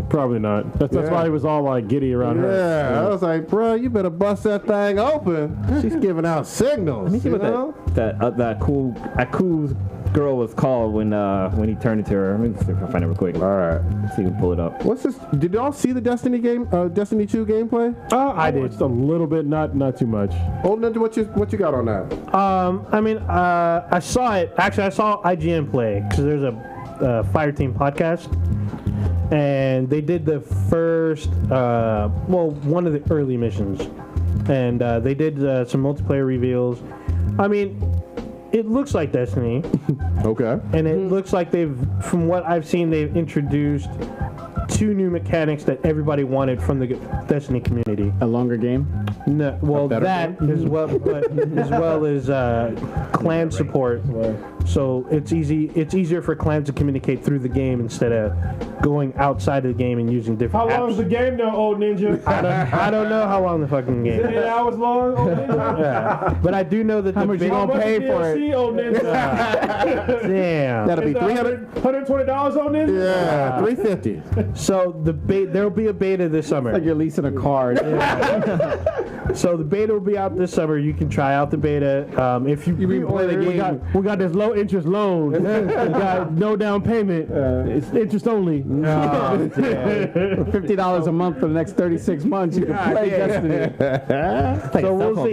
Probably not. That's why he was all like giddy around her. Yeah, I was like, bro, you better bust that thing open. She's giving out signals. Let me see what that cool Aku's girl was called when he turned into her. Let me see if I can find it real quick. All right, let's see if we can pull it up. What's this? Did y'all see the Destiny 2 gameplay? I did. Just a little bit, not too much. Old Ninja, what you got on that? I saw it. Actually, I saw IGN play because there's a Fireteam podcast, and they did the first, one of the early missions, and they did some multiplayer reveals. I mean, it looks like Destiny. Okay. And it looks like from what I've seen, they've introduced 2 new mechanics that everybody wanted from the Destiny community. A longer game? No, well, that as well, but as well as clan support. So it's easier for clans to communicate through the game instead of going outside of the game and using different. How long is the game though, old ninja? I don't know how long the fucking game. 8 hours long, old ninja. Yeah. But I do know that how much you gonna pay for it? Old ninja. Damn. That'll be $120, old ninja. Yeah, $350. So there'll be a beta this summer. It's like you're leasing a car. So the beta will be out this summer. You can try out the beta. If you play the game, we got this low interest loan. We got no down payment. It's interest only. $50 a month for the next 36 months. You can play Destiny. So we'll see.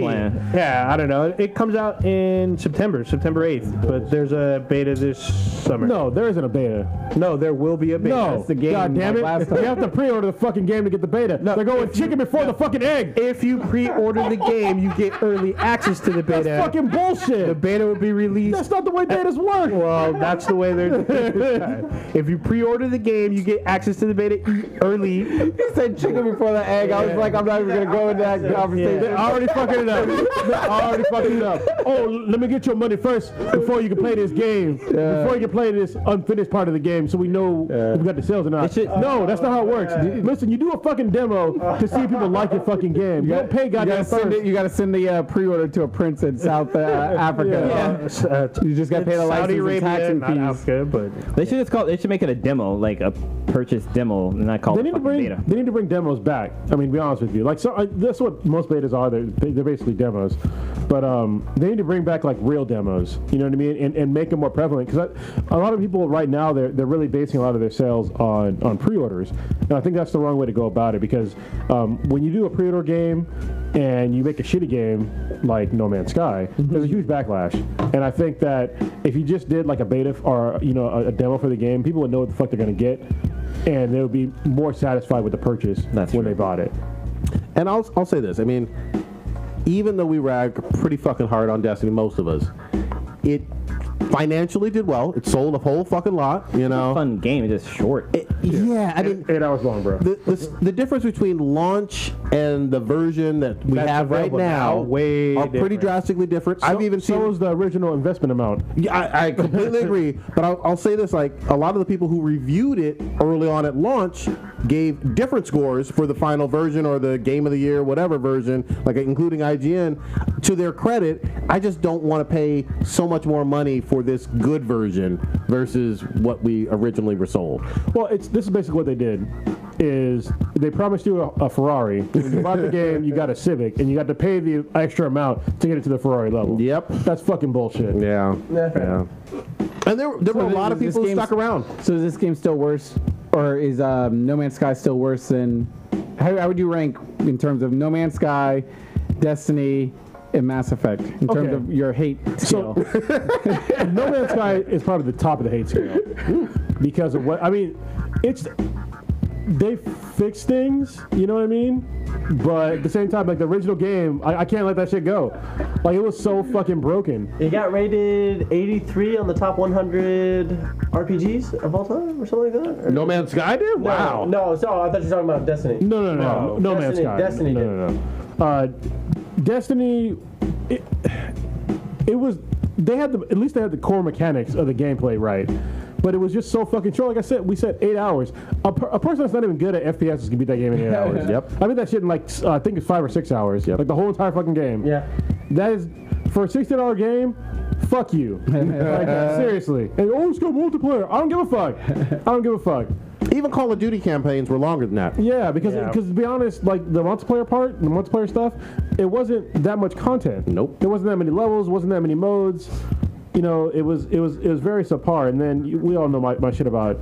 Yeah, I don't know. It comes out in September 8th. But there's a beta this summer. No, there isn't a beta. No, there will be a beta. No, that's the game. God damn it! You have to pre-order the fucking game to get the beta. No, they're going chicken before the fucking egg. If you pre-order the game, you get early access to the beta. That's fucking bullshit. The beta would be released. That's not the way betas work. Well, that's the way they're. If you pre-order the game, you get access to the beta early. He said chicken before the egg. I was like, I'm not even gonna go into that conversation. They're already fucking it up. They're already fucking it up. Oh, let me get your money first before you can play this game. Before you can play this unfinished part of the game, so we know if we got the sales or not. No, that's not how it works. Listen, you do a fucking demo to see if people like your fucking game. You don't pay goddamn first. You gotta send the pre-order to a prince in South Africa. You just gotta pay the license and tax and fees. Africa, but They should make it a demo, like a purchase demo, and not call it beta. They need to bring demos back. I mean, to be honest with you, like that's what most betas are. They're basically demos, but they need to bring back like real demos. You know what I mean? And make them more prevalent, because a lot of people right now they're really basing a lot of their sales on pre-orders, and I think that's the wrong way to go about it, because when you do a pre-order game and you make a shitty game like No Man's Sky, there's a huge backlash. And I think that if you just did like a beta or a demo for the game, people would know what the fuck they're gonna get, and they would be more satisfied with the purchase when they bought it. And I'll say this. I mean, even though we rag pretty fucking hard on Destiny, most of us, it financially did well. It sold a whole fucking lot, you know. It's a fun game, it's just short. Yeah, I mean, 8 hours long, bro. The difference between launch and the version that we have right now are pretty drastically different. I've even seen. So is the original investment amount. Yeah, I completely agree. But I'll say this: like a lot of the people who reviewed it early on at launch gave different scores for the final version or the Game of the Year, whatever version, like including IGN. To their credit, I just don't want to pay so much more money for this good version versus what we originally were sold. Well, this is basically what they did. Is they promised you a Ferrari. When you bought the game, you got a Civic, and you got to pay the extra amount to get it to the Ferrari level. Yep. That's fucking bullshit. Yeah. And there were a lot of people who stuck around. So is this game still worse, or is No Man's Sky still worse than? How would you rank in terms of No Man's Sky, Destiny, and Mass Effect in terms of your hate scale? No Man's Sky is probably the top of the hate scale because of what I mean. They fix things, you know what I mean? But at the same time, like the original game, I can't let that shit go. Like it was so fucking broken. It got rated 83 on the top 100 RPGs of all time, or something like that. Or No Man's Sky did? Wow. No, so I thought you were talking about Destiny. No, Man's Sky. Destiny. No. Destiny. It was. At least they had the core mechanics of the gameplay right. But it was just so fucking short. Like I said, we said 8 hours. A person that's not even good at FPS can beat that game in 8 hours. Yep. I beat that shit in like, I think it's 5 or 6 hours. Yep. Like the whole entire fucking game. Yeah. That is, for a $60 game, fuck you. Like, seriously. And, it's got multiplayer. I don't give a fuck. Even Call of Duty campaigns were longer than that. Yeah, because to be honest, like the multiplayer stuff, it wasn't that much content. Nope. There wasn't that many levels, wasn't that many modes. You know, it was very subpar. And then we all know my shit about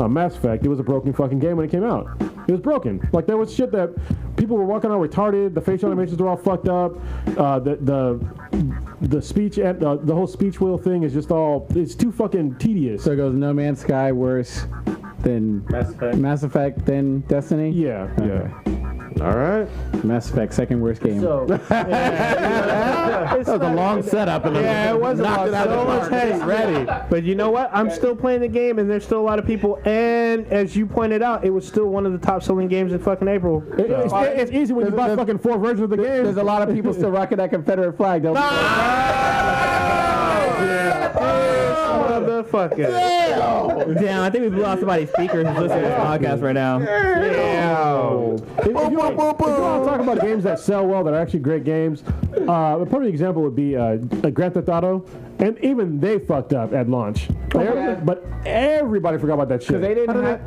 Mass Effect. It was a broken fucking game when it came out. It was broken. Like there was shit that people were walking around retarded. The facial animations were all fucked up. The speech and the whole speech wheel thing is just it's too fucking tedious. So it goes No Man's Sky worse than Mass Effect than Destiny? Yeah. All right. Mass Effect, second worst game. So, That was a long setup. And it wasn't knocked it out of the park. ready. But you know what? I'm still playing the game, and there's still a lot of people. And as you pointed out, it was still one of the top-selling games in fucking April. It's easy when you buy fucking 4 versions of the game. There's a lot of people still rocking that Confederate flag. Motherfucker. Damn, I think we've lost somebody's speaker who's listening to this podcast right now. If you want to talk about games that sell well, that are actually great games, a perfect example would be Grand Theft Auto, and even they fucked up at launch. But everybody forgot about that shit. They didn't have.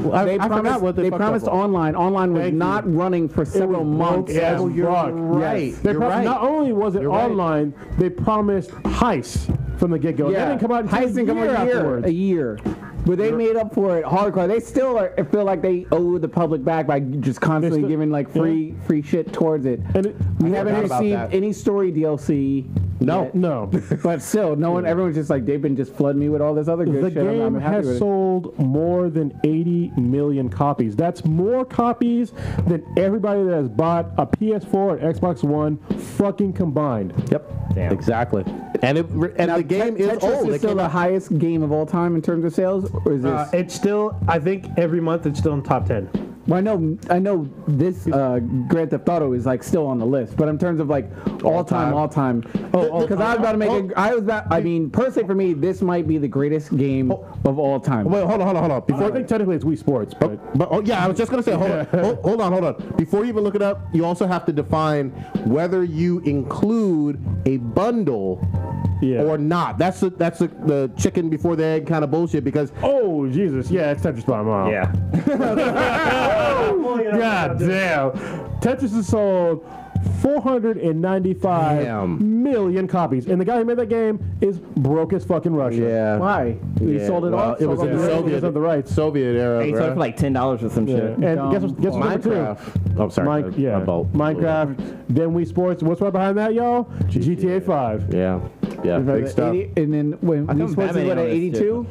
They promised online. Online was not running for several months. Yes, You're right. You're right. Not only was it online, they promised heists from the get-go. Yeah. They didn't come out until a year. But they made up for it hardcore. They still feel like they owe the public back by just constantly giving like free shit towards it. And we haven't received any story DLC. No. But still, no one. Everyone's just like they've been just flooding me with all this other good The shit. game I'm happy has with it. sold more than 80 million copies. That's more copies than everybody that has bought a PS4 and Xbox One fucking combined. Yep. Damn. Exactly. And the game is Tetris old. is still the highest game of all time in terms of sales, or is this? It's still, I think every month it's still in top 10. Well, I know this Grand Theft Auto is like still on the list, but in terms of like all time. Because I was about to make personally for me, this might be the greatest game of all time. Wait, hold on. I think technically it's Wii Sports, but I was just gonna say, hold on. Before you even look it up, you also have to define whether you include a bundle or not. That's the chicken before the egg kind of bullshit. Because oh Jesus, yeah, it's Tetris by a mile. Yeah. God damn. Tetris has sold 495 million copies, and the guy who made that game is broke as fucking Russia. Yeah. Why? He sold it off. It was in the Soviet era. He sold it for like $10 or some shit. And guess what's number two? Minecraft. Oh, sorry. Minecraft. Then Wii Sports. What's right behind that, y'all? GTA 5. Yeah. Big stuff. And then when Wii Sports is what at 82?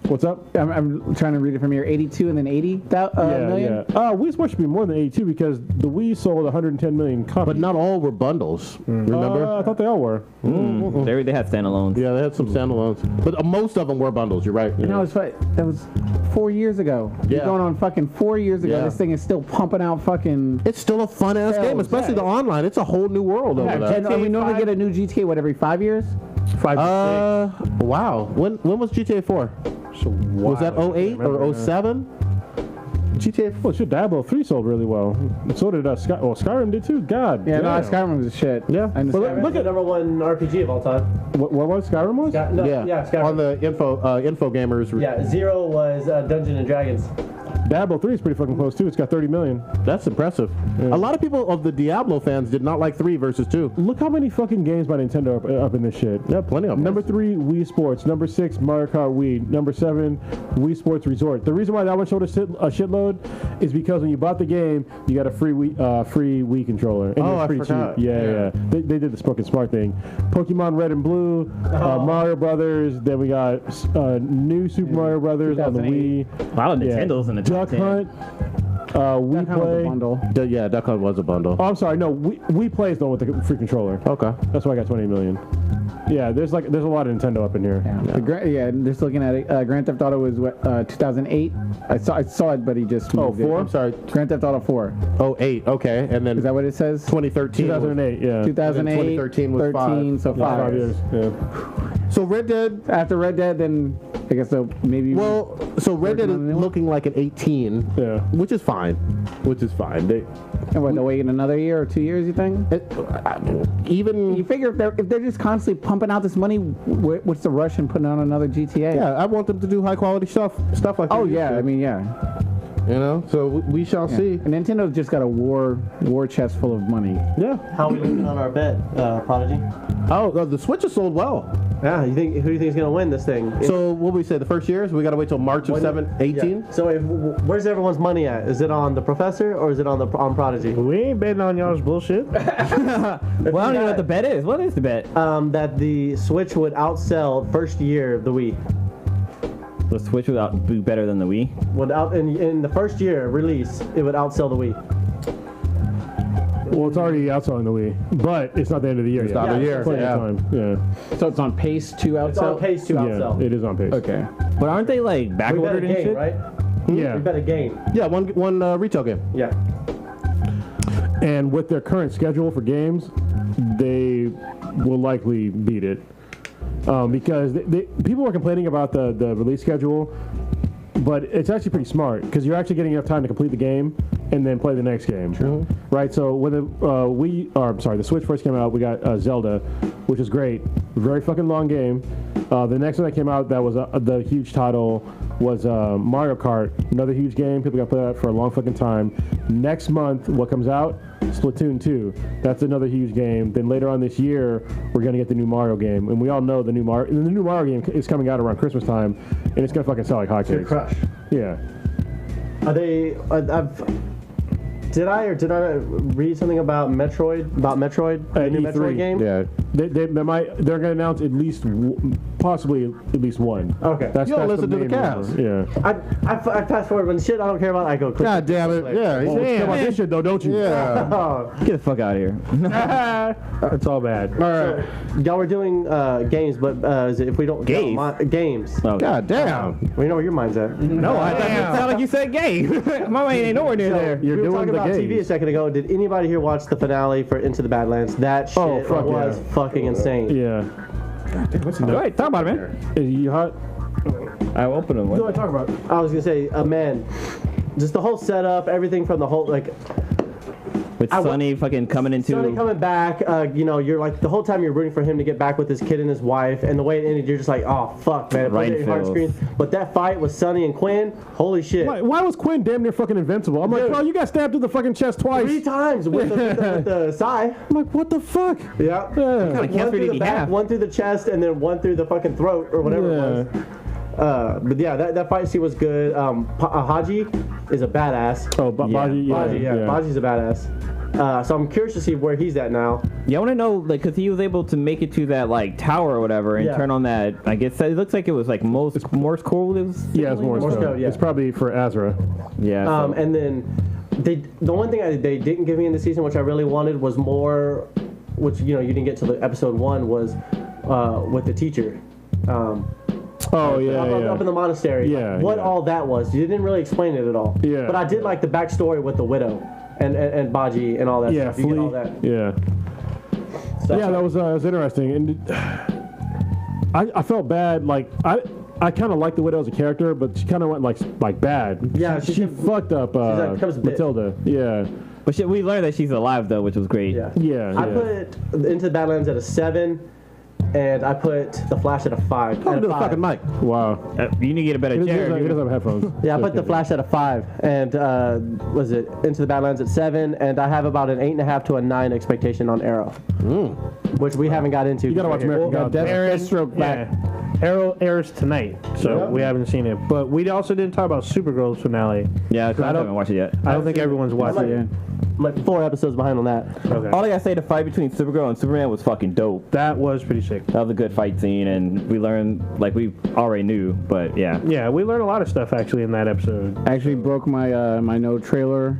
What's up? I'm trying to read it from here. 82 and then 80 million. Wii Sports should be more than 82 because the Wii sold 110 million copies. But not all were bundles. Remember? I thought they all were. They had standalones. Yeah, they had some standalones, but most of them were bundles. You're right. No, it's that was 4 years ago. Yeah. You're going on fucking 4 years ago. Yeah. This thing is still pumping out fucking. It's still a fun ass game, especially the online. It's a whole new world over there. And we normally get a new GTA every 5 years. 5 to 6. Wow. When was GTA 4? Was that 08 or 07? GTA 4. Well, shit, Diablo 3 sold really well. So did Skyrim did too. God. Yeah, damn. no, Skyrim was a shit. Yeah. Look at number one RPG of all time. What was Skyrim was? Skyrim. On the info gamers. Yeah, 0 was Dungeons and Dragons. Diablo 3 is pretty fucking close too. It's got 30 million. That's impressive. Yeah. A lot of people of the Diablo fans did not like 3 versus 2. Look how many fucking games by Nintendo are up in this shit. Yeah, plenty of them. Number 3, Wii Sports. Number 6, Mario Kart Wii. Number 7, Wii Sports Resort. The reason why that one showed a shitload is because when you bought the game, you got a free Wii controller. And it was pretty forgot. cheap. Yeah. They did the Spoken Smart thing. Pokemon Red and Blue, Mario Brothers. Then we got new Super Mario Brothers on the Wii. A lot of Nintendos in the top Duck 10. Hunt. We Play. Duck Hunt was a bundle. Oh, I'm sorry. No, we Play is the one with the free controller. Okay. That's why I got 20 million. Yeah, there's a lot of Nintendo up in here. Just looking at it. Grand Theft Auto was 2008. I saw it, but he just moved it. 4? I'm sorry. Grand Theft Auto 4. 08. Okay, and then Is that what it says? 2013. 2008. Yeah. 2008. 2013 was 13, so 5 years. Yeah. So Red Dead. After Red Dead, then I guess so maybe. Well, so Red Dead is looking like an 18. Yeah. Which is fine. And what, they'll wait another year or 2 years, you think? You figure if they're just constantly pumping out this money, what's the rush in putting out another GTA? Yeah, I want them to do high quality stuff like that. Oh, yeah, I mean, yeah. You know, so we shall see. And Nintendo's just got a war chest full of money. Yeah. How are we looking on our bet, Prodigy? Oh, the Switch has sold well. Yeah, who do you think is going to win this thing? So what we say, the first year is we got to wait till March of 18? Yeah. So where's everyone's money at? Is it on the Professor or is it on Prodigy? We ain't betting on y'all's bullshit. Well, I don't even know what the bet is. What is the bet? That the Switch would outsell first year of the Wii. The Switch would be better than the Wii? In the first year release, it would outsell the Wii. Well, it's already outselling the Wii, but it's not the end of the year yet. It's not the year. Plenty of time. Yeah. So it's on pace to outsell? It's on pace to outsell. Yeah, it is on pace. Okay. But aren't they like We bet a backordered and game, shit? right? Yeah. We bet a game. Yeah, one retail game. Yeah. And with their current schedule for games, they will likely beat it. Because people were complaining about the release schedule, but it's actually pretty smart because you're actually getting enough time to complete the game and then play the next game. True. Right? So when the Switch first came out, we got Zelda, which is great. Very fucking long game. The next one that came out that was the huge title was Mario Kart, another huge game. People got to play that for a long fucking time. Next month, what comes out? Splatoon 2. That's another huge game. Then later on this year, we're gonna get the new Mario game, and we all know the new Mario game is coming out around Christmas time, and it's gonna fucking sell like hotcakes. Crush. Yeah. Are they? Did I read something about Metroid? About Metroid, the new E3. Metroid game? Yeah. They're going to announce at least possibly at least one. Okay. That's You don't listen to the main cast. rumor. Yeah. I fast forward when shit I don't care about. I go. Click. God damn it! Yeah, You care about this shit though, don't you? yeah. Oh. Get the fuck out of here. It's all bad. All right. Y'all were doing games, but if we don't Games? games. Oh, God damn. We know where your mind's at. no, I thought it sounded like you said gay. My mind ain't nowhere near there. You're we were doing talking the about TV a games. second ago. Did anybody here watch the finale for Into the Badlands? That shit fuck was yeah. fucking insane. Yeah. All right, talk about it, man. Is you hot? I'll open them. What do I talk about? I was gonna say, man, just the whole setup, everything from the whole With Sonny fucking coming into. Sonny coming back. You're like the whole time you're rooting for him to get back with his kid and his wife, and the way it ended, you're just like, oh fuck, man, it Right put it in your heart screen. But that fight with Sonny and Quinn, holy shit. Why was Quinn damn near fucking invincible? I'm like, bro, you got stabbed through the fucking chest twice. 3 times with the sai. I'm like, what the fuck? Yeah. Yeah. Like, One cancer through did the he back, have? one through the chest, and then one through the fucking throat or whatever it was. But yeah, that fight scene was good. Haji is a badass. Oh, Baji, Baji's a badass. So I'm curious to see where he's at now. Yeah, I want to know, like, because he was able to make it to that, like, tower or whatever and turn on that, I guess, it looks like it was, like, Morse code. Yeah, it's Morse code. Yeah. It's probably for Azra. Yeah. So. And then the one thing they didn't give me in the season, which I really wanted, was more, which, you didn't get to the episode 1, was with the teacher. Up in the monastery. Yeah. What all that was. You didn't really explain it at all. Yeah. But I did like the backstory with the widow and Baji and all that stuff. You get all that. Yeah. stuff. Yeah, that was interesting. And I felt bad. Like, I kind of liked the widow as a character, but she kind of went like bad. Yeah, she fucked up becomes a bitch. Matilda. Yeah. But we learned that she's alive, though, which was great. Yeah. I put Into the Badlands at a 7. And I put The Flash at a 5. Talking to the fucking mic. Wow. You need to get a better He chair. doesn't have headphones. Yeah, I put The Flash at a 5. And was it Into the Badlands at 7? And I have about an 8.5 to a 9 expectation on Arrow. Which we haven't got into. You gotta watch American Gods. Deathstroke back. Arrow airs tonight, so we haven't seen it. But we also didn't talk about Supergirl's finale. Yeah, because I haven't watched it yet. I don't think everyone's watched it yet. I'm like 4 episodes behind on that. Okay. All I gotta say, the fight between Supergirl and Superman was fucking dope. That was pretty sick. That was a good fight scene, and we learned, like, we already knew, but yeah. Yeah, we learned a lot of stuff actually in that episode. I actually broke my my no trailer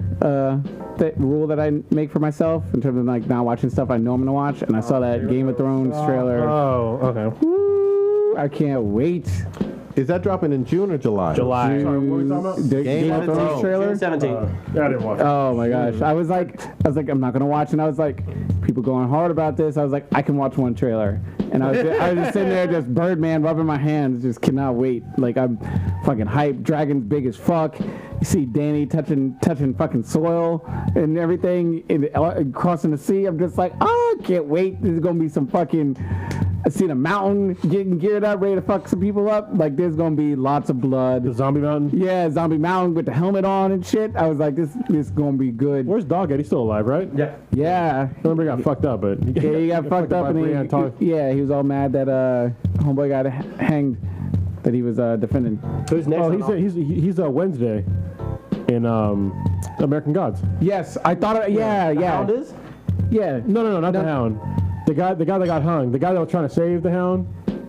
rule that I make for myself in terms of like not watching stuff I know I'm gonna watch, and I saw that Game of Thrones trailer. Oh, okay. Woo, I can't wait. Is that dropping in June or July? July. Sorry, what are we talking about? The Game of Thrones trailer. June 17. Yeah, I didn't watch it. Oh my gosh! I was like, I'm not gonna watch, and I was like, people going hard about this. I was like, I can watch one trailer, and I was just sitting there, just Birdman rubbing my hands, just cannot wait. Like I'm fucking hyped. Dragon's big as fuck. You see Danny touching fucking soil and everything, crossing the sea. I'm just like, oh, I can't wait. There's gonna be some fucking. I seen a mountain getting geared up, ready to fuck some people up. Like, there's gonna be lots of blood. The Zombie Mountain? Yeah, Zombie Mountain with the helmet on and shit. I was like, this gonna be good. Where's Dog at? He's still alive, right? Yeah. Yeah. I remember he got fucked up, but... Yeah, he got fucked up, and he was all mad that homeboy got hanged, that he was defending. Who's next? Oh, he's Wednesday in American Gods. Yes, I thought. Yeah. Hound is? Yeah. No, not the Hound. The guy that got hung. The guy that was trying to save the Hound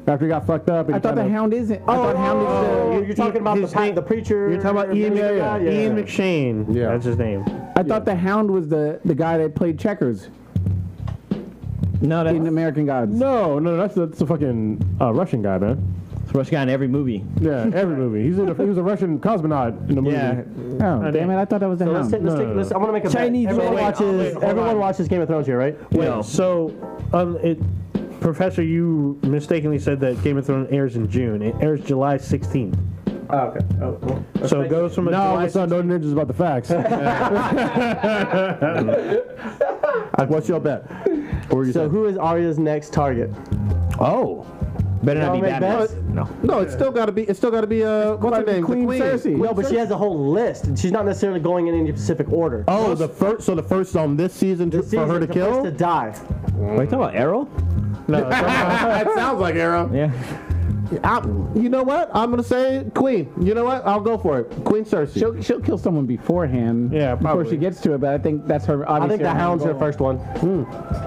after he got fucked up. I thought the Hound isn't. I thought Hound is you're talking about the preacher. You're talking about Ian McShane. Yeah. That's his name. I thought the Hound was the guy that played checkers No, in that's American Gods. No, that's a fucking Russian guy, man. the Russian guy in every movie. Yeah, every movie. He was a Russian cosmonaut in the movie. Yeah. Oh, damn it! I thought that was the So Hound. I want to make a Chinese bet. man. Everyone watches Game of Thrones here, right? No. So, Professor, you mistakenly said that Game of Thrones airs in June. It airs July 16th. Oh, okay. Oh, well. So it goes from a No, July it's not no ninjas about the facts. What's your bet? What were you So saying? who is Arya's next target? Oh. Better not Y'all be make Batman. bets? No. No, it's still got to be. It's still got to be. What's her name? Queen the Cersei. No, but she has a whole list. and She's not necessarily going in any specific order. Oh, the first. So the first on this season This for her to season, the first kill. to die. Are you talking about Arrow? No, That sounds like Arrow. Yeah. You know what? I'm gonna say Queen. You know what? I'll go for it. Queen Cersei. She'll kill someone beforehand. Yeah, before probably. she gets to it. But I think that's her. I Obviously think the Hound's her first one.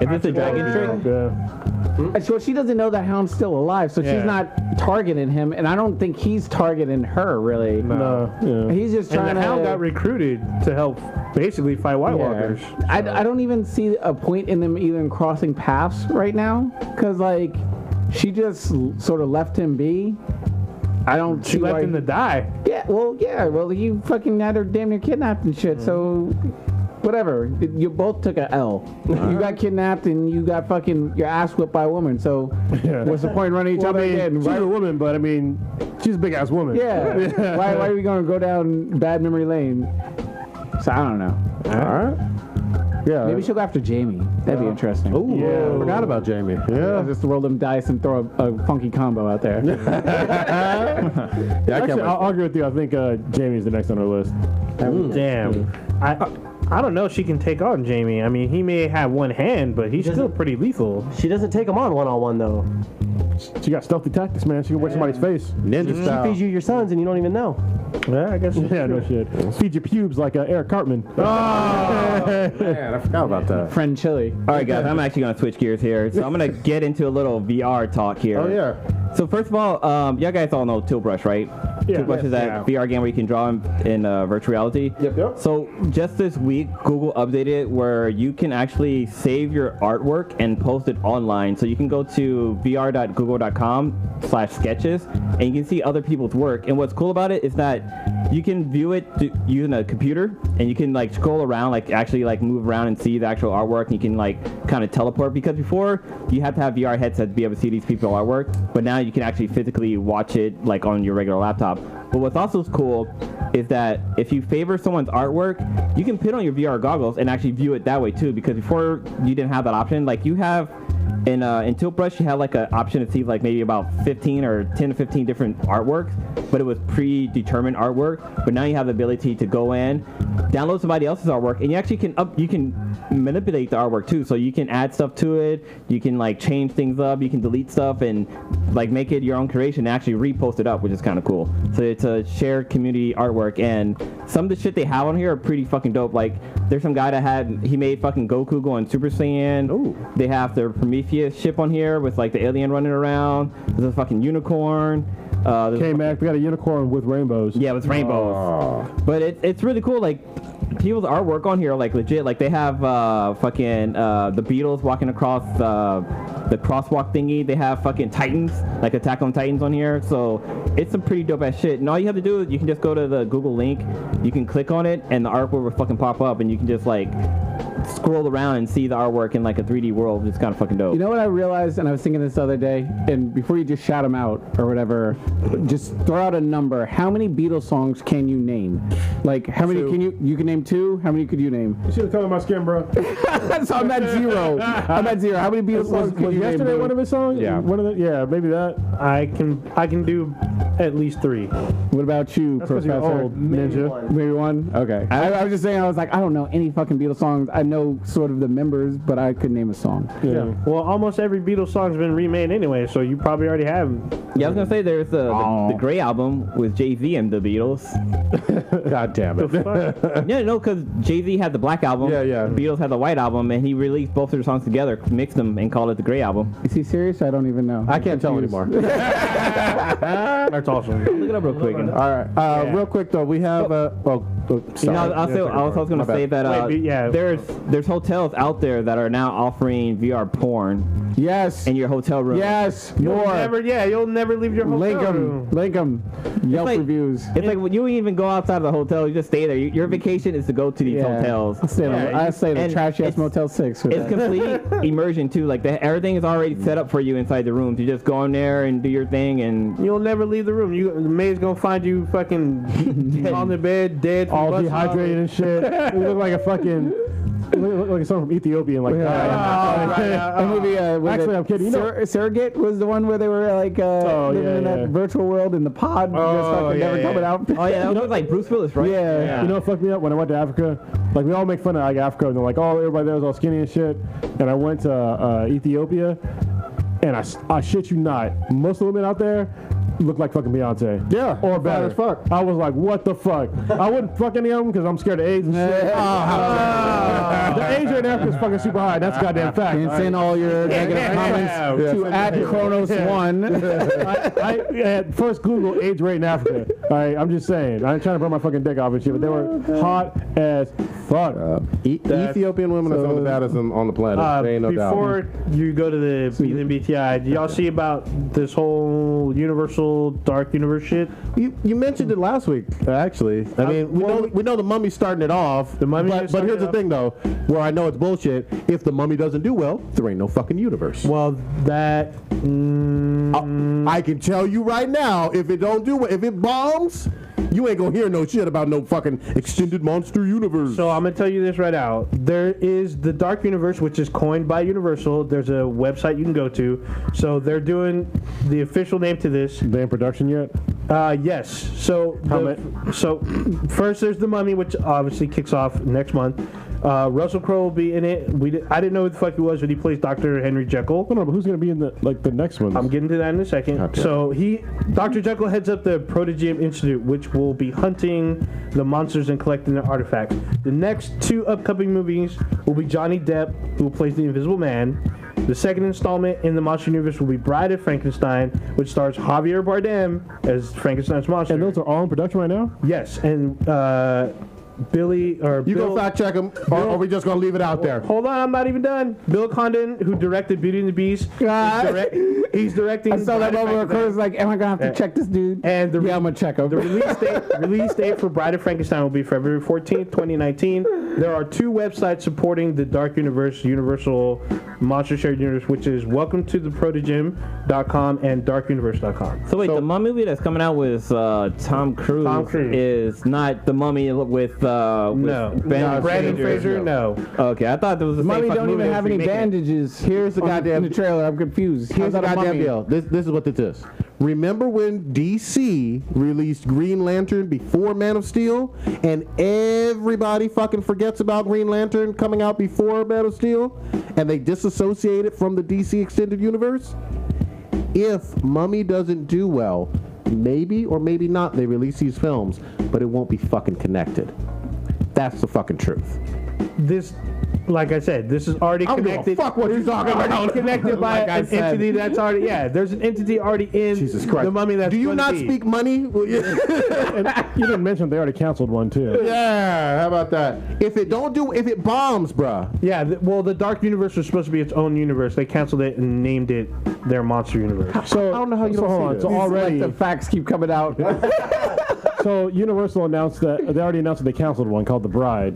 Is this a dragon trick? Yeah. So she doesn't know that Hound's still alive, so Yeah. she's not targeting him, and I don't think he's targeting her really. No. Yeah. He's just trying And the to. Hound got recruited to help basically fight White Walkers. I don't even see a point in them even crossing paths right now, because like she just sort of left him be. I don't. She see left why, him to die. Yeah, well, you fucking had her damn near kidnapped and shit. So, whatever. You both took a L. You got kidnapped and you got fucking your ass whipped by a woman. So, what's the point in running each Well, other I mean, again? she's a woman, but I mean, she's a big ass woman. Yeah. Why are we gonna go down bad memory lane? So I don't know. All right. Yeah. Maybe she'll go after Jamie. That'd be interesting. Ooh, Yeah. I forgot about Jamie. Yeah, Yeah. just roll them dice and throw a funky combo out there. Yeah, I Actually, can't I'll agree with you. I think Jamie's the next on our list. Damn. I don't know if she can take on Jamie. I mean, he may have one hand, but he's still pretty lethal. She doesn't take him on one-on-one though. She got stealthy tactics, man. She can wear somebody's face. Ninja She style. feeds you your sons and you don't even know. Yeah, I guess. Yeah, no shit. Feed your pubes like Eric Cartman. Man, I forgot about that. Friend Chili. All right, guys, I'm actually going to switch gears here. So I'm going to get into a little VR talk here. Oh yeah. So first of all, y'all guys all know Tilt Brush, right? Yeah. Tilt Brush is that VR game where you can draw in virtual reality. Yep. So just this week, Google updated where you can actually save your artwork and post it online. So you can go to vr.google.com/sketches and you can see other people's work. And what's cool about it is that you can view it using a computer and you can like scroll around, like actually like move around and see the actual artwork. And you can like kind of teleport, because before you had to have VR headsets to be able to see these people's artwork, but now you can actually physically watch it like on your regular laptop. But what's also cool is that if you favor someone's artwork, you can put on your VR goggles and actually view it that way too, because before you didn't have that option. Like you have in Tilt Brush, you had like an option to see like maybe about 10 to 15 different artworks, but it was predetermined artwork. But now you have the ability to go in, download somebody else's artwork, and you actually can manipulate the artwork too. So you can add stuff to it, you can like change things up, you can delete stuff and like make it your own creation and actually repost it up, which is kind of cool. So it's a shared community artwork, and some of the shit they have on here are pretty fucking dope. Like there's some guy that he made fucking Goku going Super Saiyan. Ooh. They have their Prometheus ship on here with like the alien running around. There's a fucking unicorn. K-Mac, we got a unicorn with rainbows. Yeah, with rainbows. But it's really cool. Like people's artwork on here, like legit. Like they have fucking the Beatles walking across the crosswalk thingy. They have fucking Titans, like Attack on Titans on here. So it's some pretty dope ass shit. And all you have to do is you can just go to the Google link, you can click on it, and the artwork will fucking pop up, and you can just like scroll around and see the artwork in like a 3D world. It's kind of fucking dope. You know what I realized, and I was thinking this the other day, and before you just shout them out or whatever, just throw out a number. How many Beatles songs can you name? Like, how many can you can name 2? How many could you name? You should have covered my skin, bro. So I'm at 0. I'm at 0. How many Beatles songs could Was you name? yesterday one of his songs? Yeah. Yeah, maybe that. I can do at least 3. What about you, That's 'cause you're Professor? old, ninja. Maybe 1? Okay. I was just saying, I was like, I don't know any fucking Beatles songs. I know sort of the members, but I couldn't name a song. Yeah. Well, almost every Beatles song's been remade anyway, so you probably already have them. Yeah, I was gonna say there's the Grey album with Jay-Z and the Beatles. God damn it. Yeah, no, because Jay-Z had the Black album. Yeah, yeah. The Beatles had the White album, and he released both of their songs together, mixed them, and called it the Grey album. Is he serious? I don't even know. I can't tell anymore. That's awesome. Look it up real quick. All right. Real quick though, we have You know, I was going to say that Wait, yeah. there's hotels out there that are now offering VR porn Yes. in your hotel room. Yes. You'll More. you'll never leave your hotel room. Link them. Yelp like- reviews. It's like when you don't even go outside of the hotel; you just stay there. Your vacation is to go to these hotels. I stay in the And trash ass it's- Motel 6. for It's that. complete immersion too. Like everything is already set up for you inside the rooms. You just go in there and do your thing, and You'll never leave the room. The maid's gonna find you fucking on the bed, dead, from All busting off. dehydrated and shit. You look like a fucking. You look like someone from Ethiopia. Like, The movie, Actually, I'm kidding. You know, Surrogate was the one where they were like living in that virtual world in the pod, just fucking never coming out. oh yeah, that was like Bruce Willis, right? Yeah. You know what fucked me up when I went to Africa? Like, we all make fun of like Africa, and they're like, oh, everybody there was all skinny and shit. And I went to Ethiopia, and I shit you not, most of the women out there, look like fucking Beyonce. Yeah, Or fine better. as fuck. I was like, what the fuck? I wouldn't fuck any of them because I'm scared of AIDS and shit. The AIDS rate in Africa is fucking super high. That's a goddamn fact. And send all your negative comments to @Kronos1. I at first Google AIDS rate in Africa. All right, I'm just saying. I ain't trying to burn my fucking dick off and shit, but they were hot as fuck. Ethiopian women are some of the baddest on the planet. There ain't no doubt. Before you go to the BTI, do y'all see about this whole Universal Dark Universe shit? You mentioned it last week, actually. I mean, we know the Mummy's starting it off. The Mummy but here's the thing, though, where I know it's bullshit. If the Mummy doesn't do well, there ain't no fucking universe. Well, that I can tell you right now, if it don't do well, if it bombs, you ain't gonna hear no shit about no fucking extended monster universe. So I'm gonna tell you this right out. There is the Dark Universe, which is coined by Universal. There's a website you can go to. So they're doing the official name to this. They in production yet? Yes. So first there's the Mummy, which obviously kicks off next month. Russell Crowe will be in it. I didn't know who the fuck he was, but he plays Dr. Henry Jekyll. No, but who's gonna be in the next one? I'm getting to that in a second. Okay. So Dr. Jekyll heads up the Protogeum Institute, which will be hunting the monsters and collecting their artifacts. The next 2 upcoming movies will be Johnny Depp, who plays the Invisible Man. The second installment in the Monster Universe will be Bride of Frankenstein, which stars Javier Bardem as Frankenstein's monster. And those are all in production right now? Yes, and Billy or You Bill, gonna fact check him, or are we just gonna leave it out there? Hold on, I'm not even done. Bill Condon, who directed Beauty and the Beast, he's directing. I saw that Bride of over. Frankenstein. Was like, am I gonna have to check this dude? And I'm gonna check him. The release date for Bride of Frankenstein will be February 14th, 2019. There are 2 websites supporting the Dark Universe, Universal Monster Shared Universe, which is welcometotheprotogen.com and darkuniverse.com. So wait, the Mummy movie that's coming out with Tom Cruise is not the Mummy with Brandon Fraser. No. Okay, I thought there was the Mummy same don't even have any bandages. Here's the goddamn in the trailer. I'm confused. Here's the How's that a goddamn mummy? deal. This is what this is. Remember when DC released Green Lantern before Man of Steel, and everybody fucking forgets about Green Lantern coming out before Man of Steel, and they disassociate it from the DC Extended Universe? If Mummy doesn't do well, maybe or maybe not they release these films, but it won't be fucking connected. That's the fucking truth. This, like I said, this is already connected. Fuck what you're talking about. Connected by an entity that's already there's an entity already in Jesus Christ. the Mummy. That's do you not speak money? And you didn't mention they already canceled one too. Yeah, how about that? If it bombs, bruh. Yeah, the Dark Universe was supposed to be its own universe. They canceled it and named it their Monster Universe. So I don't know how you don't hold see on. this. So already Like the facts keep coming out. So Universal announced that they already announced that they canceled one called The Bride.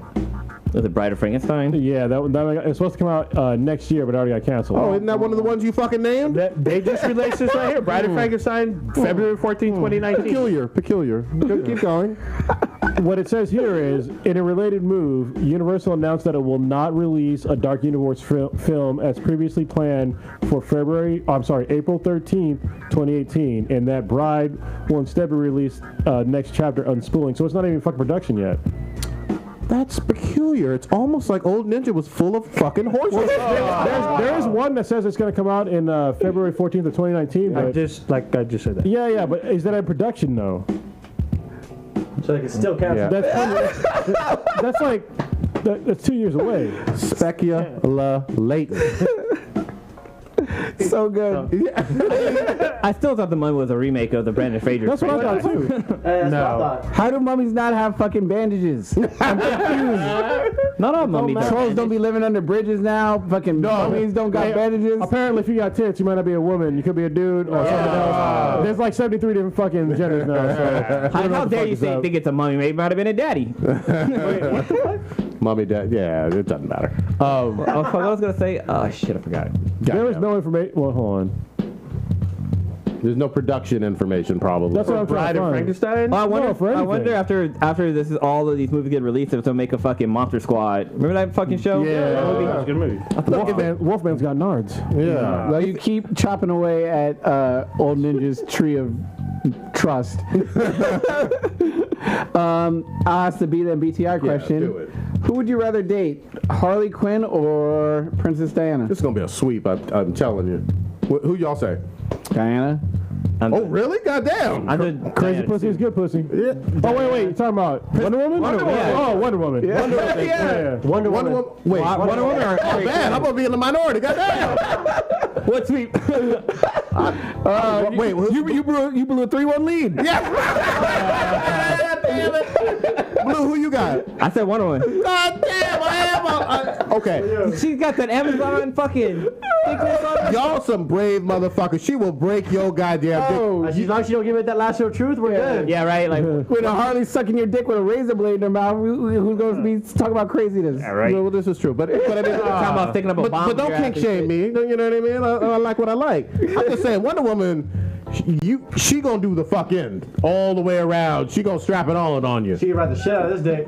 Was it Bride of Frankenstein? Yeah, that it's supposed to come out next year, but it already got canceled. Oh, isn't that one of the ones you fucking named? They just released this right here. Bride of Frankenstein, February 14, 2019. Peculiar. Keep going. What it says here is, in a related move, Universal announced that it will not release a Dark Universe film as previously planned for April 13th, 2018, and that Bride will instead be released next chapter Unspooling. So it's not even fucking production yet. That's peculiar. It's almost like Old Ninja was full of fucking horses. There is one that says it's going to come out in February 14th of 2019. But I just said that. Yeah, but is that in production though? So they can still count. Yeah. That's 2 years away. Speculating. So good. I still thought the Mummy was a remake of the Brandon Fraser. That's what I thought too. That's what I thought. How do mummies not have fucking bandages? I'm confused. Not all mummies. Trolls don't be living under bridges now. Fucking mummies don't got bandages. Apparently, if you got tits, you might not be a woman. You could be a dude or something else. There's like 73 different fucking genders now. So How dare you think it's a mummy? Maybe it might have been a daddy. Mommy, dad. Yeah, it doesn't matter. I was gonna say. Oh shit, I forgot it. There was no information. Well, hold on. There's no production information, probably. That's what I'm Bride of trying to find. Frankenstein? I wonder after this is all of these movies get released, if they'll make a fucking Monster Squad. Remember that fucking show? Yeah. That's a good movie. Wolfman's got nards. Yeah. Well, you keep chopping away at Old Ninja's tree of trust. I'll ask the Beat and BTI question. do it. Who would you rather date, Harley Quinn or Princess Diana? This is going to be a sweep, I'm telling you. Who y'all say? Diana? Oh, really? Goddamn. Crazy pussy is good pussy. Yeah. Oh, wait. You're talking about Wonder Woman? Wonder Woman. Oh, Wonder Woman. Yeah. Wonder Woman. Wait, Wonder Woman? Oh, man, I'm going to be in the minority. Goddamn. What's me? Wait, you blew a 3-1 lead. Yeah. Damn it. Blue, who you got? I said Wonder Woman. God damn, I am. Okay. She's got that Amazon fucking thickness on her. Y'all some brave motherfuckers. She will break your goddamn dick. As long as you don't give it that last real truth, we're good. Yeah, right. Like When a Harley sucking your dick with a razor blade in her mouth, who's going to be talking about craziness? yeah, right. Well, this is true, but I mean, Talking about sticking up a bomb. but don't kink shame me. You know what I mean? I like what I like. I'm just saying, Wonder Woman, she gonna do the fuck end all the way around. She gonna strap it on you. She can ride the shit out of this dick.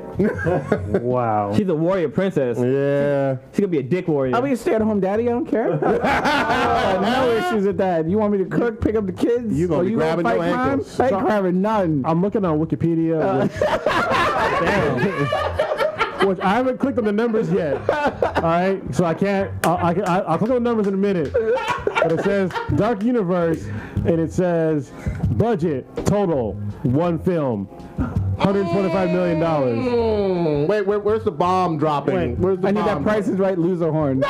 Wow. She's a warrior princess. Yeah. She's gonna be a dick warrior. I'll be a stay-at-home daddy. I don't care. No issues with that. You want me to cook, pick up the kids? You gonna be grabbing fight your crime? ankles. I ain't grabbing none. I'm looking on Wikipedia. Which I haven't clicked on the numbers yet. All right, so I can't. I'll click on the numbers in a minute. But it says Dark Universe, and it says budget total one film, $125 million. Wait, where's the bomb dropping? Where's the I need bomb that Price is Right loser horn.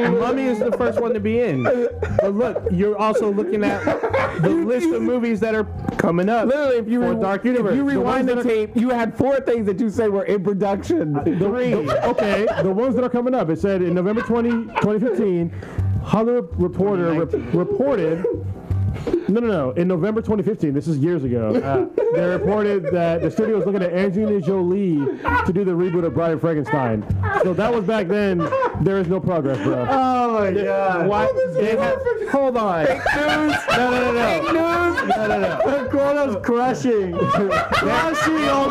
Mummy is the first one to be in. But look, you're also looking at the list of movies that are coming up. Literally, if you Dark Universe. if you rewind the tape, you had 4 things that you said were in production. Okay, the ones that are coming up. It said in November 2015, Hollywood Reporter reported. No. In November 2015, this is years ago, they reported that the studio was looking at Angelina Jolie to do the reboot of Bride of Frankenstein. So that was back then. There is no progress, bro. Oh my god. What? Hold on. Fake news. No. Fake news. No. Cornell's crushing old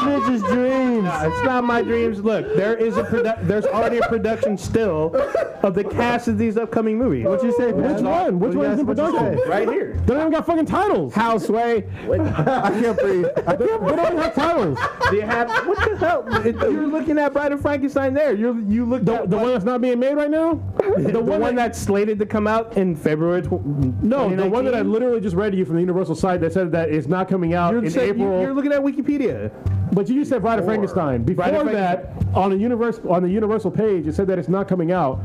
bitch's dreams. No, it's not my dreams. Look, there's already a production still of the cast of these upcoming movies. What you say? Which one? Which one is in production? Right here. They don't even got fucking titles. Houseway. I can't breathe. They don't even have titles. They have what the hell? You're looking at Bride of Frankenstein there. You look at The one that's not being made right now? the one that's slated to come out in February. No, the one that I literally just read to you from the Universal site that said that it's not coming out in April. You're looking at Wikipedia. But you just said Bride of Frankenstein. Before that, on the Universal page, it said that it's not coming out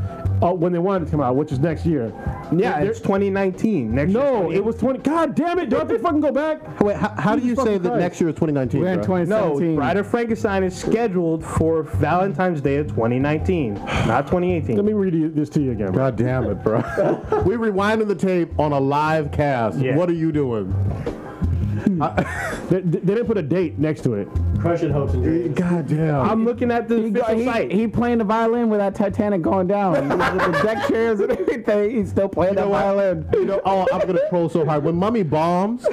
when they wanted it to come out, which is next year. Yeah, it's 2019. Next No, year, it was 20. God damn it! Do I have to fucking go back? Wait, how do you say that next year is 2019? We're in bro? 2017. No, Bride of Frankenstein is scheduled for Valentine's Day of 2019, not 2018. Let me read this to you again. God damn it, bro. We rewinded the tape on a live cast. Yeah. What are you doing? They didn't put a date next to it. Crushing hopes and dreams. God damn. I'm looking at the official site. He playing the violin with that Titanic going down. With the deck chairs and everything, he's still playing the violin. I'm going to troll so hard. When Mummy bombs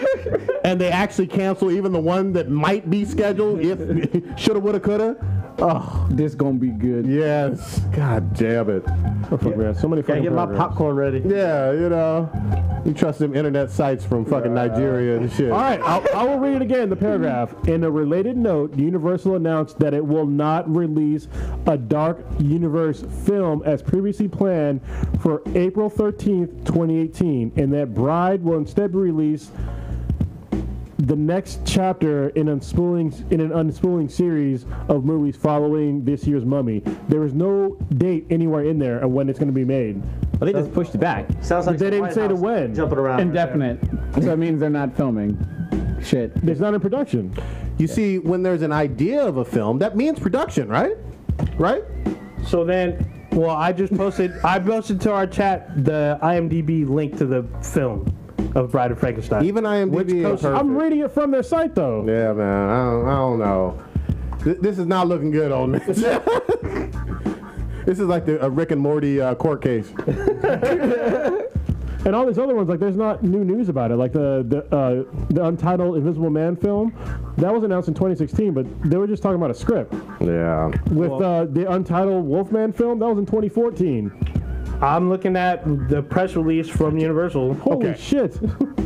and they actually cancel even the one that might be scheduled, if shoulda, woulda, coulda. Oh, this gonna be good. Yes. God damn it. So many Gotta fucking get my programs. popcorn ready. Yeah, you trust them internet sites from fucking Nigeria and shit. All right, I will read it again, the paragraph. In a related note, Universal announced that it will not release a Dark Universe film as previously planned for April 13th, 2018, and that Bride will instead be released the next chapter in an unspooling series of movies following this year's Mummy. There is no date anywhere in there of when it's going to be made. Well, they just pushed it back. Sounds like They some didn't White say to House when. Jumping around. Indefinite. So that means they're not filming. Shit. It's not in production. You see, when there's an idea of a film, that means production, right? Right? So then, well, I posted to our chat the IMDb link to the film of Bride of Frankenstein. Even IMDb is perfect. I'm reading it from their site, though. Yeah, man. I don't know. This is not looking good on this. This is like a Rick and Morty court case. And all these other ones, like there's not new news about it. Like the Untitled Invisible Man film, that was announced in 2016, but they were just talking about a script. Yeah. With the Untitled Wolfman film, that was in 2014. I'm looking at the press release from Universal. Holy shit!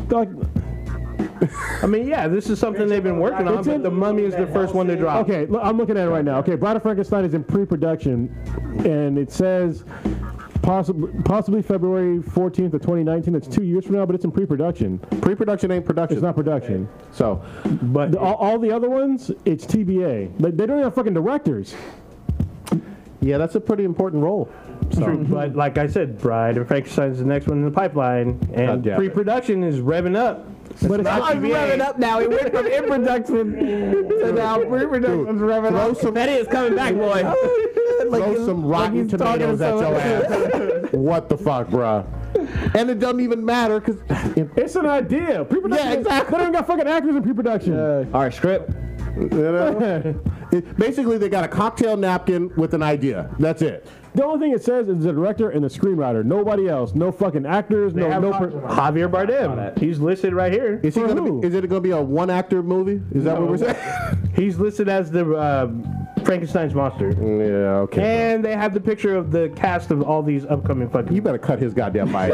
Like, I mean, yeah, this is something they've been working on, but The Mummy is the first one to drop. okay, I'm looking at it right now. Okay, Bride of Frankenstein is in pre-production, and it says Possibly February 14th of 2019. That's 2 years from now, but it's in pre-production. Pre-production ain't production. It's not production. So, but all the other ones, it's TBA. They don't even have fucking directors. Yeah, that's a pretty important role. So. But like I said, Bride and Frankenstein's the next one in the pipeline, and pre-production is revving up. But it's not revving up now. We went from in production to now pre-production's revving up. Betty is coming back, boy. Throw some rotten tomatoes at your ass. What the fuck, bruh? And it doesn't even matter because it's an idea. Pre-production. Yeah, exactly. They don't even got fucking actors in pre-production. All right, script. You know? Basically, they got a cocktail napkin with an idea. That's it. The only thing it says is the director and the screenwriter. Nobody else. No fucking actors. Javier Bardem. He's listed right here. Is it gonna be a one-actor movie? Is that what we're saying? He's listed as the Frankenstein's monster. Yeah, okay. And they have the picture of the cast of all these upcoming fucking. You better cut his goddamn mic.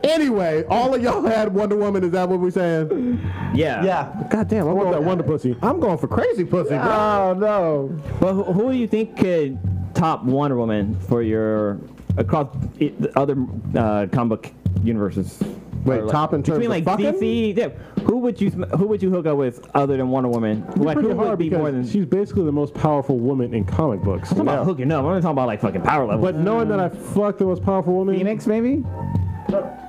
Anyway, all of y'all had Wonder Woman. Is that what we're saying? Yeah. Yeah. God damn, I want that Wonder Pussy. I'm going for Crazy Pussy, bro. Oh no. But who do you think could top Wonder Woman for your across the other comic book universes? Wait, top in terms between of like fucking? DC? Yeah. Who would you hook up with other than Wonder Woman? Like, Pretty who would hard be more because than? she's basically the most powerful woman in comic books. I'm not hooking up. I'm not talking about like fucking power level. But knowing that I fucked the most powerful woman. Phoenix, maybe?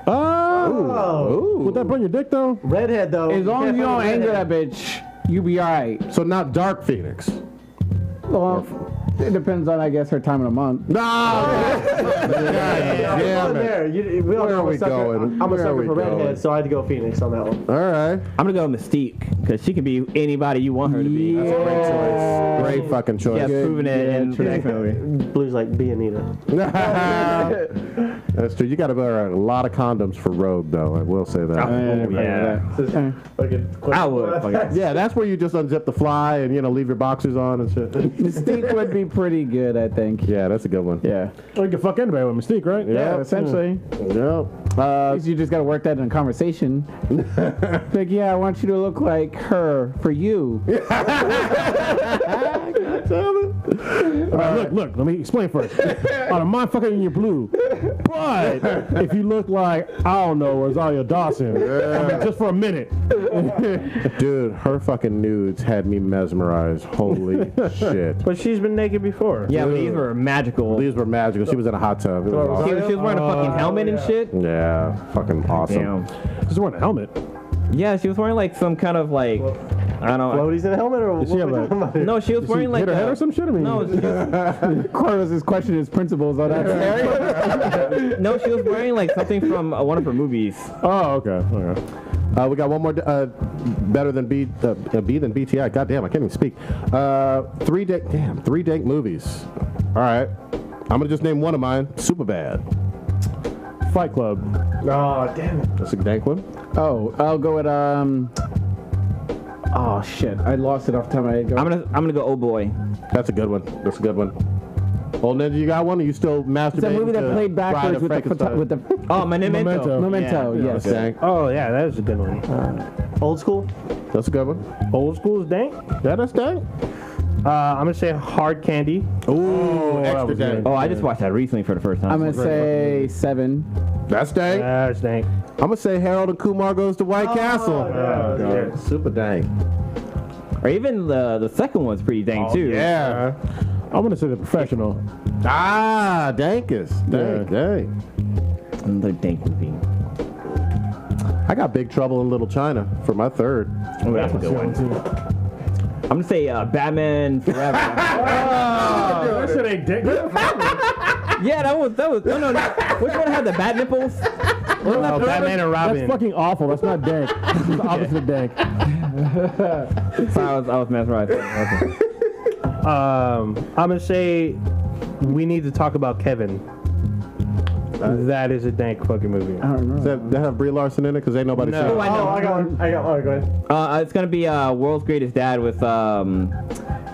Oh. Would that burn your dick though? Redhead though. As long as you don't anger that bitch, you be alright. So not Dark Phoenix. Well, it depends on, I guess, her time of the month. No! Damn it. Where are we going? I'm a sucker for redhead, so I had to go Phoenix on that one. All right. I'm gonna go Mystique because she can be anybody you want her to be. That's a great choice. Great fucking choice. Yeah, proven it in the next movie. Blues like B Anita. That's true. You got to wear a lot of condoms for Rogue, though. I will say that. I would. Yeah, that's where you just unzip the fly and leave your boxers on and shit. Mystique would be pretty good, I think. Yeah, that's a good one. Yeah. Well, you can fuck anybody with Mystique, right? Yeah, essentially. Yeah. You just got to work that in a conversation. Like, yeah, I want you to look like her for you. Look, let me explain first. On a mind fucking in your blue. But if you look like, I don't know, Rosario Dawson, just for a minute. Dude, her fucking nudes had me mesmerized. Holy shit. But she's been naked before. Yeah, but these were magical. These were magical. She was in a hot tub. It was awesome. She was wearing a fucking helmet and shit. Yeah, fucking awesome. Damn. She's wearing a helmet. Yeah, she was wearing like some kind of like, I don't know. Floaties in a helmet or Did she have what? No, she was wearing like hit her head or some shit? I mean, no, Carlos question his principles on that. no, she was wearing like something from one of her movies. Oh, okay. We got one more better than B than BTI. God damn, I can't even speak. 3 dank movies. All right, I'm gonna just name one of mine. Superbad. Fight Club. Oh, damn it. That's a dank one. Oh, I'll go with oh shit, I lost it off the top of my head. I'm gonna go. Oh boy. That's a good one. That's a good one. Old Ninja, you got one? Or you still masturbating? It's a movie that to played backwards with the Oh, Memento. Memento. Yeah. Yes. Dank. Oh yeah, that is a good one. Old school? That's a good one. Old school is dank. Yeah, that's dank. I'm gonna say Hard Candy. Ooh, extra dank. Oh, I just watched that recently for the first time. I'm gonna say 7. That's dank. That's dank. I'm gonna say Harold and Kumar Goes to White Castle. Yeah. Super dank. Or even the second one's pretty dang too. Yeah. I'm gonna say The Professional. Ah, dankus. Dank, dank. The dank movie. I got Big Trouble in Little China for my third. Oh, that's a good one. I'm gonna say Batman Forever. That shit ain't dick. Yeah, that was no. Which one had the bat nipples? Batman and Robin. That's fucking awful. That's not dank. It's the opposite of dank. Sorry, I was mesmerized. Okay. I'm gonna say we need to talk about Kevin. That is a dank fucking movie. I don't know. Does that have Brie Larson in it? Because ain't nobody seen Oh, it. I know. I got one. Go ahead. It's gonna be World's Greatest Dad with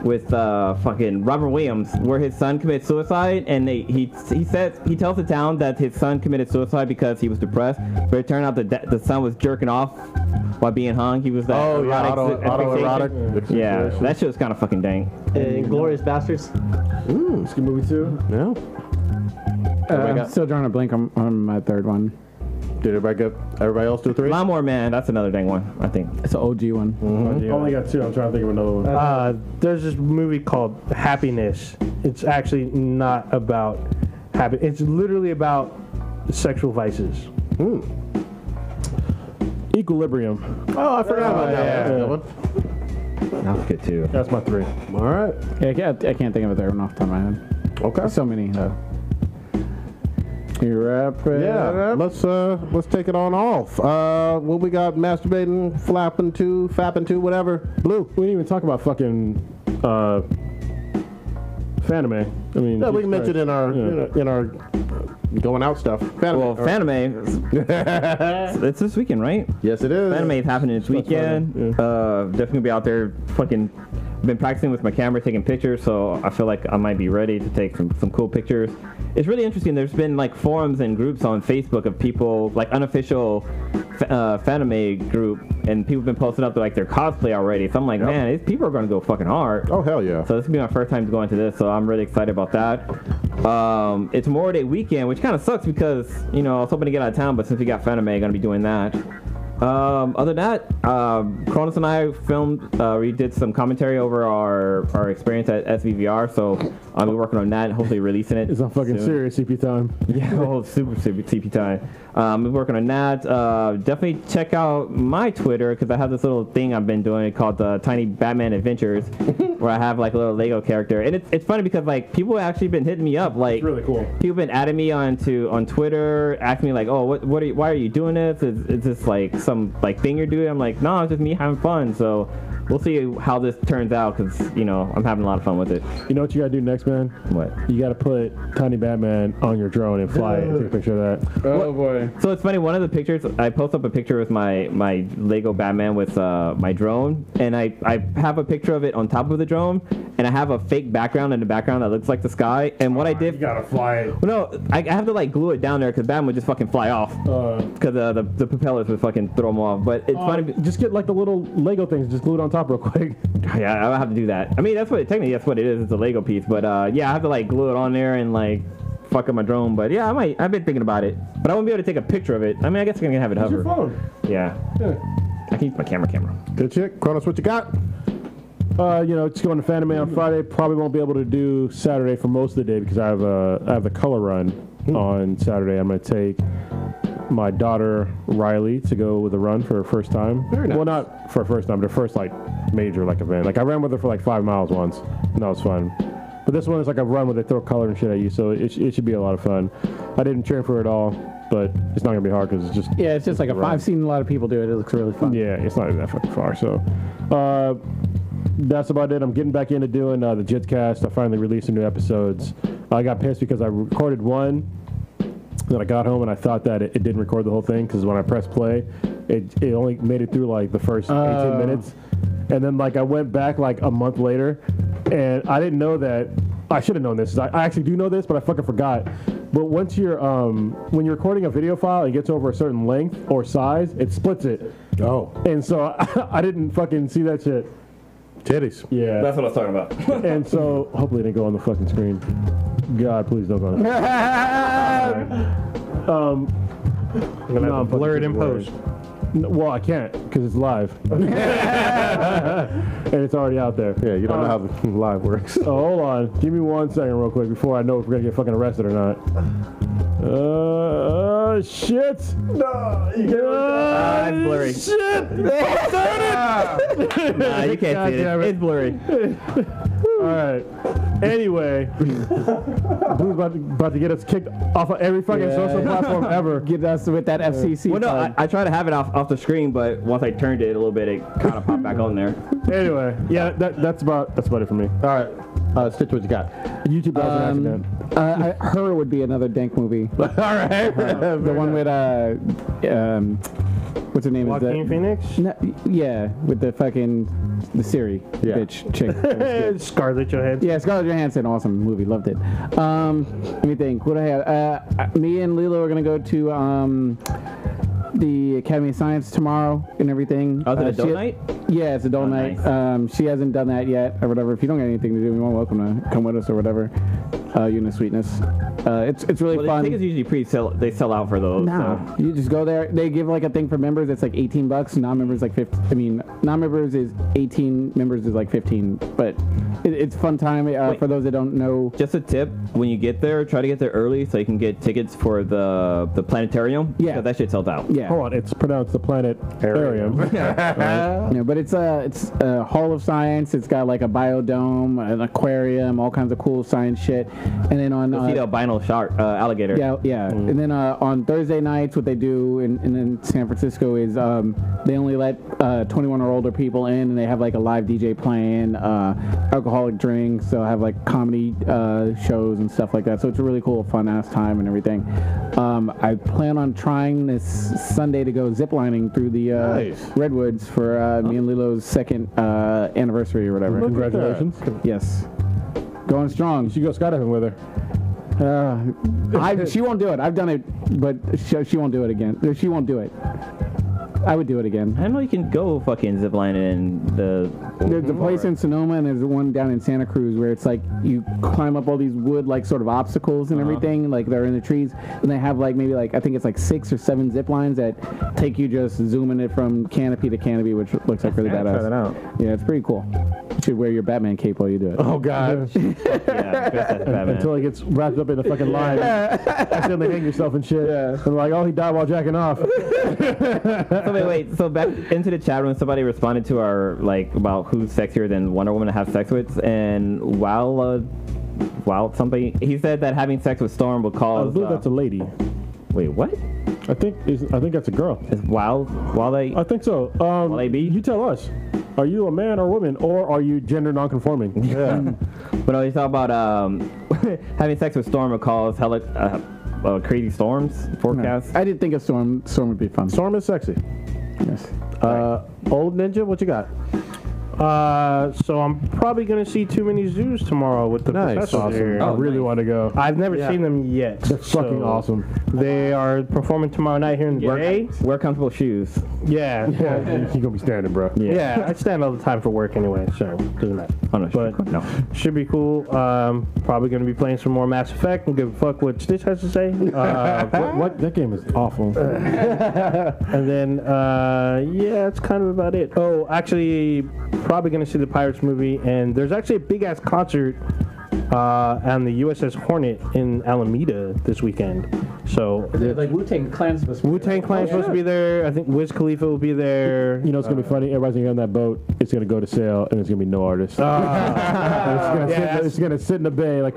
with fucking Robert Williams, where his son committed suicide, and he tells the town that his son committed suicide because he was depressed, but it turned out that the son was jerking off while being hung. He was that autoerotic. Yeah, that shit was kind of fucking dank. Inglourious Bastards. It's a good movie too. Yeah. I'm still drawing a blank on my third one. Did everybody else do 3? Lawnmower Man, that's another dang one, I think. It's an OG one. Mm-hmm. Only got 2. I'm trying to think of another one. There's this movie called Happiness. It's actually not about happiness. It's literally about sexual vices. Equilibrium. Oh, I forgot about that. That was good too. That's my 3. All right. Yeah, I can't think of a third one off the top of my head. Okay. There's so many though. You wrap it up. Let's take it on off. What we got? Masturbating, fapping to, whatever. Blue. We didn't even talk about fucking Fanime. I mean, Yeah, we can mention in our going out stuff. Fanime. It's this weekend, right? Yes, it is. Fanime is happening this weekend. Definitely gonna be out there fucking. Been practicing with my camera, taking pictures, so I feel like I might be ready to take some cool pictures. It's really interesting. There's been like forums and groups on Facebook of people, like unofficial Fanime group, and people have been posting up like their cosplay already. So I'm like, man, these people are going to go fucking hard. Oh, hell yeah. So this is going to be my first time going to this, so I'm really excited about that. It's Memorial Day weekend, which kind of sucks because, I was hoping to get out of town, but since we got Fanime, I'm going to be doing that. Other than that, Cronus and I we did some commentary over our experience at SVVR, so I'll be working on that and hopefully releasing it. It's on fucking soon. serious CP time. Yeah, super CP time. I'm working on that. Definitely check out my Twitter because I have this little thing I've been doing called the Tiny Batman Adventures, where I have like a little Lego character, and it's funny because like people have actually been hitting me up, like it's really cool. People been adding me on Twitter, asking me like, oh, why are you doing this? Is this like some like thing you're doing? I'm like, no, it's just me having fun. So we'll see how this turns out because I'm having a lot of fun with it. You know what you gotta do next, man? What? You gotta put Tiny Batman on your drone and fly it. Take a picture of that. Oh boy. So it's funny. One of the pictures I post up a picture with my Lego Batman with my drone, and I have a picture of it on top of the drone, and I have a fake background in the background that looks like the sky. And what I did, you gotta fly it. Well, no, I have to like glue it down there because Batman would just fucking fly off because the propellers would fucking throw him off. But it's funny. Just get like the little Lego things, just glue it on top real quick. Yeah, I'll have to do that. I mean, technically that's what it is. It's a Lego piece, but yeah, I have to like glue it on there and like fuck up my drone. But yeah, I've been thinking about it, but I won't be able to take a picture of it. I mean, I guess I can have it hover. Use your phone. Yeah. I can use my camera. Good chick. Cronus, what you got? Just going to Fanime on Friday. Probably won't be able to do Saturday for most of the day because I have the color run on Saturday. I'm going to take my daughter Riley to go with a run for her first time. Very nice. Well, not for her first time, but her first like major like event. Like I ran with her for like 5 miles once, and that was fun. But this one is like a run where they throw color and shit at you, so it should be a lot of fun. I didn't train for it all, but it's not gonna be hard because it's just it's just like I've seen a lot of people do it. It looks really fun. Yeah, it's not that fucking far. So that's about it. I'm getting back into doing the Jitscast. I finally released some new episodes. I got pissed because I recorded one. Then I got home and I thought that it didn't record the whole thing because when I pressed play, it only made it through like the first 18 minutes. And then like I went back like a month later and I didn't know that. I should have known this. I actually do know this, but I fucking forgot. But once you're when you're recording a video file, it gets over a certain length or size, it splits it. Oh. And so I didn't fucking see that shit. Titties. Yeah. That's what I was talking about. And so hopefully it didn't go on the fucking screen. God, please don't go on the I'm gonna have to blur it in post. Well, I can't because it's live. And it's already out there. Yeah, you don't know how the live works. Oh, hold on. Give me 1 second real quick before I know if we're going to get fucking arrested or not. Shit. No, you can't. It's blurry. Shit. Nah, you can't see it. It's blurry. All right. Anyway, Blue's about to get us kicked off of every fucking social platform ever. Get us with that FCC. Well, no, I tried to have it off the screen, but once I turned it a little bit, it kind of popped back on there. Anyway, yeah, that's about it for me. All right. Stitch, what you got? YouTube accident. Her would be another dank movie. All right. The one with what's her name? Joaquin Phoenix? No, yeah, with the Siri bitch chick. Scarlett Johansson. Yeah, Scarlett Johansson, awesome movie, loved it. Let me think. What I have? Me and Lilo are gonna go to the Academy of Science tomorrow and everything. Oh, the adult night? Yeah, it's adult night. Nice. She hasn't done that yet or whatever. If you don't got anything to do, you're welcome to come with us or whatever. You know, sweetness. It's really fun. The tickets usually they sell out for those. No, so. you just go there. They give like a thing for members. It's like $18. Non-members like 50. I mean, non-members is 18. Members is like 15. But it's fun time for those that don't know. Just a tip: when you get there, try to get there early so you can get tickets for the planetarium. Yeah, that shit sells out. Yeah. Hold on, it's pronounced the planetarium. Yeah, but it's a Hall of Science. It's got like a biodome, an aquarium, all kinds of cool science shit. And then on see the albino shark alligator. Yeah. And then on Thursday nights, what they do in San Francisco is they only let 21 or older people in, and they have like a live DJ playing, alcoholic drinks. They'll have like comedy shows and stuff like that. So it's a really cool, fun ass time and everything. I plan on trying this Sunday to go ziplining through the Redwoods for me and Lilo's second anniversary or whatever. Congratulations. Yes. Going strong. You should go skydiving with her. She won't do it. I've done it, but she won't do it again. She won't do it. I would do it again. I don't know you can go fucking ziplining in the... There's a place in Sonoma and there's one down in Santa Cruz where it's like you climb up all these wood like sort of obstacles and everything, like they're in the trees, and they have like maybe like I think it's like 6 or 7 zip lines that take you just zooming it from canopy to canopy, which looks like really badass. Try that out. Yeah, it's pretty cool. You should wear your Batman cape while you do it. Oh God! Until he gets wrapped up in the fucking line, accidentally hang yourself and shit. Yeah. And like, oh, he died while jacking off. So wait. So back into the chat room, somebody responded to our like about who's sexier than Wonder Woman to have sex with, and while somebody he said that having sex with Storm will cause. I believe that's a lady. Wait, what? I think that's a girl. Is while they? I think so. Will they be? You tell us. Are you a man or woman, or are you gender nonconforming? Yeah. But no, you talk about having sex with Storm will cause crazy storms forecast. No, I did think a storm would be fun. Storm is sexy. Yes. Old Ninja, what you got? So I'm probably gonna see Too Many Zoos tomorrow with the professors Awesome. here. I really want to go. I've never seen them yet. That's fucking awesome. They are performing tomorrow night here in the Bay. Wear comfortable shoes. Yeah. You're gonna be standing, bro. Yeah, I stand all the time for work anyway, so doesn't matter. Oh, no, But no. should be cool. Probably gonna be playing some more Mass Effect and give a fuck what Stitch has to say. What? That game is awful. And then yeah, that's kind of about it. Oh, actually, probably gonna see the Pirates movie, and there's actually a big ass concert on the USS Hornet in Alameda this weekend. So like Wu-Tang Clan's supposed to be supposed to be there. I think Wiz Khalifa will be there. You know it's gonna be funny. Everybody's gonna get on that boat. It's gonna go to sail, and it's gonna be no artist. It's gonna sit in the bay like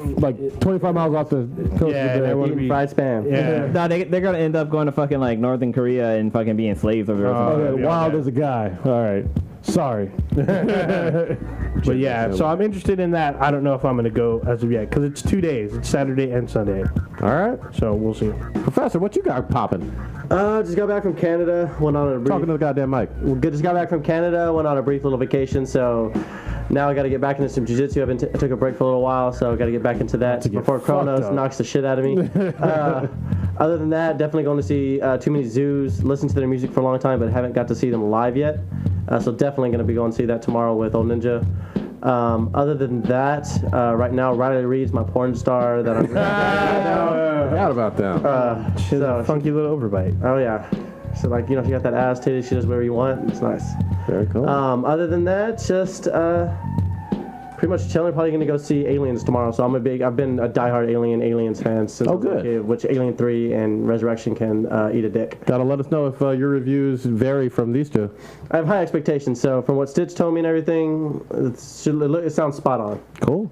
25 miles off the coast of the bay. Eating fried spam. Yeah. No, they're gonna end up going to fucking like Northern Korea and fucking being slaves over there. Wild as a guy. All right. Sorry. But yeah, so I'm interested in that. I don't know if I'm gonna go as of yet because it's 2 days. It's Saturday and Sunday. All right. So we'll see. Professor, what you got popping? Just got back from Canada. Went on a brief. Talking to the goddamn mic. Just got back from Canada. Went on a brief little vacation. So now I got to get back into some jiu-jitsu. I took a break for a little while, so I got to get back into that before Kronos knocks the shit out of me. Other than that, definitely going to see Too Many Zoos. Listened to their music for a long time, but haven't got to see them live yet. So definitely going to be going to see that tomorrow with Old Ninja. Other than that, right now Riley Reed's my porn star that I'm Forgot about that. She's a funky little overbite. Oh yeah. So like, you know, she got that ass titty, she does whatever you want. It's nice. Very cool. Other than that, just pretty much chilling. Probably gonna go see Aliens tomorrow. So I've been a diehard Aliens fan since I was a kid, which Alien 3 and Resurrection can eat a dick. Gotta let us know if your reviews vary from these two. I have high expectations. So from what Stitch told me and everything, it sounds spot on. Cool.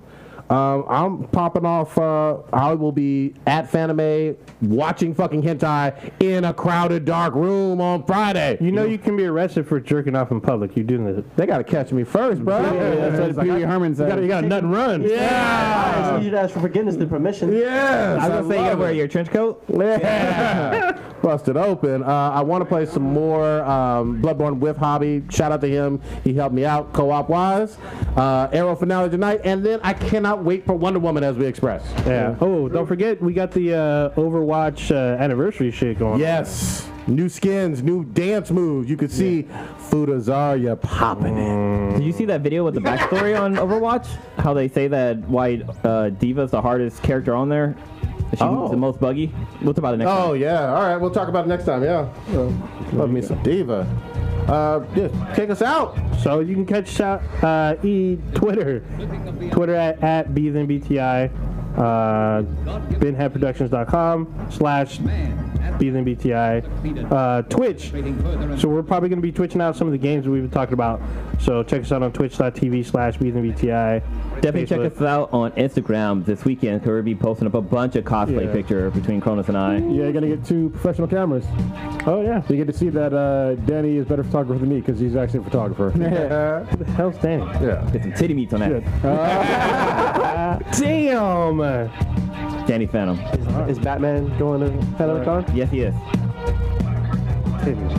I'm popping off. I will be at Fanime watching fucking hentai in a crowded, dark room on Friday. You know you can be arrested for jerking off in public. You doing this? They gotta catch me first, bro. That's what Pee Wee Herman said. You got a nut and run. Yeah. It's easier to ask for forgiveness than permission. Yes. I was gonna say you gotta wear your trench coat. Yeah. busted open. I want to play some more Bloodborne with Hobby. Shout out to him. He helped me out co-op wise. Arrow finale tonight, and then I cannot wait for Wonder Woman as we expressed. Yeah. Oh, don't forget we got the Overwatch anniversary shit going. Yes. New skins, new dance moves. You can see Fuda Zarya popping in. Did you see that video with the backstory on Overwatch? How they say that why Diva's the hardest character on there? She's the most buggy? We'll talk about it next time. Oh, yeah. All right. We'll talk about it next time. Yeah. Love me some Diva. Take us out. So you can catch Twitter at BThenBTI, BinheadProductions.com/BThenBTI, Twitch. So we're probably going to be twitching out some of the games that we've been talking about. So check us out on twitch.tv/BThenBTI. Definitely check us out on Instagram this weekend because we'll be posting up a bunch of cosplay pictures between Cronus and I. Yeah, you're going to get 2 professional cameras. Oh, yeah. So you get to see that Danny is a better photographer than me because he's actually a photographer. Who the hell's Danny? Yeah. Get some titty meats on that. Damn! Danny Phantom. Is Batman going to Phantom Con? Yes, he is. Titties.